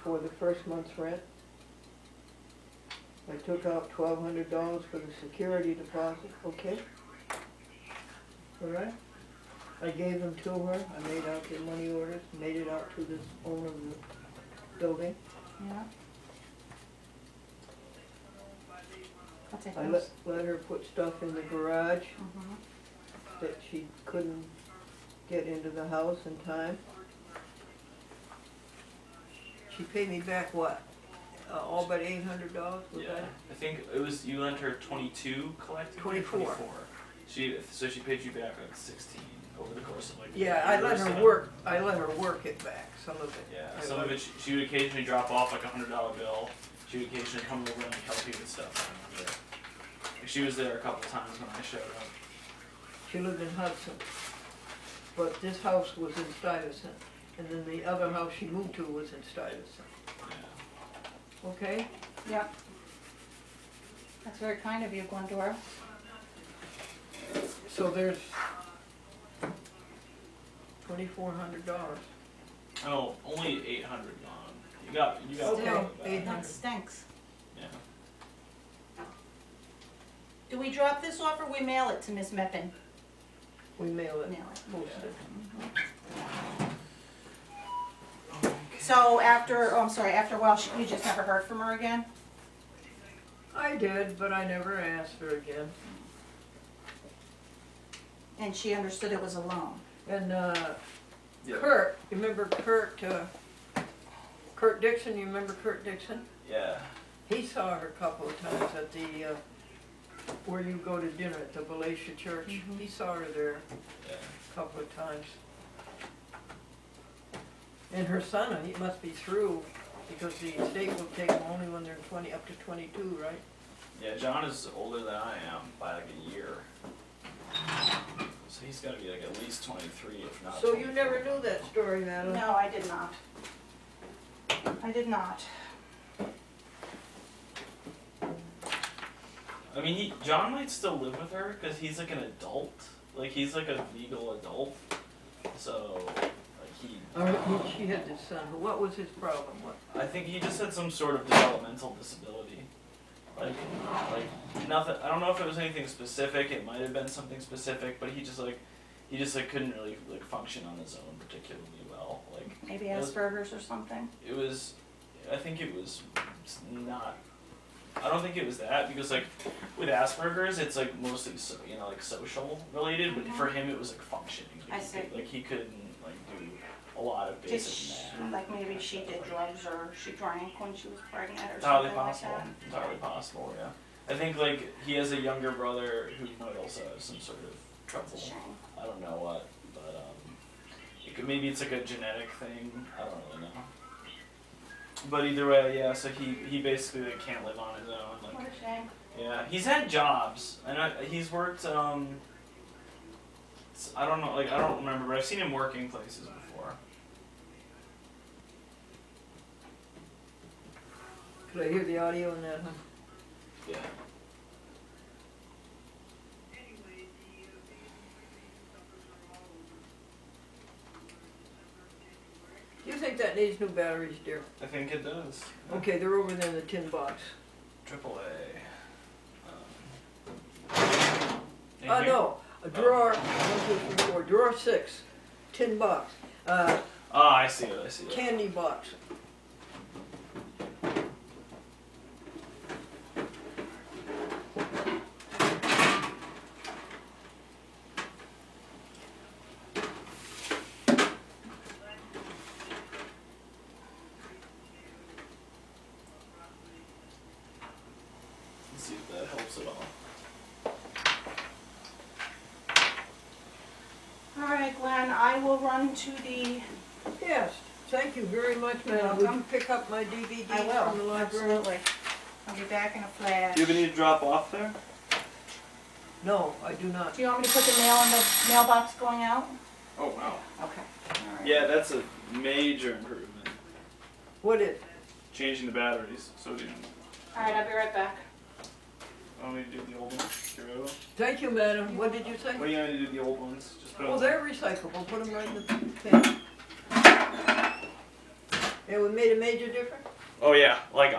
for the first month's rent. I took out $1,200 for the security deposit, okay? All right? I gave them to her, I made out the money orders, made it out to this owner of the building. Yeah. I'll take I those. let her put stuff in the garage Mhm. that she couldn't get into the house in time. She paid me back what? All but $800, was Yeah, that? I think it was, you lent her 22 collectively? 24. So she paid you back like 16 over over the course of like. Yeah, I let her work it back, some of it. Yeah, I some of it she would occasionally drop off like $100 bill. She would occasionally come over and like, help you with stuff. I remember. Like, she was there a couple times when I showed up. She lived in Hudson, but this house was in Stuyvesant, and then the other house she moved to was in Stuyvesant. Yeah. Okay? Yep. That's very kind of you, Glendora. So there's $2,400. Oh, only 800 gone. You got Okay. part of that. 800. That stinks. Yeah. Do we drop this off or we mail it to Miss Meppin? We mail it, Mail it. post it. So after, after a while, you just never heard from her again? I did, but I never asked her again. And she understood it was a loan? And Yeah. Kurt, you remember Kurt Dixon, you remember Kurt Dixon? Yeah. He saw her a couple of times at the, where you go to dinner at the Valatia Church. Mhm. He saw her there Yeah. a couple of times. And her son, he must be through, because the state will take them only when they're 20, up to 22, right? Yeah, John is older than I am by like a year. So he's gotta be like at least 23, if not. So you never knew that story, Madeleine? No, I did not. I did not. I mean, John might still live with her because he's like an adult. Like he's like a legal adult. So, like She had this son. What was his problem? What? I think he just had some sort of developmental disability. Like nothing. I don't know if it was anything specific. It might have been something specific, but he just couldn't really like function on his own particularly well. Like Maybe Asperger's or something? it was. I think it was not. I don't think it was that because like with Asperger's, it's like mostly like social related, but for him it was like functioning. I see. Like he couldn't like do a lot of Did basic she, math. like maybe she did drugs or she drank when she was pregnant or Entirely something like possible. that? Entirely possible. Yeah. I think like he has a younger brother who might also have some sort of trouble. It's a shame. I don't know what, but maybe it's like a genetic thing. I don't really know. But either way, yeah. So he basically like can't live on his own. Like, What a shame. yeah, he's had jobs, and he's worked. I don't know, like I don't remember, but I've seen him working places before. Could I hear the audio in that, huh? Yeah. Do you think that needs new batteries, dear? I think it does. Okay, they're over there in the tin box. AAA. No, a drawer, 1, 2, 3, 4, drawer 6, tin box, Ah, I see it. candy box. Let's see if that helps at all. All right, Glenn, I will run to the, Yes, thank you very much, madam. Would you welcome. pick up my DVD I from the will, library? absolutely. I'll be back in a flash. Do you have any to drop off there? No, I do not. Do you want me to put the mail in the mailbox going out? Oh wow. Okay. All right. Yeah, that's a major improvement. What is? Changing the batteries. So do you All right, I'll be right back. want me to do the old ones? Get rid of them? Thank you, madam. What did you say? What do you want me to do the old ones? Just put Oh, them. they're recyclable. Put them right in the thing. It would made a major difference? Oh yeah, like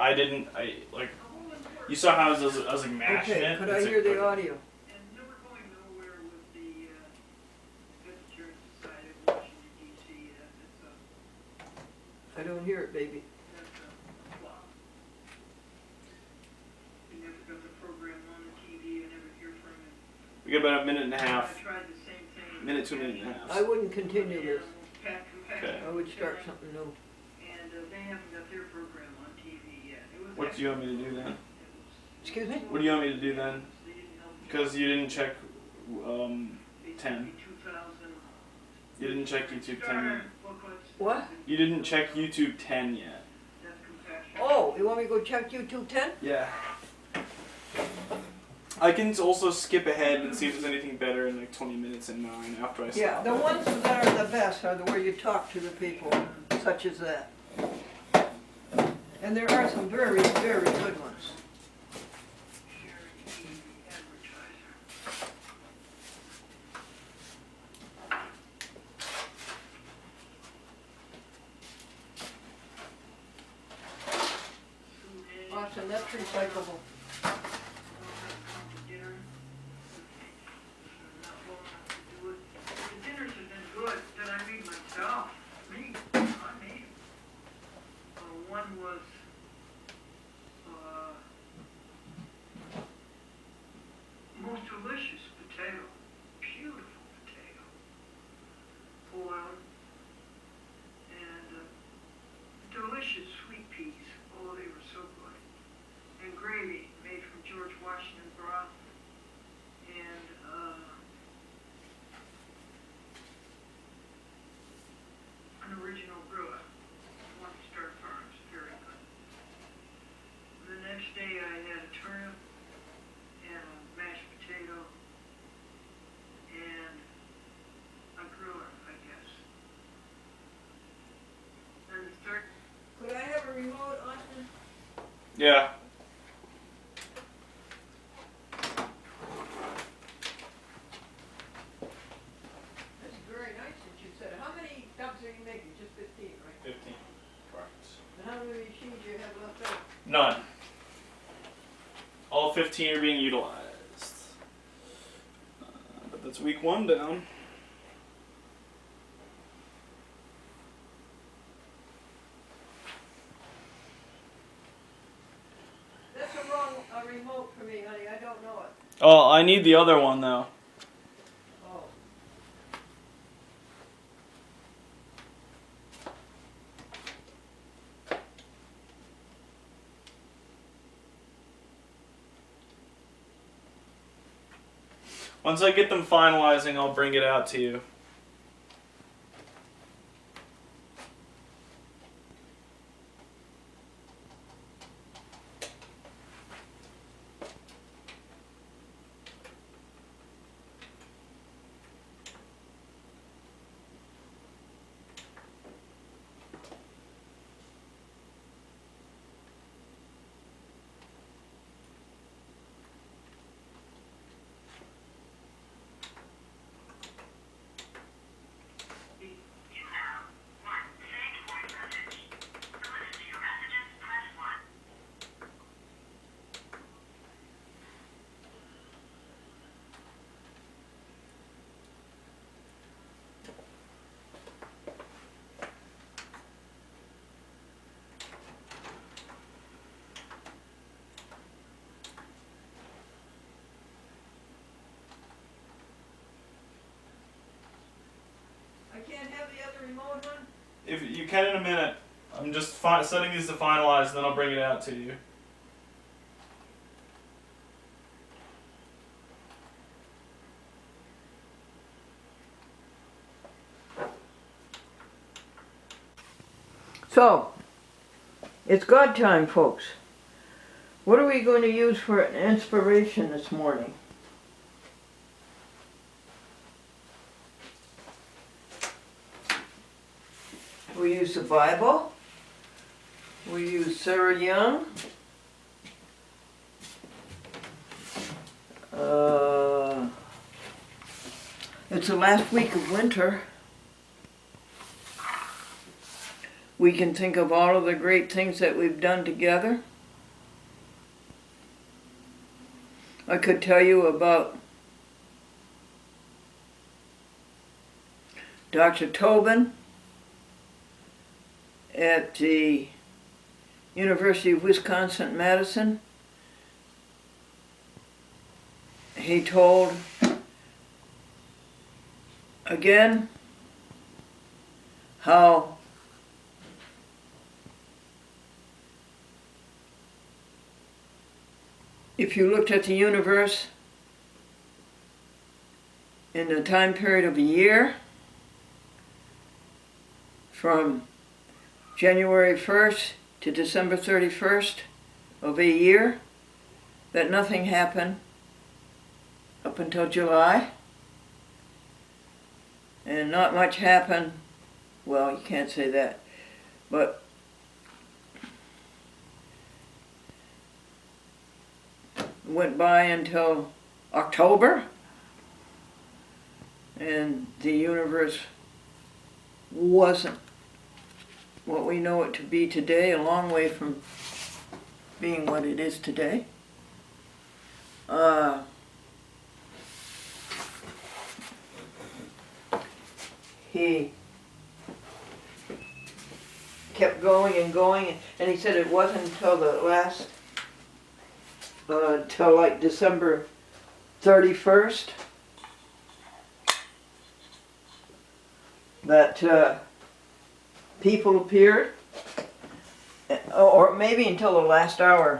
you saw how I was like mashing Okay, it. could I It's hear like, the audio? And never going nowhere with the Vegetarian Society of Washington D.C. I don't hear it, baby. That's a flop. We never got the program on the TV. I never hear from him. We got about a minute and a half. I tried the same thing. Minute to a minute and a half. I wouldn't continue this. Okay. I would start something new. And they haven't got their program on TV yet. It was What do you want me to do then? Excuse me? What do you want me to do then? They didn't help me. Because you didn't check They 10. told me 2000 You didn't check YouTube 10 yet. What? You didn't check YouTube 10 yet. Oh, you want me to go check YouTube 10? Yeah. I can also skip ahead and see if there's anything better in like 20 minutes and 9 after I stop. Yeah, the ones that are the best are the where you talk to the people, such as that. And there are some very, very good ones. Austin, that's recyclable. One was most delicious potato, beautiful potato, boiled, and delicious sweet peas. Oh, they were so good. And gravy made from George Washington broth, and an original brewer. Star Farms, very good. The next day I had a turnip and a mashed potato and a gruel, I guess. And the third. Could I have a remote, Austin? Yeah. That's very nice that you said it. How many tubs are you making? Just 15, right? 15. Correct. And how many machines do you have left over? None. All 15 are being utilized. But that's week 1 down. That's a wrong remote for me, honey. I don't know it. Oh, I need the other one though. Oh. Once I get them finalizing, I'll bring it out to you. I can't have the other remote, hon? If you can in a minute. I'm just setting these to finalize, then I'll bring it out to you. So, it's God time, folks. What are we going to use for an inspiration this morning? We use the Bible. We use Sarah Young. It's the last week of winter. We can think of all of the great things that we've done together. I could tell you about Dr. Tobin at the University of Wisconsin-Madison. He told again how if you looked at the universe in the time period of a year, from January 1st to December 31st of a year, that nothing happened up until July, and not much happened, well, you can't say that, but went by until October, and the universe wasn't what we know it to be today, a long way from being what it is today. He kept going and going, and he said it wasn't until the last, till like December 31st that people appeared, or maybe until the last hour.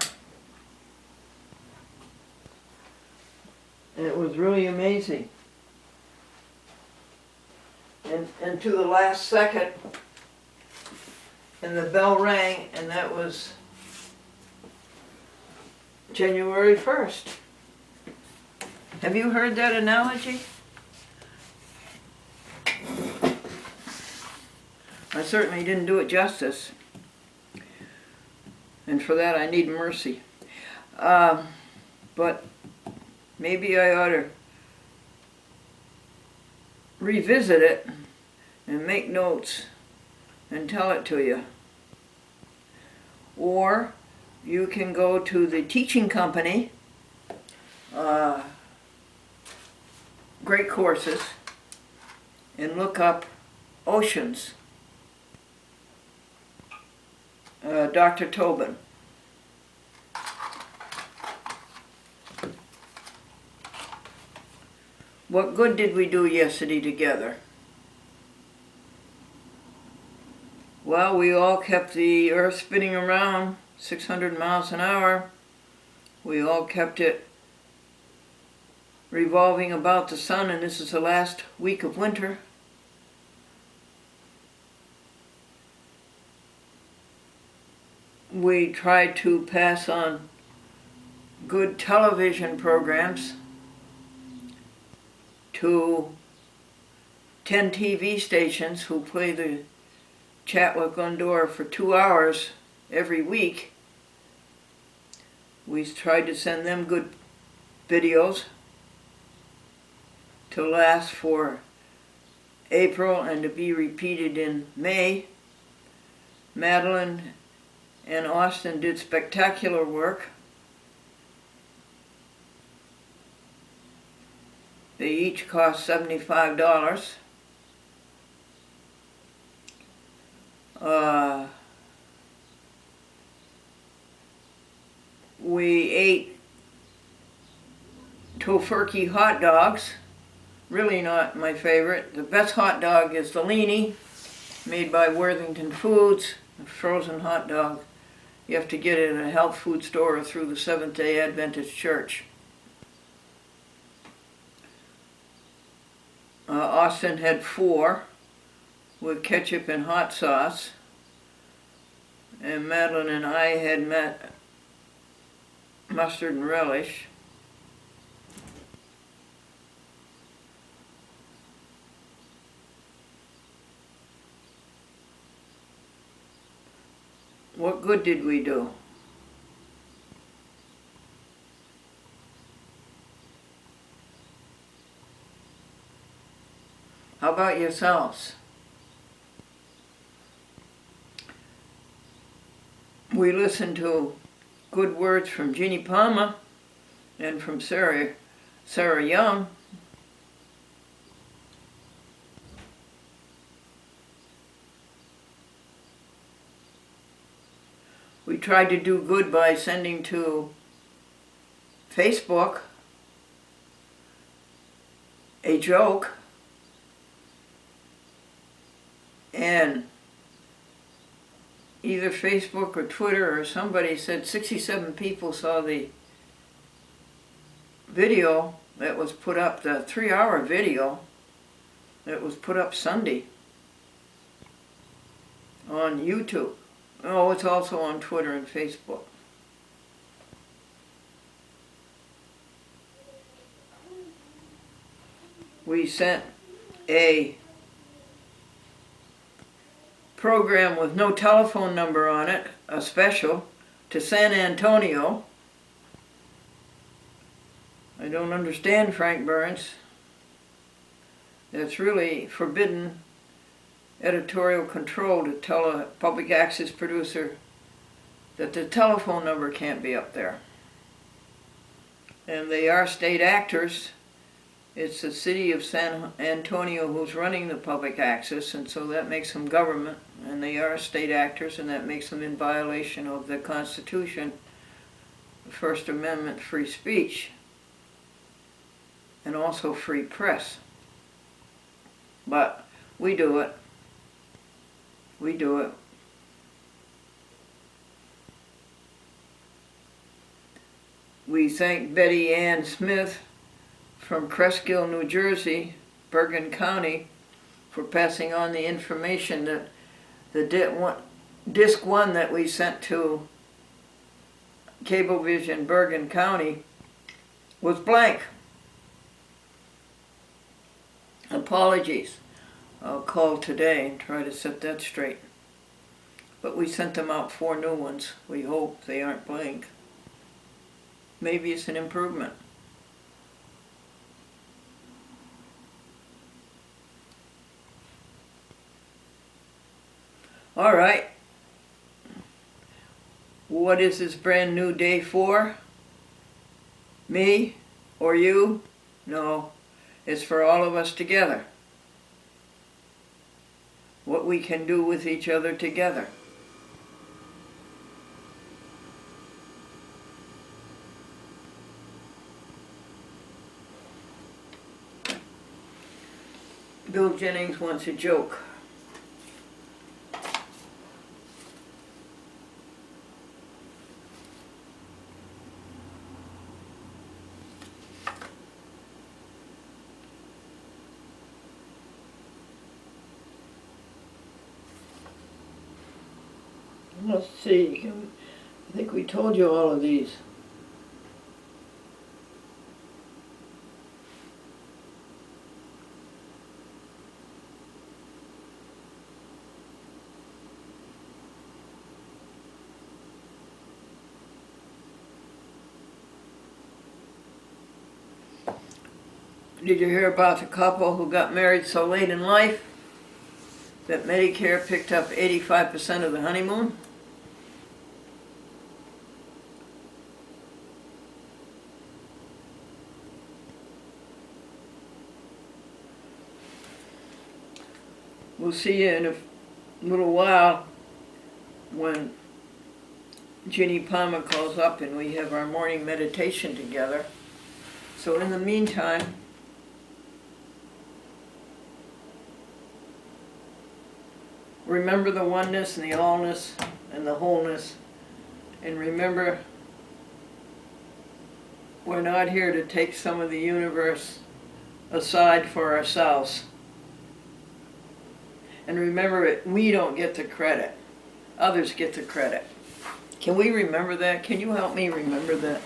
And it was really amazing. And to the last second, and the bell rang, and that was January 1st. Have you heard that analogy? I certainly didn't do it justice. And for that I need mercy. But maybe I ought to revisit it and make notes and tell it to you. Or you can go to the teaching company, great courses, and look up oceans. Dr. Tobin. What good did we do yesterday together? Well, we all kept the earth spinning around 600 miles an hour. We all kept it revolving about the sun, and this is the last week of winter. We tried to pass on good television programs to 10 TV stations who play the Chat with Glendora for 2 hours every week. We tried to send them good videos to last for April and to be repeated in May. Madelaine and Austin did spectacular work. They each cost $75. We ate tofurkey hot dogs. Really not my favorite. The best hot dog is the leanie, made by Worthington Foods, a frozen hot dog. You have to get it at a health food store or through the Seventh-day Adventist Church. Austin had 4 with ketchup and hot sauce, and Madelaine and I had mustard and relish. What good did we do? How about yourselves? We listened to good words from Jeannie Palmer and from Sarah Young. We tried to do good by sending to Facebook a joke, and either Facebook or Twitter or somebody said 67 people saw the video that was put up, the 3-hour video that was put up Sunday. on YouTube. Oh, it's also on Twitter and Facebook. We sent a program with no telephone number on it, a special, to San Antonio. I don't understand, Frank Burns. It's really forbidden editorial control to tell a public access producer that the telephone number can't be up there. And they are state actors. It's the city of San Antonio who's running the public access, and so that makes them government, and they are state actors, and that makes them in violation of the Constitution, the First Amendment, free speech, and also free press. But we do it. We do it. We thank Betty Ann Smith from Cresskill, New Jersey, Bergen County, for passing on the information that the disc 1 that we sent to Cablevision Bergen County was blank. Apologies. I'll call today and try to set that straight. But we sent them out 4 new ones. We hope they aren't blank. Maybe it's an improvement. All right. What is this brand new day for? Me or you? No, it's for all of us together. What we can do with each other together. Bill Jennings wants a joke. Let's see, I think we told you all of these. Did you hear about the couple who got married so late in life that Medicare picked up 85% of the honeymoon? We'll see you in a little while when Ginny Palmer calls up and we have our morning meditation together. So in the meantime, remember the oneness and the allness and the wholeness, and remember we're not here to take some of the universe aside for ourselves. And remember it, we don't get the credit. Others get the credit. Can we remember that? Can you help me remember that?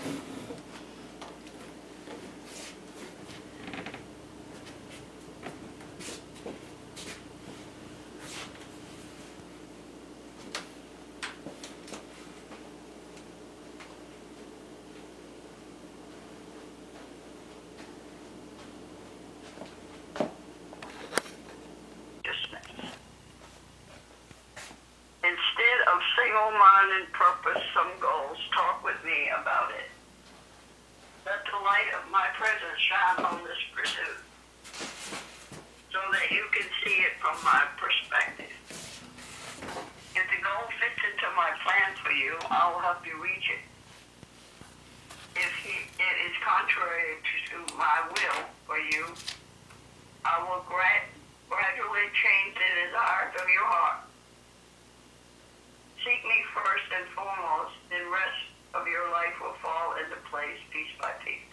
Instead of single-minded purpose, some goals, talk with me about it. Let the light of my presence shine on this pursuit so that you can see it from my perspective. If the goal fits into my plan for you, I will help you reach it. If it is contrary to my will for you, I will gradually change the desires of your heart. Seek me first and foremost, then rest of your life will fall into place piece by piece.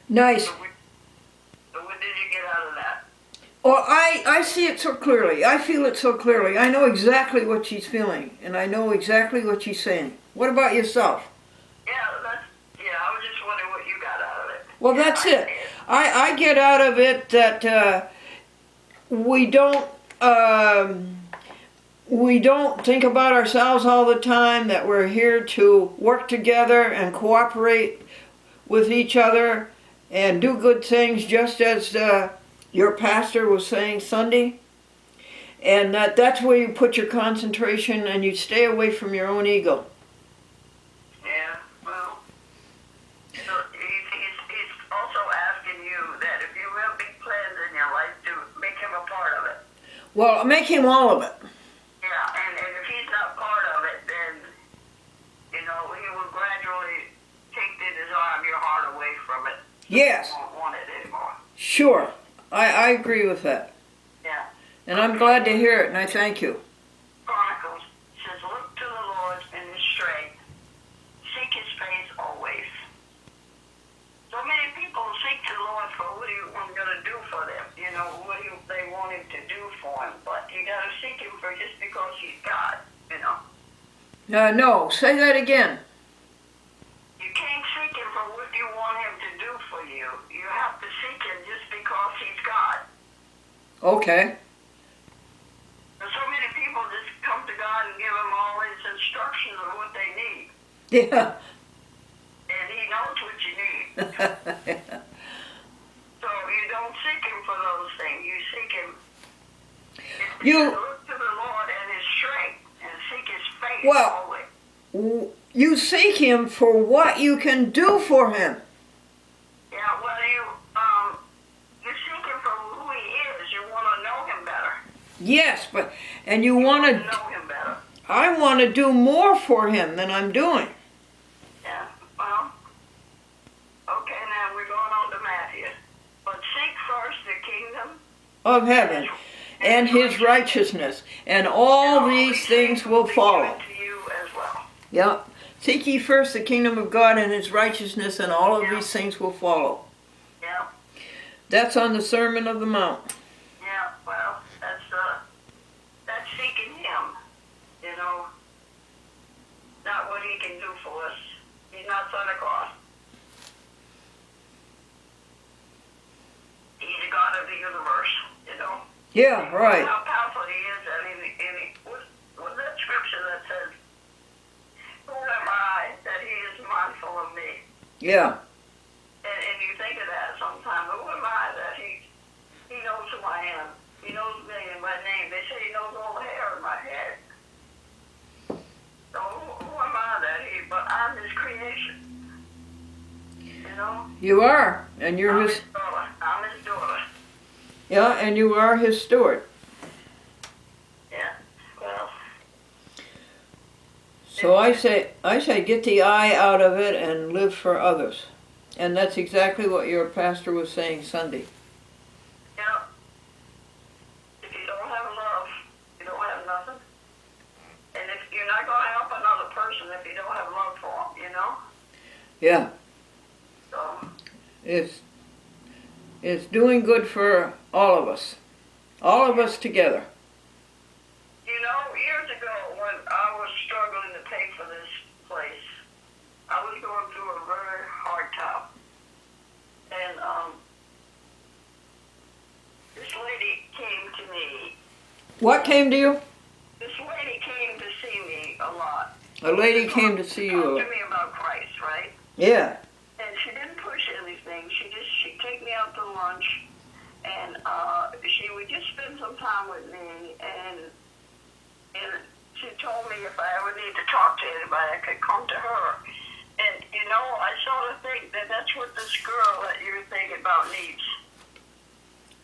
Nice. So what did you get out of that? Well, I see it so clearly. I feel it so clearly. I know exactly what she's feeling, and I know exactly what she's saying. What about yourself? I was just wondering what you got out of it. Well, that's it. I get out of it that we don't think about ourselves all the time, that we're here to work together and cooperate with each other and do good things, just as your pastor was saying Sunday. And that's where you put your concentration, and you stay away from your own ego. Yeah, well, so he's also asking you that if you have big plans in your life, to make him a part of it. Well, make him all of it. Yeah, and if he's not part of it, then, he will gradually take in his arm, your heart away from it. Yes. You won't want it anymore. Sure. I agree with that. Yeah. And I'm glad to hear it, and I thank you. Chronicles says, look to the Lord in his strength. Seek his face always. So many people seek to the Lord for what I'm going to do for them. What they want him to do for them. But you got to seek him for just because he's God, No, say that again. You can't seek him for what you want him to do for you. You have to seek him just because he's God. Okay. So many people just come to God and give him all his instructions of what they need. Yeah. And he knows what you need. So you don't seek him for those things. You seek him. Look to the Lord and his strength and seek his face always. You seek him for what you can do for him. Yeah, well, you seek him for who he is. You want to know him better. Yes, and you want to know him better. I want to do more for him than I'm doing. Yeah, well, okay, now we're going on to Matthew. But seek first the kingdom Of heaven and his righteousness, and all these things will follow. To you as well. Yep. Seek ye first the kingdom of God and his righteousness, and all of these things will follow. Yeah. That's on the Sermon of the Mount. Yeah, well, that's seeking him, not what he can do for us. He's not Santa Claus. He's the God of the universe, Yeah, right. How powerful he is. What's that scripture that says, who am I that he is mindful of me? Yeah. And you think of that sometimes. Who am I that he knows who I am? He knows me and my name. They say he knows all the hair in my head. So who am I that but I'm his creation. You are, and you're I'm his. daughter. I'm his daughter. Yeah, and you are his steward. Yeah. Well. So I say, get the I out of it and live for others, and that's exactly what your pastor was saying Sunday. Yeah. If you don't have love, you don't have nothing. And if you're not going to help another person if you don't have love for them, Yeah. So. It's doing good for all of us together. Years ago when I was struggling to pay for this place, I was going through a very hard time. And this lady came to me. What came to you? This lady came to see me a lot. A lady came to see you. Talk to me about Christ, right? Yeah. And she didn't push anything. She'd take me out to lunch, and she would just spend some time with me, and she told me if I ever need to talk to anybody, I could come to her. And, I sort of think that that's what this girl that you're thinking about needs.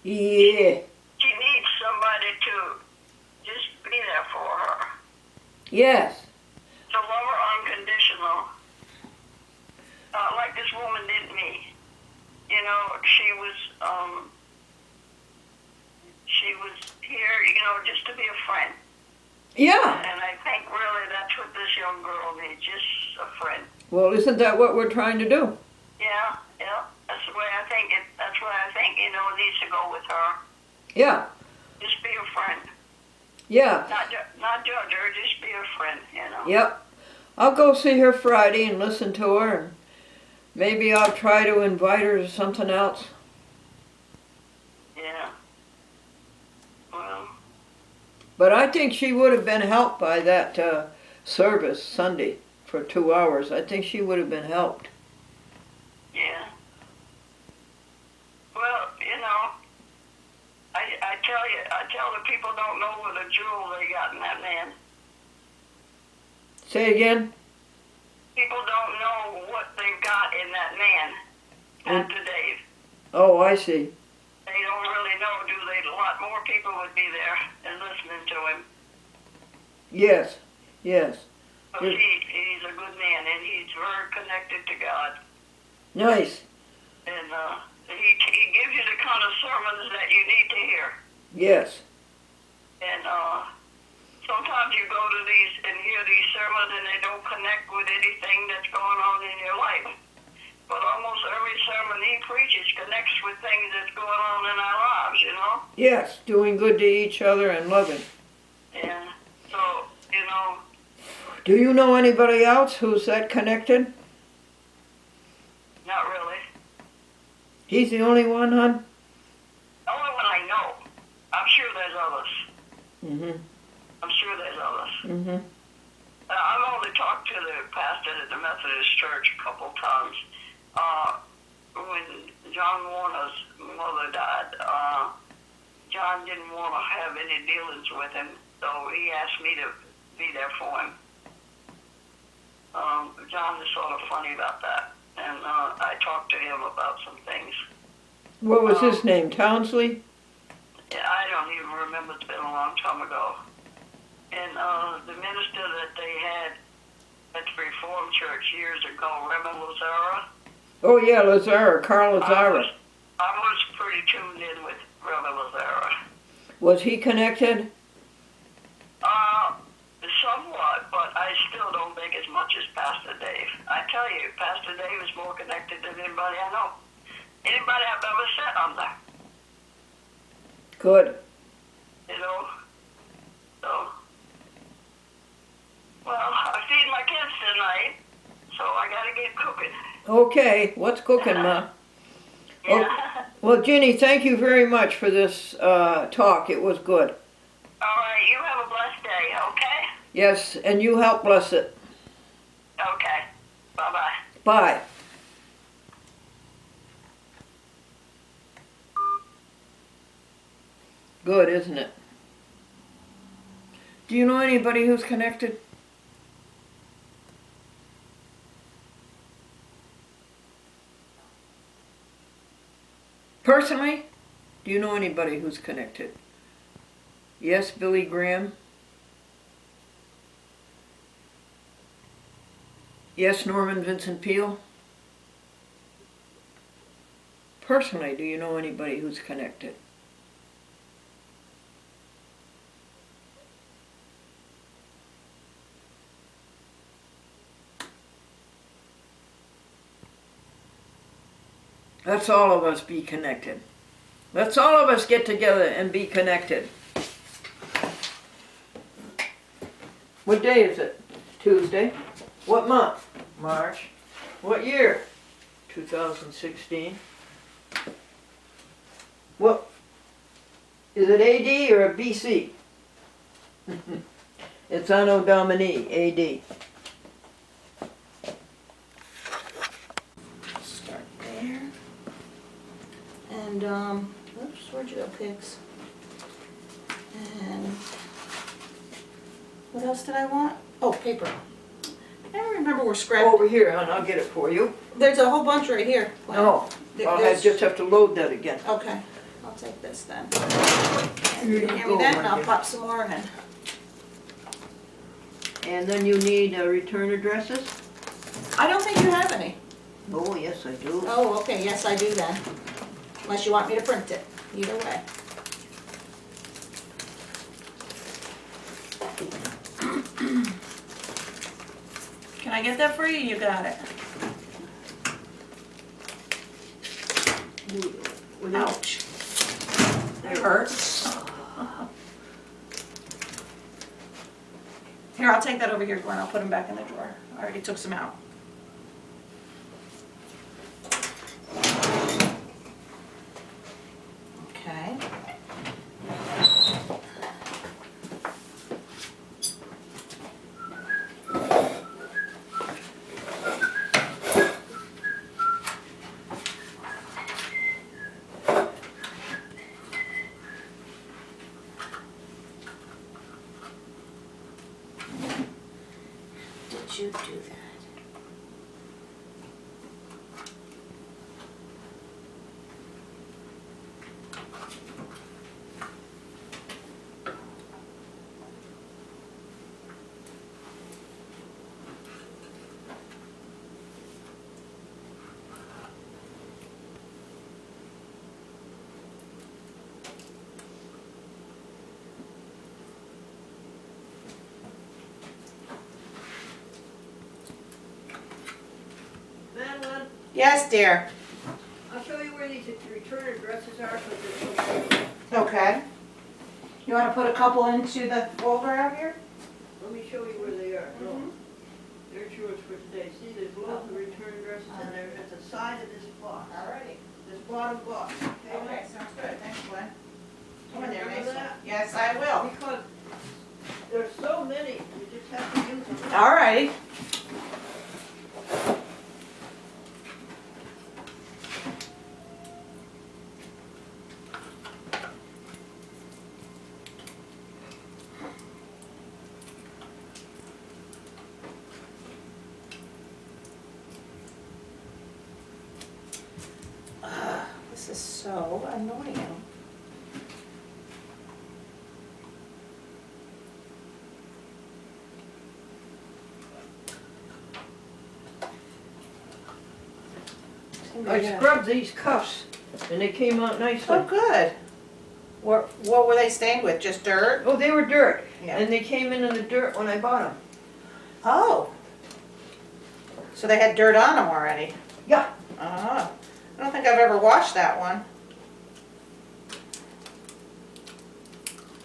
Yeah. She needs somebody to just be there for her. Yes. To love her unconditional. Like this woman did me. She was here, just to be a friend. Yeah. And I think really that's what this young girl needs, just a friend. Well, isn't that what we're trying to do? Yeah. That's the way I think it. That's why I think, it needs to go with her. Yeah, Just be a friend. yeah, Not judge her, just be a friend, you know. yep. I'll go see her Friday and listen to her, and maybe I'll try to invite her to something else. Yeah. Well, But I think she would have been helped by that service Sunday for 2 hours. I think she would have been helped. yeah. Well, you know, I tell the people don't know what a jewel they got in that man. Say again? People don't know what they've got in that man, Pastor Dave. Oh, I see. They don't really know, do they? A lot more people would be there and listening to him. Yes, yes. But he's a good man, and he's very connected to God. Nice. And he gives you the kind of sermons that you need to hear. Yes. And sometimes you go to these and hear these sermons, and they don't connect with anything that's going on in your life. But almost every sermon he preaches connects with things that's going on in our lives, you know? Yes, doing good to each other and loving. And so, you know, Do you know anybody else who's that connected? not really. He's the only one, hon? The only one I know. I'm sure there's others. Mm-hmm. I'm sure there's others. Mm-hmm. I've only talked to the pastor at the Methodist Church a couple times. When John Warner's mother died, John didn't want to have any dealings with him, so he asked me to be there for him. John is sort of funny about that, and I talked to him about some things. What was his name? Townsley? Yeah, I don't even remember. It's been a long time ago. And the minister that they had at the Reformed Church years ago, Reverend Lazara. Oh, yeah, Lazara, Carl Lazara. I was pretty tuned in with Reverend Lazara. Was he connected? Somewhat, but I still don't think as much as Pastor Dave. I tell you, Pastor Dave is more connected than anybody I know. Anybody I've ever sat under. Good. You know? So, well, I feed my kids tonight, so I gotta get cooking. Okay, what's cooking, Ma? Yeah. Well, Ginny, thank you very much for this talk. It was good. All right, you have a blessed day, okay? Yes, and you help bless it. Okay. Bye-bye. Bye. Good, isn't it? Do you know anybody who's connected? Personally, do you know anybody who's connected? Yes, Billy Graham. Yes, Norman Vincent Peale. Personally, do you know anybody who's connected? Let's all of us be connected. Let's all of us get together and be connected. What day is it? Tuesday. What month? March. What year? 2016. What? Is it AD or a BC? It's Anno Domini, AD. Start there. And, oops, where'd you go, pigs? And what else did I want? Oh, paper. I don't remember where scrap. Over here, hon, I'll get it for you. There's a whole bunch right here. No, I'll just have to load that again. Okay, I'll take this then. Here you Hand go, me that and I'll my dear. pop some more in. And then you need return addresses? I don't think you have any. Oh, yes, I do. Oh, okay, yes, I do then. Unless you want me to print it. Either way. Can I get that for you? You got it. Ouch. There That hurt. Here, I'll take that over here, Glenn, I'll put them back in the drawer. I already took some out. Okay. Did you do that? Madeline, Yes, dear. I'll show you where these return addresses are, so that Okay. You wanna put a couple into the folder out here? let me show you where they are. No, there's yours for today. See, there's lots of return addresses, and they're at the side of this box, Alrighty. this bottom box. Okay, sounds good, thanks, Glenn. Come in there, Remember Mason. that? Yes, I will. Because there's so many, you just have to use them. Alrighty. This is so annoying. I scrubbed these cuffs, and they came out nicely. Oh, good. What were they stained with? Just dirt? Oh, they were dirt, Yeah. and they came in the dirt when I bought them. Oh. So they had dirt on them already? Yeah. Oh. I don't think I've ever washed that one.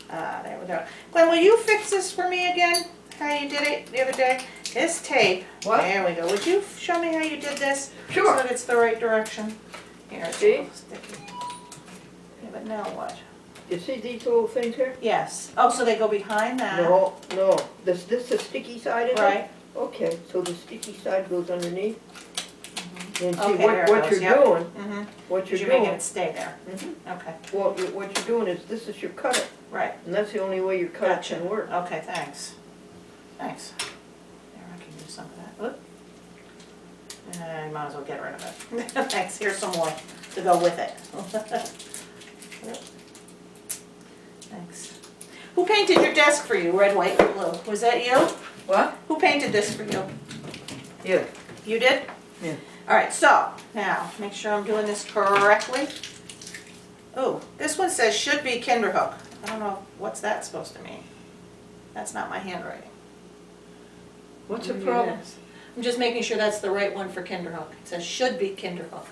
Ah, there we go. Glenn, will you fix this for me again? How you did it the other day? This tape. What? There we go. Would you show me how you did this? Sure. So that it's the right direction. Here, it's a See? little sticky. Yeah, but now what? You see these little things here? Yes. Oh, so they go behind that? No, this the sticky side is it? Right. Okay, so the sticky side goes underneath. And see, Okay, there it what goes, you're yep. doing, Mm-hmm. what you're You're making doing, it stay there. Mhm. Okay. what you're doing is, this is your cutter, Right. and that's the only way your cutter Gotcha. can work. Okay, thanks. Thanks. There, I can use some of that. Oop. And might as well get rid of it. Thanks, here's some more to go with it. Thanks. Who painted your desk for you, red, white, and blue? Was that you? What? Who painted this for you? Yeah. You did? Yeah. All right, so, now, make sure I'm doing this correctly. Oh, this one says should be Kinderhook. I don't know, what's that supposed to mean? That's not my handwriting. What's the Maybe it problem? is. I'm just making sure that's the right one for Kinderhook. It says should be Kinderhook.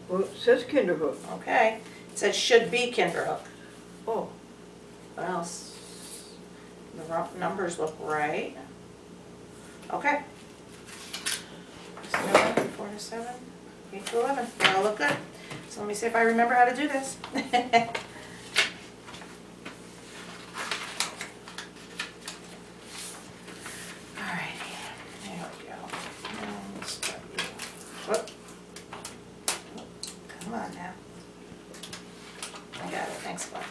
Well, it says Kinderhook. Okay, it says should be Kinderhook. Oh, What else? The numbers look right. Okay. 7, 4 to 7, 8 to 11. They all look good. So let me see if I remember how to do this. Alrighty, there we go. Now let's start you. Whoop. Come on now. I got it, thanks, Glenn.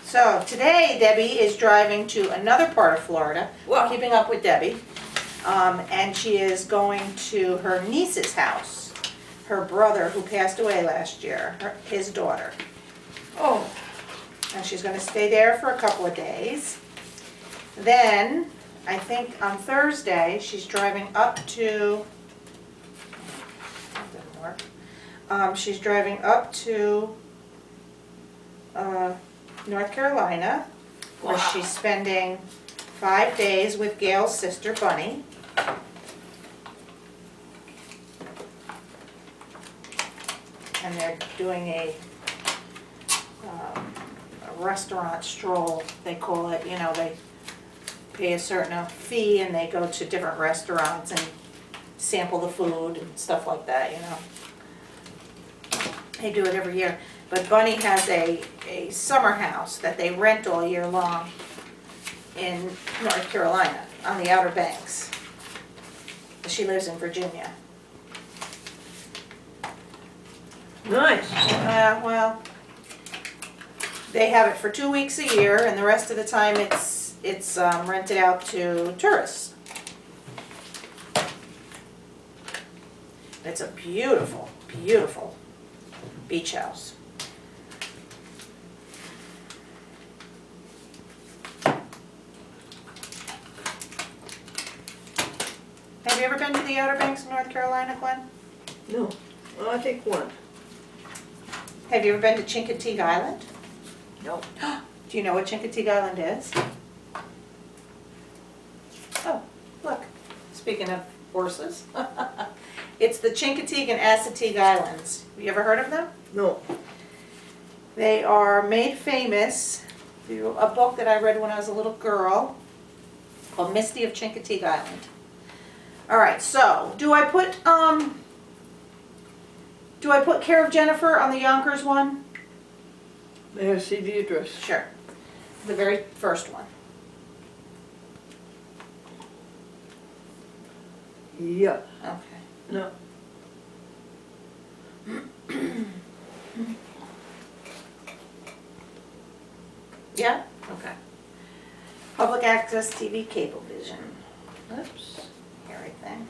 So today Debbie is driving to another part of Florida, Wow. keeping up with Debbie. And she is going to her niece's house, her brother who passed away last year, his daughter. oh, And she's gonna stay there for a couple of days. Then, I think on Thursday, she's driving up to, that didn't work. She's driving up to, North Carolina, where Wow. she's spending 5 days with Gail's sister Bunny. And they're doing a restaurant stroll, they call it. You know, they pay a certain fee and they go to different restaurants and sample the food and stuff like that, you know. They do it every year. But Bunny has a summer house that they rent all year long in North Carolina, on the Outer Banks. She lives in Virginia. Nice. Well, they have it for 2 weeks a year, and the rest of the time it's rented out to tourists. It's a beautiful, beautiful beach house. Have you ever been to the Outer Banks of North Carolina, Glenn? No, well, I think one. Have you ever been to Chincoteague Island? No. Do you know what Chincoteague Island is? Oh, look, speaking of horses. It's the Chincoteague and Assateague Islands. Have you ever heard of them? No. They are made famous through a book that I read when I was a little girl called Misty of Chincoteague Island. All right, so do I put Care of Jennifer on the Yonkers one? May I see the address? Sure. The very first one. Yeah. Okay. No. Yeah? Okay. Public access TV Cablevision. Oops. Everything.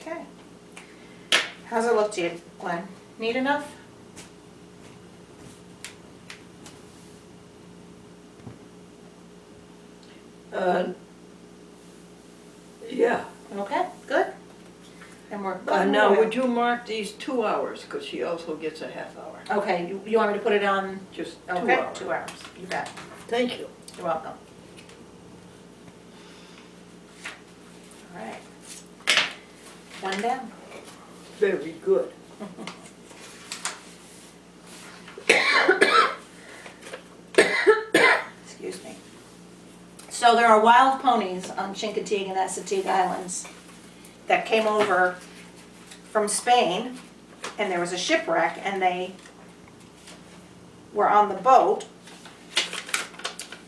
Okay. How's it look to you, Glenn? Neat enough? Yeah. Okay, good. And we're Now, would you mark these 2 hours, because she also gets a half hour. Okay, you want me to put it on? Just 2 Okay, hours. 2 hours. You bet. Thank you. You're welcome. All right. One down. Very good. Excuse me. So there are wild ponies on Chincoteague and Assateague Islands that came over from Spain, and there was a shipwreck, and they were on the boat,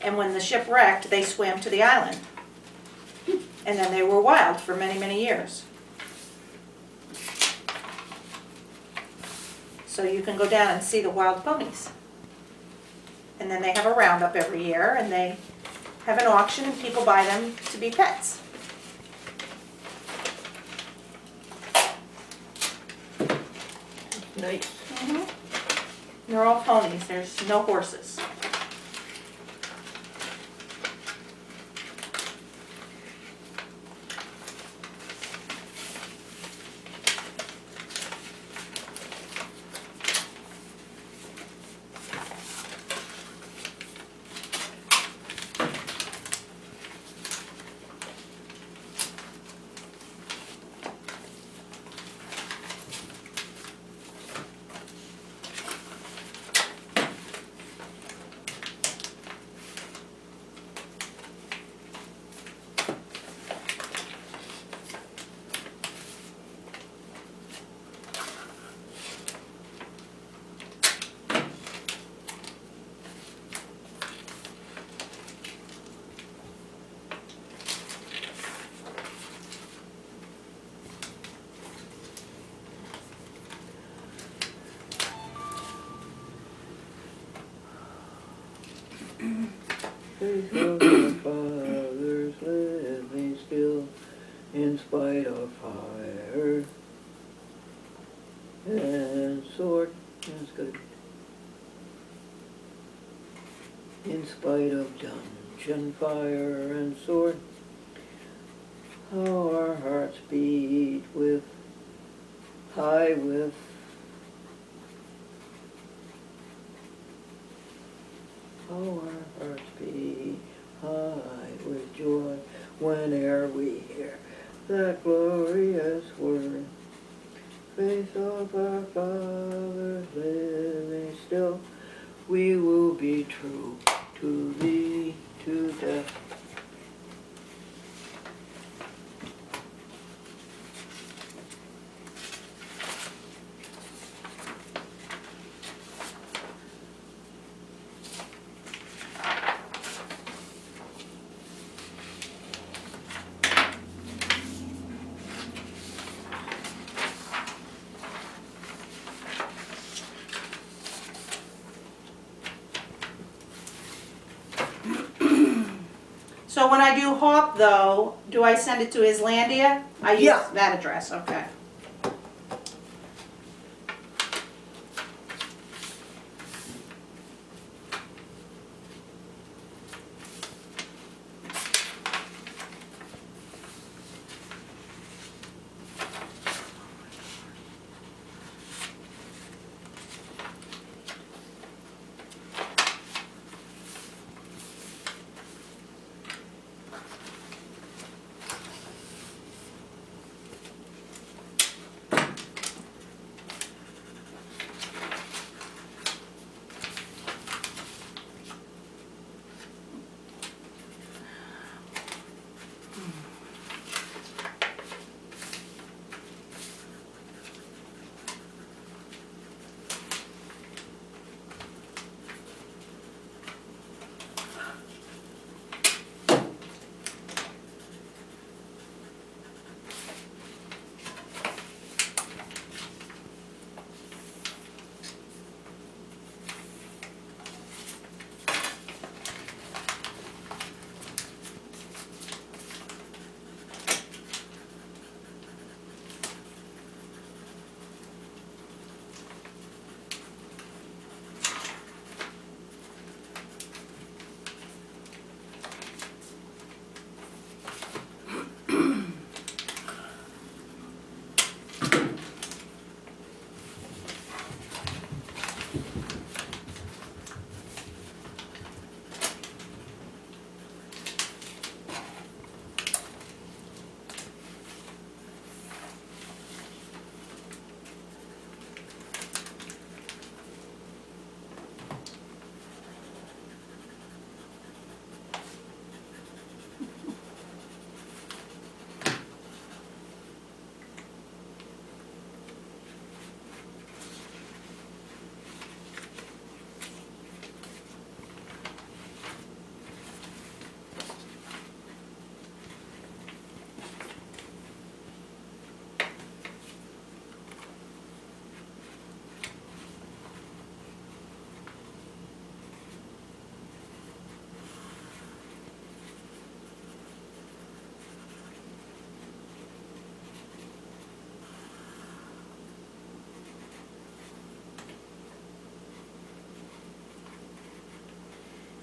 and when the ship wrecked, they swam to the island. And then they were wild for many, many years. So you can go down and see the wild ponies. And then they have a roundup every year, and they have an auction, and people buy them to be pets. Nice. They're all ponies, there's no horses. faith of our fathers, let me still, in spite of fire and sword. That's good. In spite of dungeon fire and sword, how our hearts beat with high with how our hearts beat high with joy whene'er we hear that glorious word. Faith of our fathers living still, we will be true to thee to death. So when I do Hop though, do I send it to Islandia? I use Yeah. that address, okay.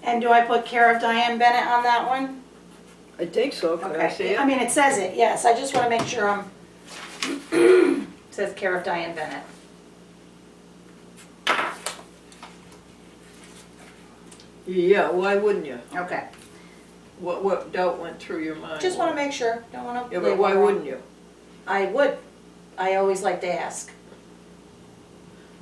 And do I put care of Diane Bennett on that one? I think so, can I see Okay, it? I mean, it says it, yes, I just wanna make sure I'm, it says care of Diane Bennett. Yeah, why wouldn't you? Okay, What doubt went through your mind? just wanna make sure, don't wanna. Yeah, but label why wrong. wouldn't you? I would, I always like to ask.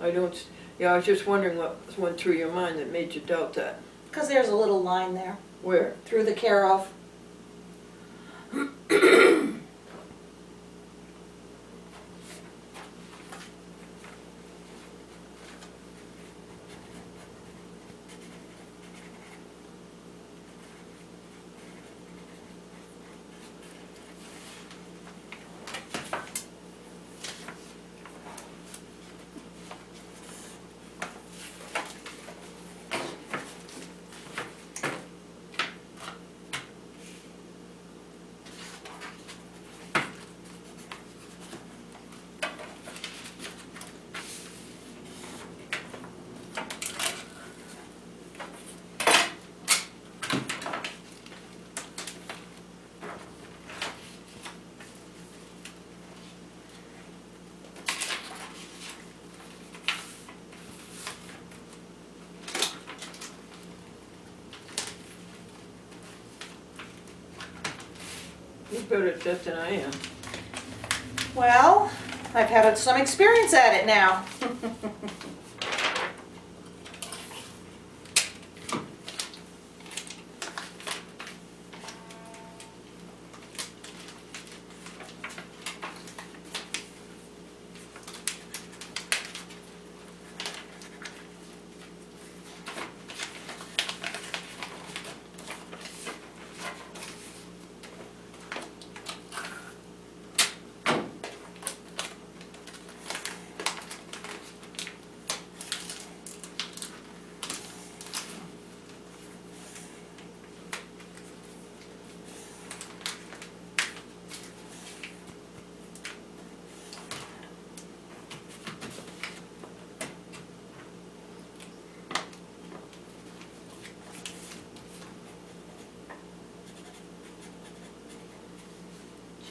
I don't, yeah, I was just wondering what went through your mind that made you doubt that. Cause there's a little line there, Where? through the care of. better at that than I am. Well, I've had some experience at it now.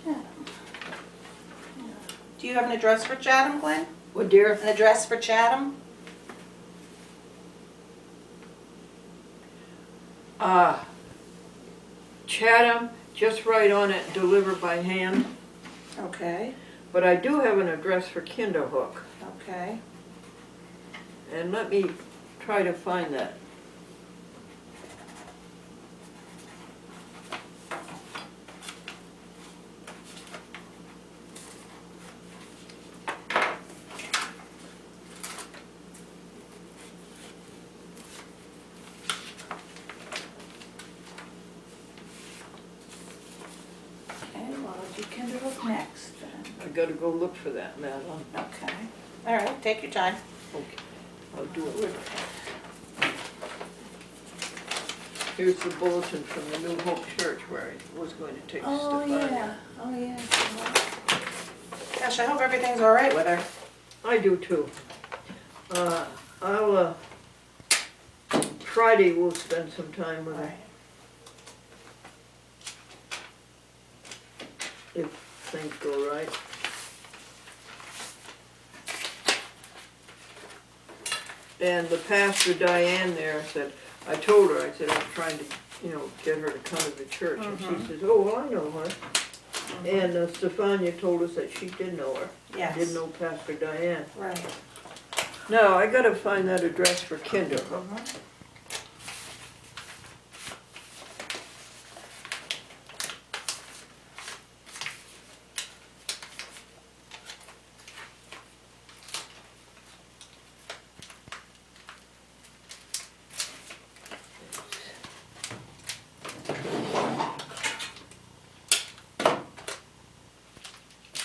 Chatham. Do you have an address for Chatham, Glenn? What, dear? An address for Chatham? Chatham, just right on it, delivered by hand. Okay, But I do have an address for Kinderhook. okay. And let me try to find that. Okay, well, I'll do Kinderhook next then. I gotta go look for that, Madeline. Okay. All right, take your time. Okay, I'll do it with. Here's the bulletin from the New Hope Church where I was going to take Oh, Stefania. yeah, oh, yeah. Gosh, I hope everything's all right with her. I do too. I'll, Friday we'll spend some time with her, if things go right. And the pastor Diane there said, I told her, I said, I'm trying to, get her to come to the church. And she says, oh, well, I know her. And Stefania told us that she did know her. Yes. Didn't know Pastor Diane. Right. No, I gotta find that address for Kinderhook.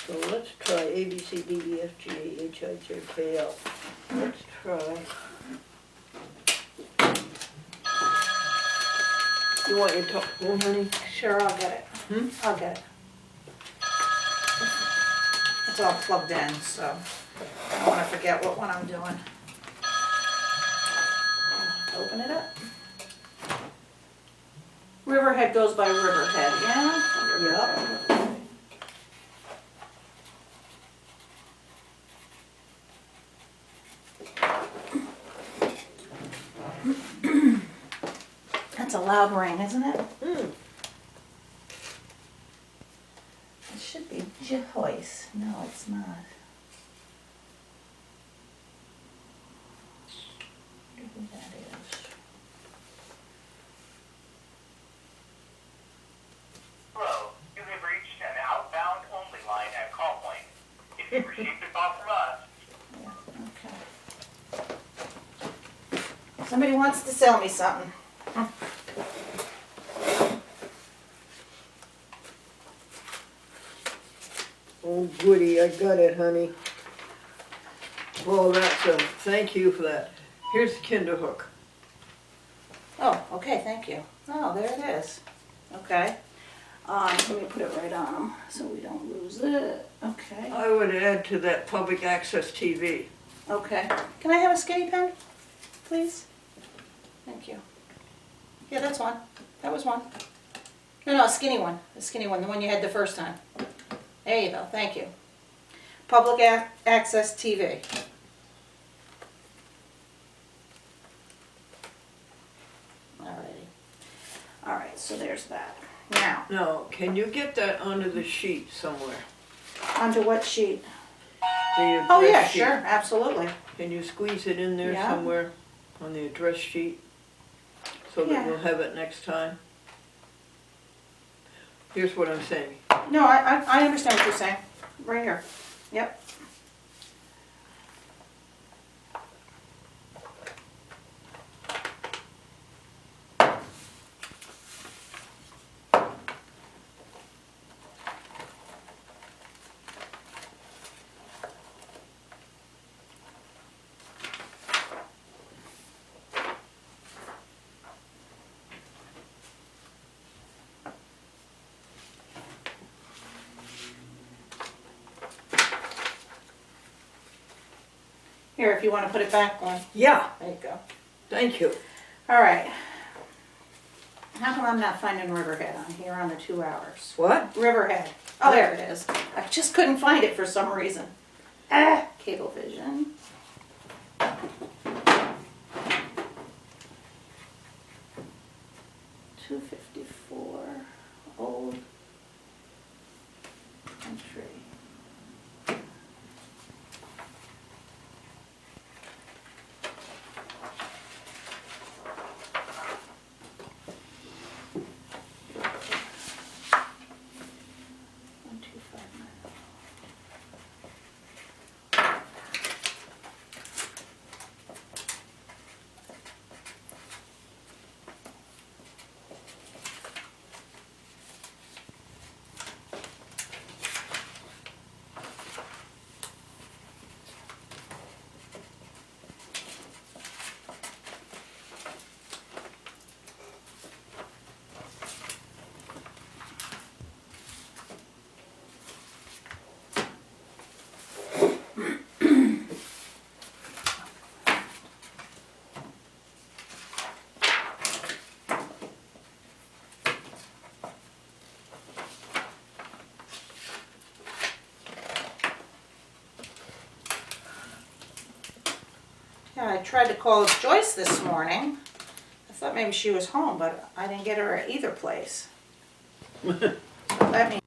So let's try A, B, C, D, E, F, G, H, I, J, K, L. Let's try. You want your top one, honey? Sure, I'll get it. Hmm? I'll get it. It's all plugged in, so I don't wanna forget what one I'm doing. Open it up. Riverhead goes by Riverhead, yeah? Yep. That's a loud ring, isn't it? Hmm. It should be Joyce. No, it's not. I wonder who that is. Hello, you have reached an outbound only line at call point. If you received a call from us, Yeah, okay. Somebody wants to sell me something. Oh goody, I got it, honey. Well, thank you for that. Here's Kinderhook. Oh, okay, thank you. Oh, there it is. Okay. Let me put it right on them so we don't lose it. Okay. I would add to that public access TV. Okay. Can I have a skinny pen, please? Thank you. Yeah, that's one. That was one. No, a skinny one. A skinny one, the one you had the first time. There you go, thank you. Public access TV. Alrighty. Alright, so there's that. Now, Now, can you get that onto the sheet somewhere? onto what sheet? The Oh, address yeah, sheet. sure, absolutely. Can you squeeze it in there Yeah. somewhere on the address sheet? So Yeah. that we'll have it next time? Here's what I'm saying. No, I understand what you're saying. Right here. Yep. Here, if you want to put it back on. Yeah, There you go. thank you. All right. How come I'm not finding Riverhead on here on the 2 hours? What? Riverhead. Oh, there it is. I just couldn't find it for some reason. Ah, Cablevision. $254 old entry. Yeah, I tried to call Joyce this morning. I thought maybe she was home, but I didn't get her at either place. Let me